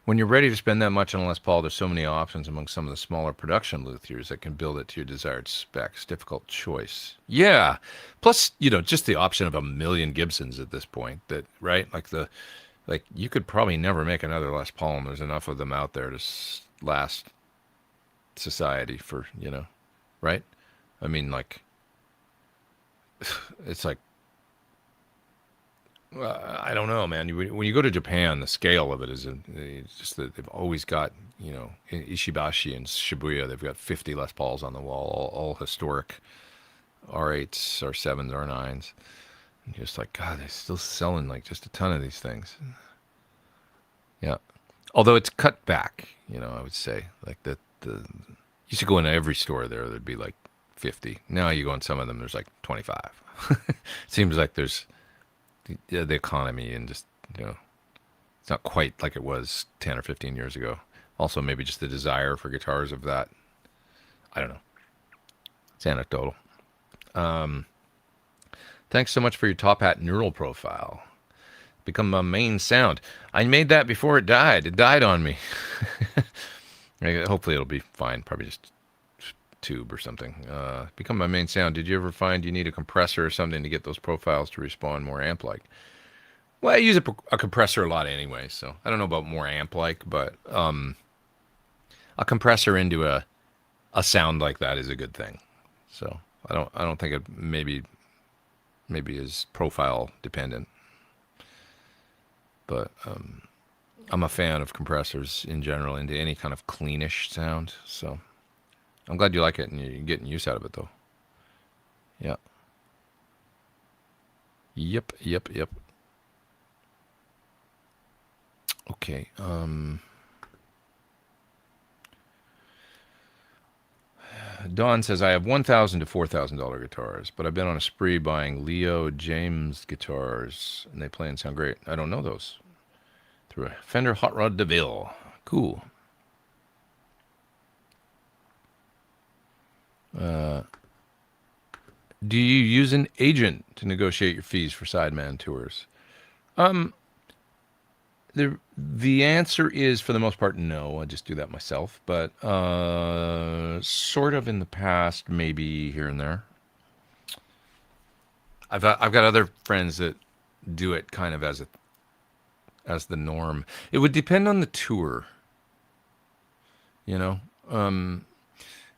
when you're ready to spend that much on a Les Paul, there's so many options among some of the smaller production luthiers that can build it to your desired specs. Difficult choice. Yeah. Plus, just the option of a million Gibsons at this point. Right? Like you could probably never make another Les Paul, and there's enough of them out there to last society for, right? I mean, like, it's like, I don't know, man. When you go to Japan, the scale of it is just that they've always got, in Ishibashi and Shibuya, they've got 50 Les Pauls on the wall, all historic R8s, R7s, R9s. And you're just like, God, they're still selling like just a ton of these things. Yeah. Although it's cut back, I would say. Like you used to go into every store there'd be like 50. Now you go in some of them, there's like 25. It seems like there's the economy and just, it's not quite like it was 10 or 15 years ago. Also, maybe just the desire for guitars of that. I don't know. It's anecdotal. Thanks so much for your Top Hat neural profile. Become my main sound. I made that before it died. It died on me. Hopefully it'll be fine. Probably just tube or something. Become my main sound. Did you ever find you need a compressor or something to get those profiles to respond more amp-like? Well, I use a compressor a lot anyway, so I don't know about more amp-like, but a compressor into a sound like that is a good thing. So I don't think it maybe is profile dependent. But I'm a fan of compressors in general into any kind of cleanish sound. So I'm glad you like it and you're getting use out of it, though. Yeah. Yep. Okay. Don says, I have $1,000 to $4,000 guitars, but I've been on a spree buying Leo James guitars, and they play and sound great. I don't know those. Through a Fender Hot Rod DeVille. Cool. Uh, do you use an agent to negotiate your fees for sideman tours? Um, the answer is for the most part no. I just do that myself, but sort of in the past, maybe here and there. I've got other friends that do it kind of as the norm. It would depend on the tour, you know. Um,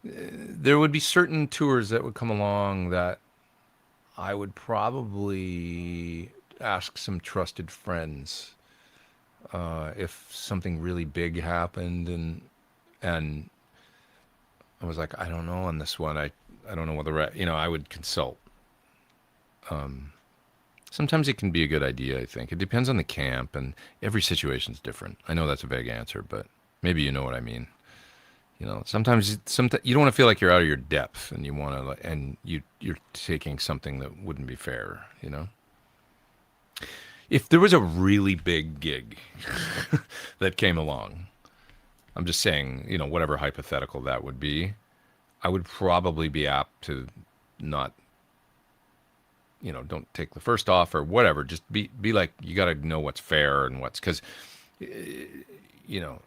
there would be certain tours that would come along that I would probably ask some trusted friends if something really big happened, and I was like, I don't know on this one. I don't know whether I would consult. Um, Sometimes it can be a good idea. I think it depends on the camp, and every situation's different. I know that's a vague answer, but maybe you know what I mean. Sometimes you don't want to feel like you're out of your depth, and you want to, and you're taking something that wouldn't be fair. If there was a really big gig that came along, I'm just saying, whatever hypothetical that would be, I would probably be apt to not, don't take the first offer, whatever. Just be like, you got to know what's fair and what's, because, you know,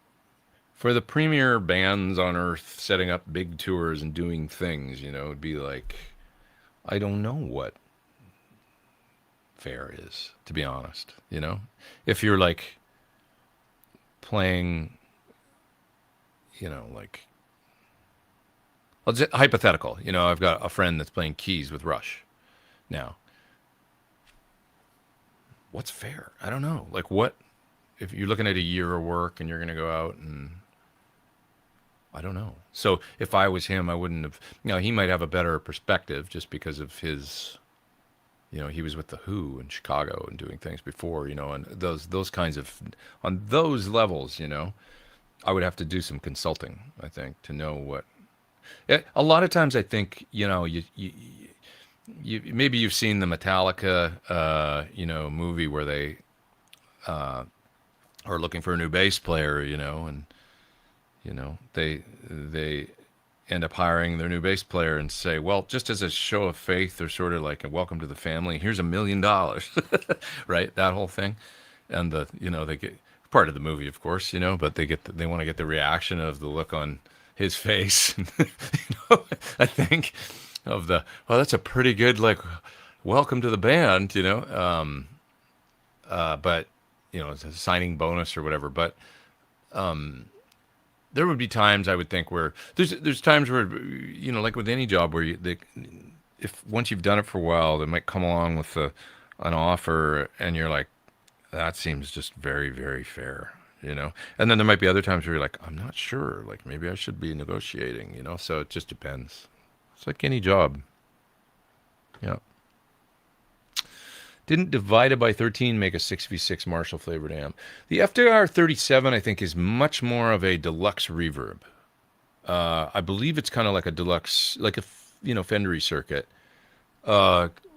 for the premier bands on earth setting up big tours and doing things, it'd be like, I don't know what fair is, to be honest. If you're like playing, like, hypothetical, I've got a friend that's playing keys with Rush now. What's fair? I don't know. Like, what if you're looking at a year of work and you're going to go out and I don't know. So if I was him, I wouldn't have. He might have a better perspective just because of his. He was with the Who in Chicago and doing things before. And those kinds of on those levels. I would have to do some consulting. I think to know what. A lot of times, I think you maybe you've seen the Metallica movie where they are looking for a new bass player, and they end up hiring their new bass player and say, well, just as a show of faith, they're sort of like a welcome to the family. Here's $1 million, right? That whole thing, and they get part of the movie, of course, but they want to get the reaction of the look on his face, I think of well, that's a pretty good like welcome to the band, but it's a signing bonus or whatever. But there would be times I would think where there's times where like with any job where if once you've done it for a while, they might come along with an offer and you're like, that seems just very, very fair. And then there might be other times where you're like, I'm not sure, like maybe I should be negotiating, so it just depends. It's like any job. Yeah. Didn't Divided by 13 make a 6v6 Marshall flavored amp? The FDR 37, I think, is much more of a deluxe reverb. I believe it's kind of like a deluxe, like a Fendery circuit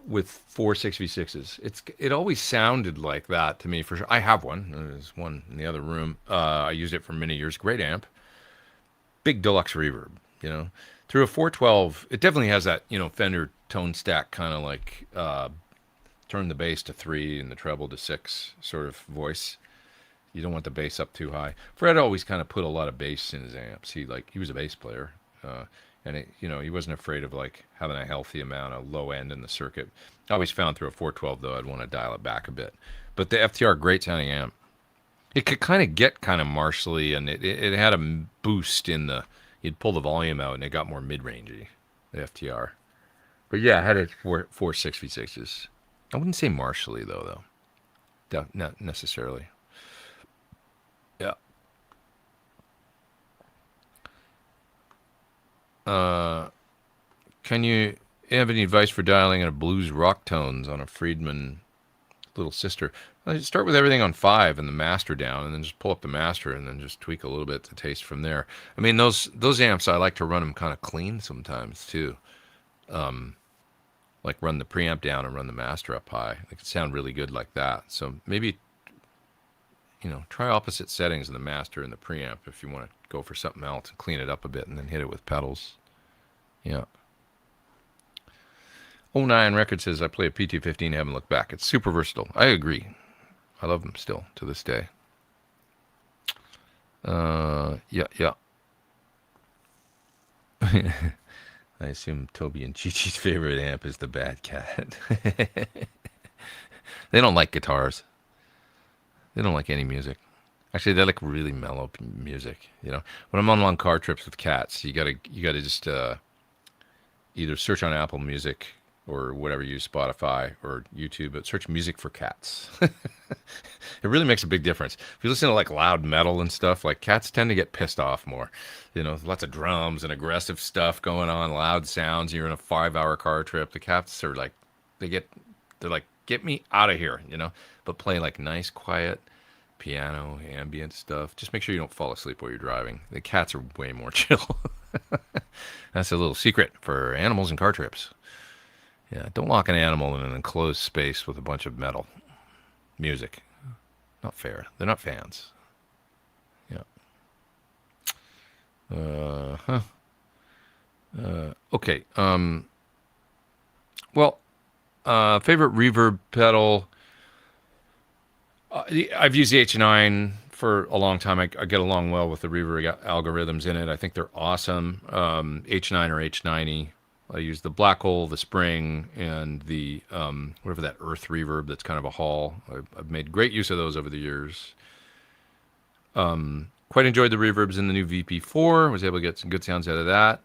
with 4 6v6s. It always sounded like that to me for sure. I have one. There's one in the other room. I used it for many years. Great amp. Big deluxe reverb. Through a 412, it definitely has that Fender tone stack kind of like turn the bass to 3 and the treble to 6 sort of voice. You don't want the bass up too high. Fred always kind of put a lot of bass in his amps. He was a bass player, and he wasn't afraid of like having a healthy amount of low end in the circuit. I always found through a 412 though I'd want to dial it back a bit. But the FTR, great sounding amp. It could kind of get kind of martially, and it had a boost in the. You'd pull the volume out, and it got more mid-rangey, the FTR. But yeah, it had it four 6v6s. I wouldn't say martially though. Not necessarily. Yeah. Can you have any advice for dialing in a blues rock tones on a Friedman Little Sister? Well, start with everything on 5 and the master down, and then just pull up the master and then just tweak a little bit to taste from there. I mean, those amps, I like to run them kind of clean sometimes too. Like run the preamp down and run the master up high. They can sound really good like that. So maybe, try opposite settings in the master and the preamp if you want to go for something else and clean it up a bit and then hit it with pedals. Yeah. Oh Nine Record says, I play a P215, haven't looked back. It's super versatile. I agree. I love them still to this day. Yeah. I assume Toby and Chi-Chi's favorite amp is the Bad Cat. They don't like guitars. They don't like any music. Actually, they like really mellow music. When I'm on long car trips with cats, you gotta just either search on Apple Music or whatever you use, Spotify or YouTube, but search music for cats. It really makes a big difference. If you listen to like loud metal and stuff, like cats tend to get pissed off more. Lots of drums and aggressive stuff going on, loud sounds. You're in a 5-hour car trip. The cats are like, they're like, get me out of here, But play like nice, quiet piano, ambient stuff. Just make sure you don't fall asleep while you're driving. The cats are way more chill. That's a little secret for animals and car trips. Yeah, don't lock an animal in an enclosed space with a bunch of metal music. Not fair. They're not fans. Yeah. Okay. Well, favorite reverb pedal. I've used the H9 for a long time. I get along well with the reverb algorithms in it. I think they're awesome. H9 or H90. I use the Black Hole, the Spring, and the whatever that Earth reverb that's kind of a Hall. I've made great use of those over the years. Quite enjoyed the reverbs in the new VP4. Was able to get some good sounds out of that.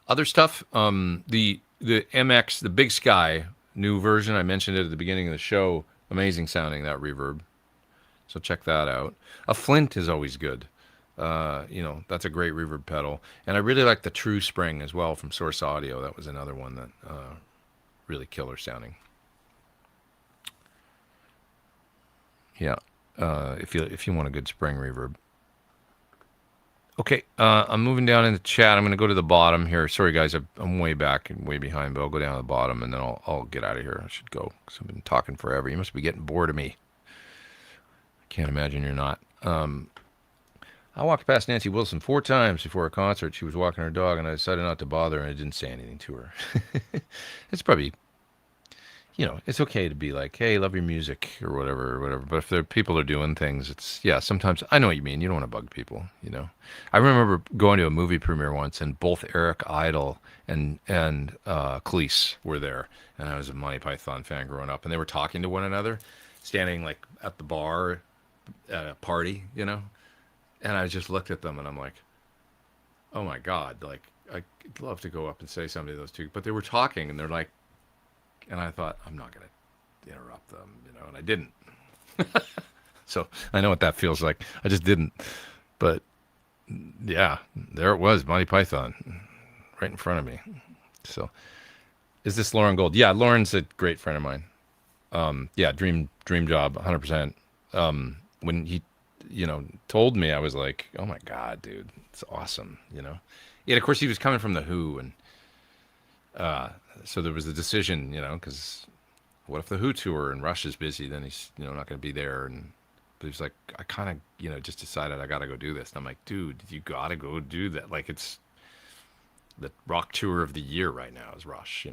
Other stuff, the MX, the Big Sky new version. I mentioned it at the beginning of the show. Amazing sounding, that reverb. So check that out. A Flint is always good. That's a great reverb pedal. And I really like the True Spring as well from Source Audio. That was another one that really killer sounding. Yeah, if you want a good spring reverb. Okay, I'm moving down in the chat. I'm going to go to the bottom here. Sorry, guys, I'm way back and way behind, but I'll go down to the bottom, and then I'll get out of here. I should go because I've been talking forever. You must be getting bored of me. I can't imagine you're not. I walked past Nancy Wilson 4 times before a concert. She was walking her dog, and I decided not to bother, and I didn't say anything to her. It's probably, it's okay to be like, hey, love your music or whatever. But if people are doing things, sometimes I know what you mean. You don't want to bug people, I remember going to a movie premiere once, and both Eric Idle and Cleese were there, and I was a Monty Python fan growing up, and they were talking to one another, standing like at the bar at a party, And I just looked at them, and I'm like, oh my God, like I'd love to go up and say something to those two, but they were talking, and they're like. And I thought, I'm not going to interrupt them, and I didn't. So I know what that feels like. I just didn't. But yeah, there it was, Monty Python, right in front of me. So is this Lauren Gold? Yeah, Lauren's a great friend of mine. Yeah, dream job, 100%. When he, told me, I was like, oh my God, dude, it's awesome, Yeah, of course he was coming from the Who, and so there was a decision, because what if the Who tour and Rush is busy, then he's, not going to be there. But he's like, I kind of, just decided I got to go do this. And I'm like, dude, you got to go do that. Like, it's the rock tour of the year right now is Rush,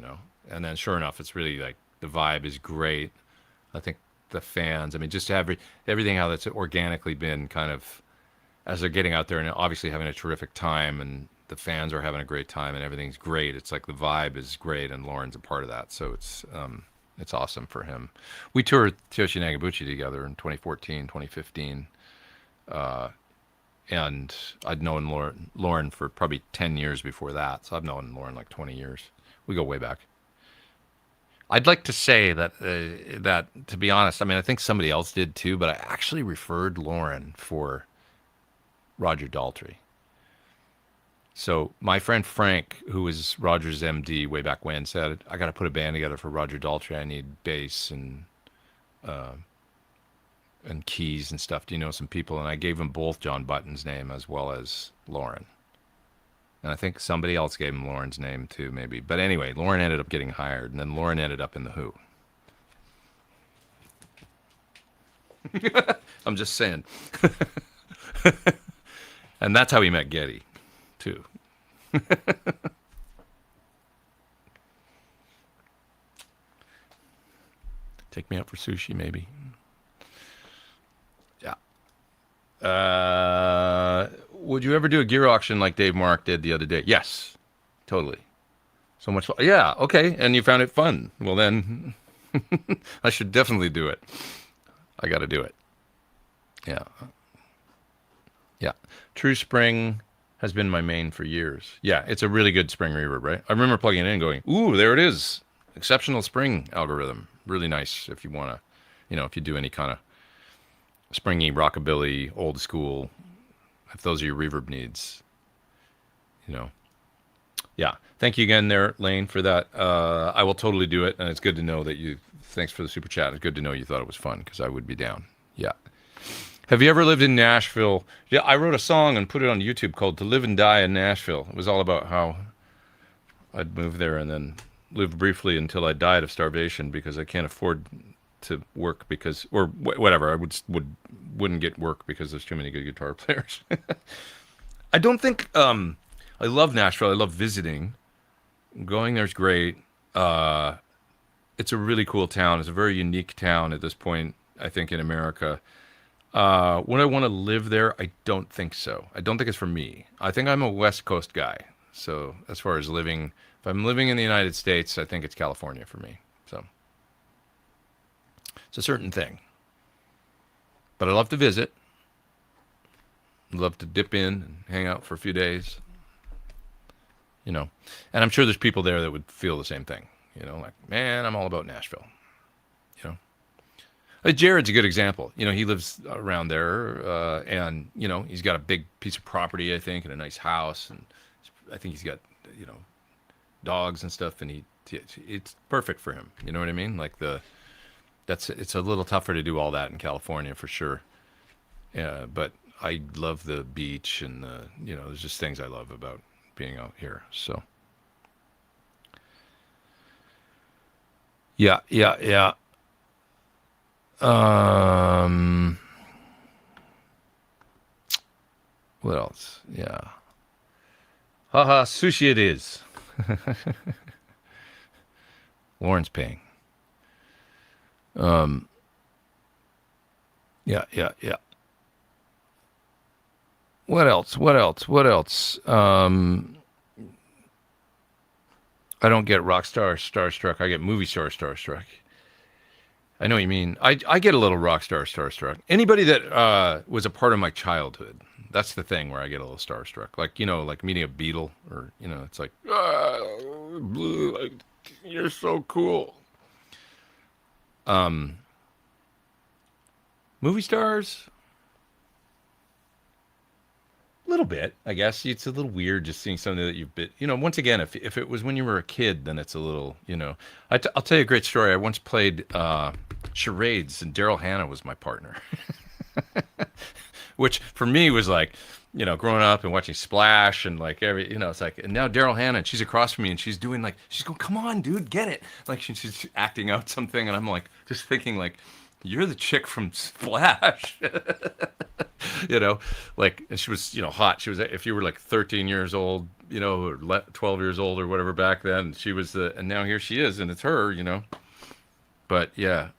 And then sure enough, it's really like the vibe is great. I think the fans, just everything how that's organically been kind of, as they're getting out there and obviously having a terrific time, and the fans are having a great time, and everything's great. It's like the vibe is great, and Lauren's a part of that, so it's awesome for him. We toured Tyoshi Nagabuchi together in 2014, 2015, and I'd known Lauren for probably 10 years before that, so I've known Lauren like 20 years. We go way back. I'd like to say that, to be honest, I think somebody else did too, but I actually referred Lauren for Roger Daltrey. So my friend Frank, who was Roger's MD way back when, said, I got to put a band together for Roger Daltrey. I need bass and keys and stuff. Do you know some people? And I gave him both John Button's name as well as Lauren. And I think somebody else gave him Lauren's name too, maybe. But anyway, Lauren ended up getting hired, and then Lauren ended up in the Who. I'm just saying. And that's how he met Getty, too. Take me out for sushi, maybe. Yeah. Would you ever do a gear auction like Dave Mark did the other day? Yes, totally. So much fun. Yeah, okay. And you found it fun. Well, then I should definitely do it. I got to do it. Yeah. Yeah. True Spring has been my main for years. Yeah, it's a really good spring reverb, right? I remember plugging it in and going, ooh, there it is. Exceptional spring algorithm. Really nice if you want to, if you do any kind of springy, rockabilly, old school, if those are your reverb needs, you know. Yeah. Thank you again there, Lane, for that. I will totally do it. And it's good to know that thanks for the super chat. It's good to know you thought it was fun because I would be down. Yeah. Have you ever lived in Nashville? Yeah, I wrote a song and put it on YouTube called To Live and Die in Nashville. It was all about how I'd moved there and then lived briefly until I died of starvation because I can't afford to work or whatever. I wouldn't get work because there's too many good guitar players. I don't think, I love Nashville. I love visiting. Going there's great. It's a really cool town. It's a very unique town at this point, I think, in America. Would I want to live there? I don't think so. I don't think it's for me. I think I'm a West Coast guy. So as far as living, if I'm living in the United States, I think it's California for me. So it's a certain thing. But I love to visit. I love to dip in and hang out for a few days. And I'm sure there's people there that would feel the same thing. Like, man, I'm all about Nashville. Jared's a good example. He lives around there, and he's got a big piece of property, I think, and a nice house, and I think he's got dogs and stuff, and it's perfect for him. You know what I mean? Like it's a little tougher to do all that in California for sure. Yeah, but I love the beach, and there's just things I love about being out here. So yeah. What else? Yeah. Haha, sushi it is. Lauren's paying. Yeah. What else? I don't get rock star starstruck. I get movie star starstruck. I know what you mean. I get a little rock star starstruck. Anybody that was a part of my childhood. That's the thing where I get a little starstruck. Like, like meeting a Beatle or, it's like, Blue, you're so cool. Movie stars? A little bit, I guess. It's a little weird just seeing something that you've been, once again, if it was when you were a kid, then it's a little, I'll tell you a great story. I once played charades and Daryl Hannah was my partner. Which for me was like, growing up and watching Splash and like it's like, and now Daryl Hannah, and she's across from me and she's doing like, she's going, come on, dude, get it. Like she's acting out something. And I'm like, just thinking like, you're the chick from Splash, like, and she was, hot. She was, if you were like 13 years old, or 12 years old or whatever back then, she was and now here she is and it's her, but yeah,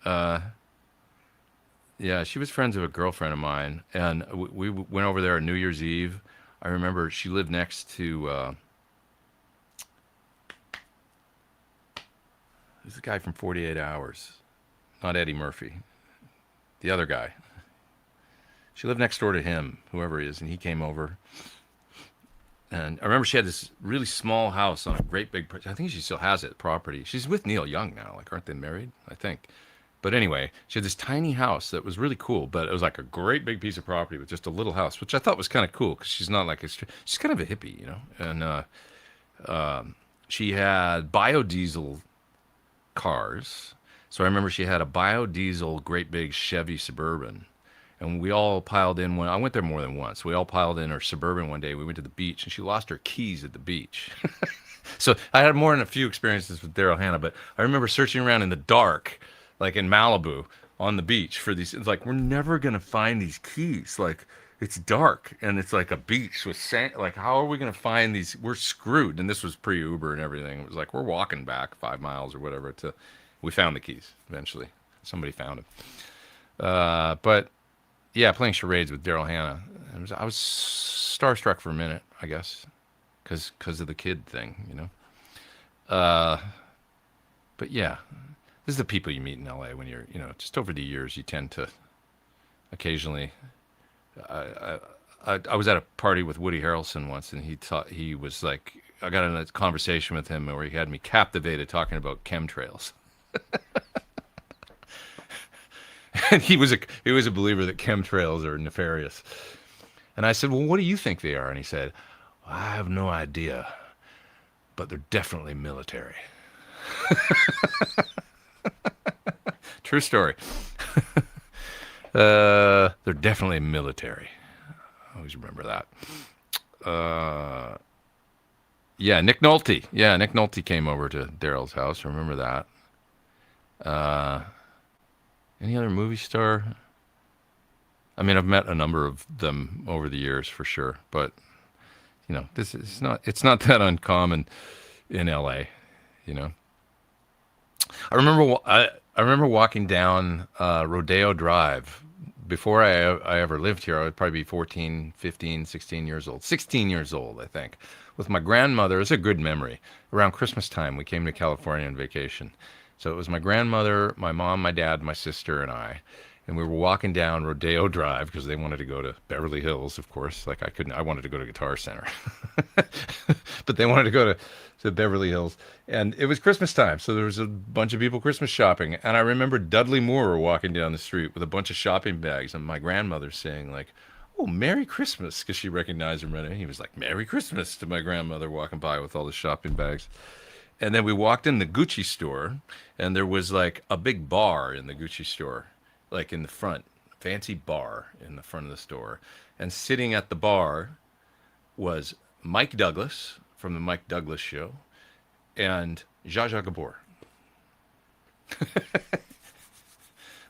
yeah, she was friends with a girlfriend of mine, and we went over there on New Year's Eve. I remember she lived next to this guy from 48 Hours, not Eddie Murphy, the other guy. She lived next door to him, whoever he is, and he came over. And I remember she had this really small house on a great big, I think she still has it, property. She's with Neil Young now, like, aren't they married? I think. But anyway, she had this tiny house that was really cool, but it was like a great big piece of property with just a little house, which I thought was kind of cool because she's not like she's kind of a hippie, and she had biodiesel cars. So I remember she had a biodiesel great big Chevy Suburban, and we all piled in I went there more than once. We all piled in her Suburban one day. We went to the beach, and she lost her keys at the beach. So I had more than a few experiences with Daryl Hannah, but I remember searching around in the dark, like in Malibu, on the beach for these. It's like we're never gonna find these keys. Like it's dark and it's like a beach with sand. Like how are we gonna find these? We're screwed. And this was pre-Uber and everything. It was like we're walking back 5 miles or whatever to. We found the keys eventually. Somebody found them. But yeah, playing charades with Daryl Hannah. I was starstruck for a minute, I guess, because of the kid thing, you know. Uh, but yeah, this is the people you meet in LA when you're, just over the years, you tend to occasionally. I, I was at a party with Woody Harrelson once, and he was like, I got in a conversation with him where he had me captivated talking about chemtrails, and he was a believer that chemtrails are nefarious. And I said, well, what do you think they are? And he said, I have no idea, but they're definitely military. True story. They're definitely military. I always remember that. Yeah, Nick Nolte. Yeah, Nick Nolte came over to Daryl's house. I remember that. Any other movie star? I mean, I've met a number of them over the years for sure, but this is not. It's not that uncommon in LA. You know, I remember walking down Rodeo Drive before I ever lived here. I would probably be 14, 15, 16 years old. 16 years old, I think, with my grandmother. It's a good memory. Around Christmas time, we came to California on vacation. So it was my grandmother, my mom, my dad, my sister, and I. And we were walking down Rodeo Drive because they wanted to go to Beverly Hills, of course. Like I couldn't, I wanted to go to Guitar Center, but they wanted to go to Beverly Hills. And it was Christmas time, so there was a bunch of people Christmas shopping. And I remember Dudley Moore walking down the street with a bunch of shopping bags, and my grandmother saying like, "Oh, Merry Christmas," because she recognized him right away. He was like, "Merry Christmas" to my grandmother walking by with all the shopping bags. And then we walked in the Gucci store, and there was like a big bar in the Gucci store, like in the front, fancy bar in the front of the store. And sitting at the bar was Mike Douglas from the Mike Douglas Show and Zsa Zsa Gabor.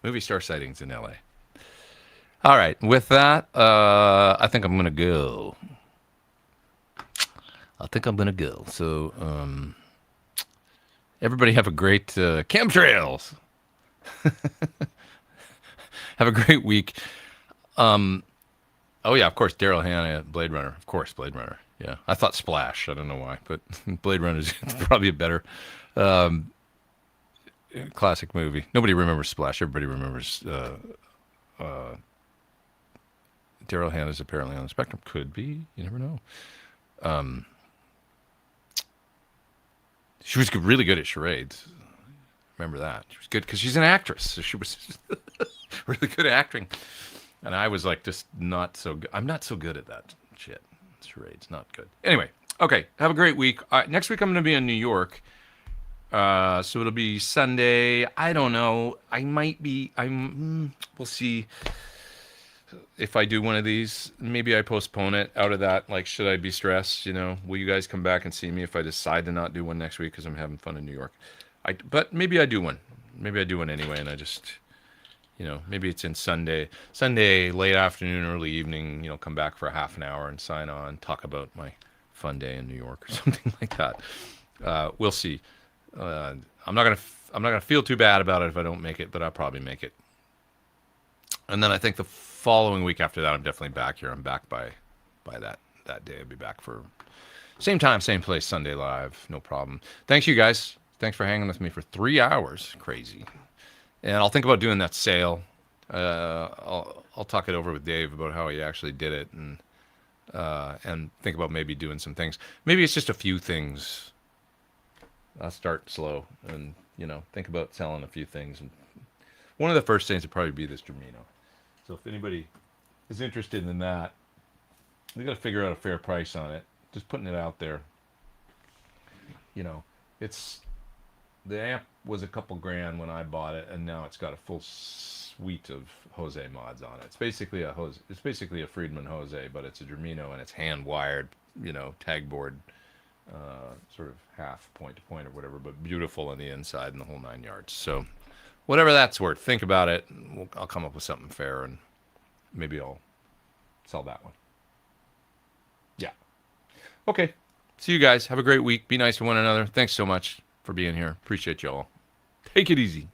Movie star sightings in LA. All right, with that, I think I'm gonna go. I think I'm gonna go. So, everybody have a great chemtrails. Have a great week. Oh yeah, of course, Daryl Hannah, Blade Runner. Of course, Blade Runner. Yeah, I thought Splash. I don't know why, but Blade Runner is probably a better classic movie. Nobody remembers Splash. Everybody remembers Daryl Hannah's apparently on the spectrum. Could be. You never know. She was really good at charades. Remember that. She was good because she's an actress. So she was really good at acting. And I was like, just not so good. I'm not so good at that shit. Charades, not good. Anyway, okay. Have a great week. Next week, I'm going to be in New York. So it'll be Sunday. I don't know. I might be. We'll see if I do one of these. Maybe I postpone it out of that. Like, should I be stressed? Will you guys come back and see me if I decide to not do one next week because I'm having fun in New York? But maybe I do one. Maybe I do one anyway, and I just. Maybe it's in Sunday late afternoon, early evening, come back for a half an hour and sign on, talk about my fun day in New York or something like that. We'll see. I'm not gonna feel too bad about it if I don't make it, but I'll probably make it. And then I think the following week after that, I'm definitely back here. I'm back by that day. I'll be back for same time, same place, Sunday Live, no problem. Thanks you guys. Thanks for hanging with me for 3 hours. Crazy. And I'll think about doing that sale. I'll talk it over with Dave about how he actually did it, and think about maybe doing some things. Maybe it's just a few things. I'll start slow and think about selling a few things. And one of the first things would probably be this Germino. So if anybody is interested in that, we got to figure out a fair price on it. Just putting it out there. It's. The amp was a couple grand when I bought it, and now it's got a full suite of Jose mods on it. It's basically a Friedman Jose, but it's a Germino and it's hand wired, tag board, sort of half point to point or whatever, but beautiful on the inside and the whole 9 yards. So whatever that's worth. Think about it. I'll come up with something fair, and maybe I'll sell that one. Yeah. Okay. See you guys. Have a great week. Be nice to one another. Thanks so much for being here. Appreciate you all. Take it easy.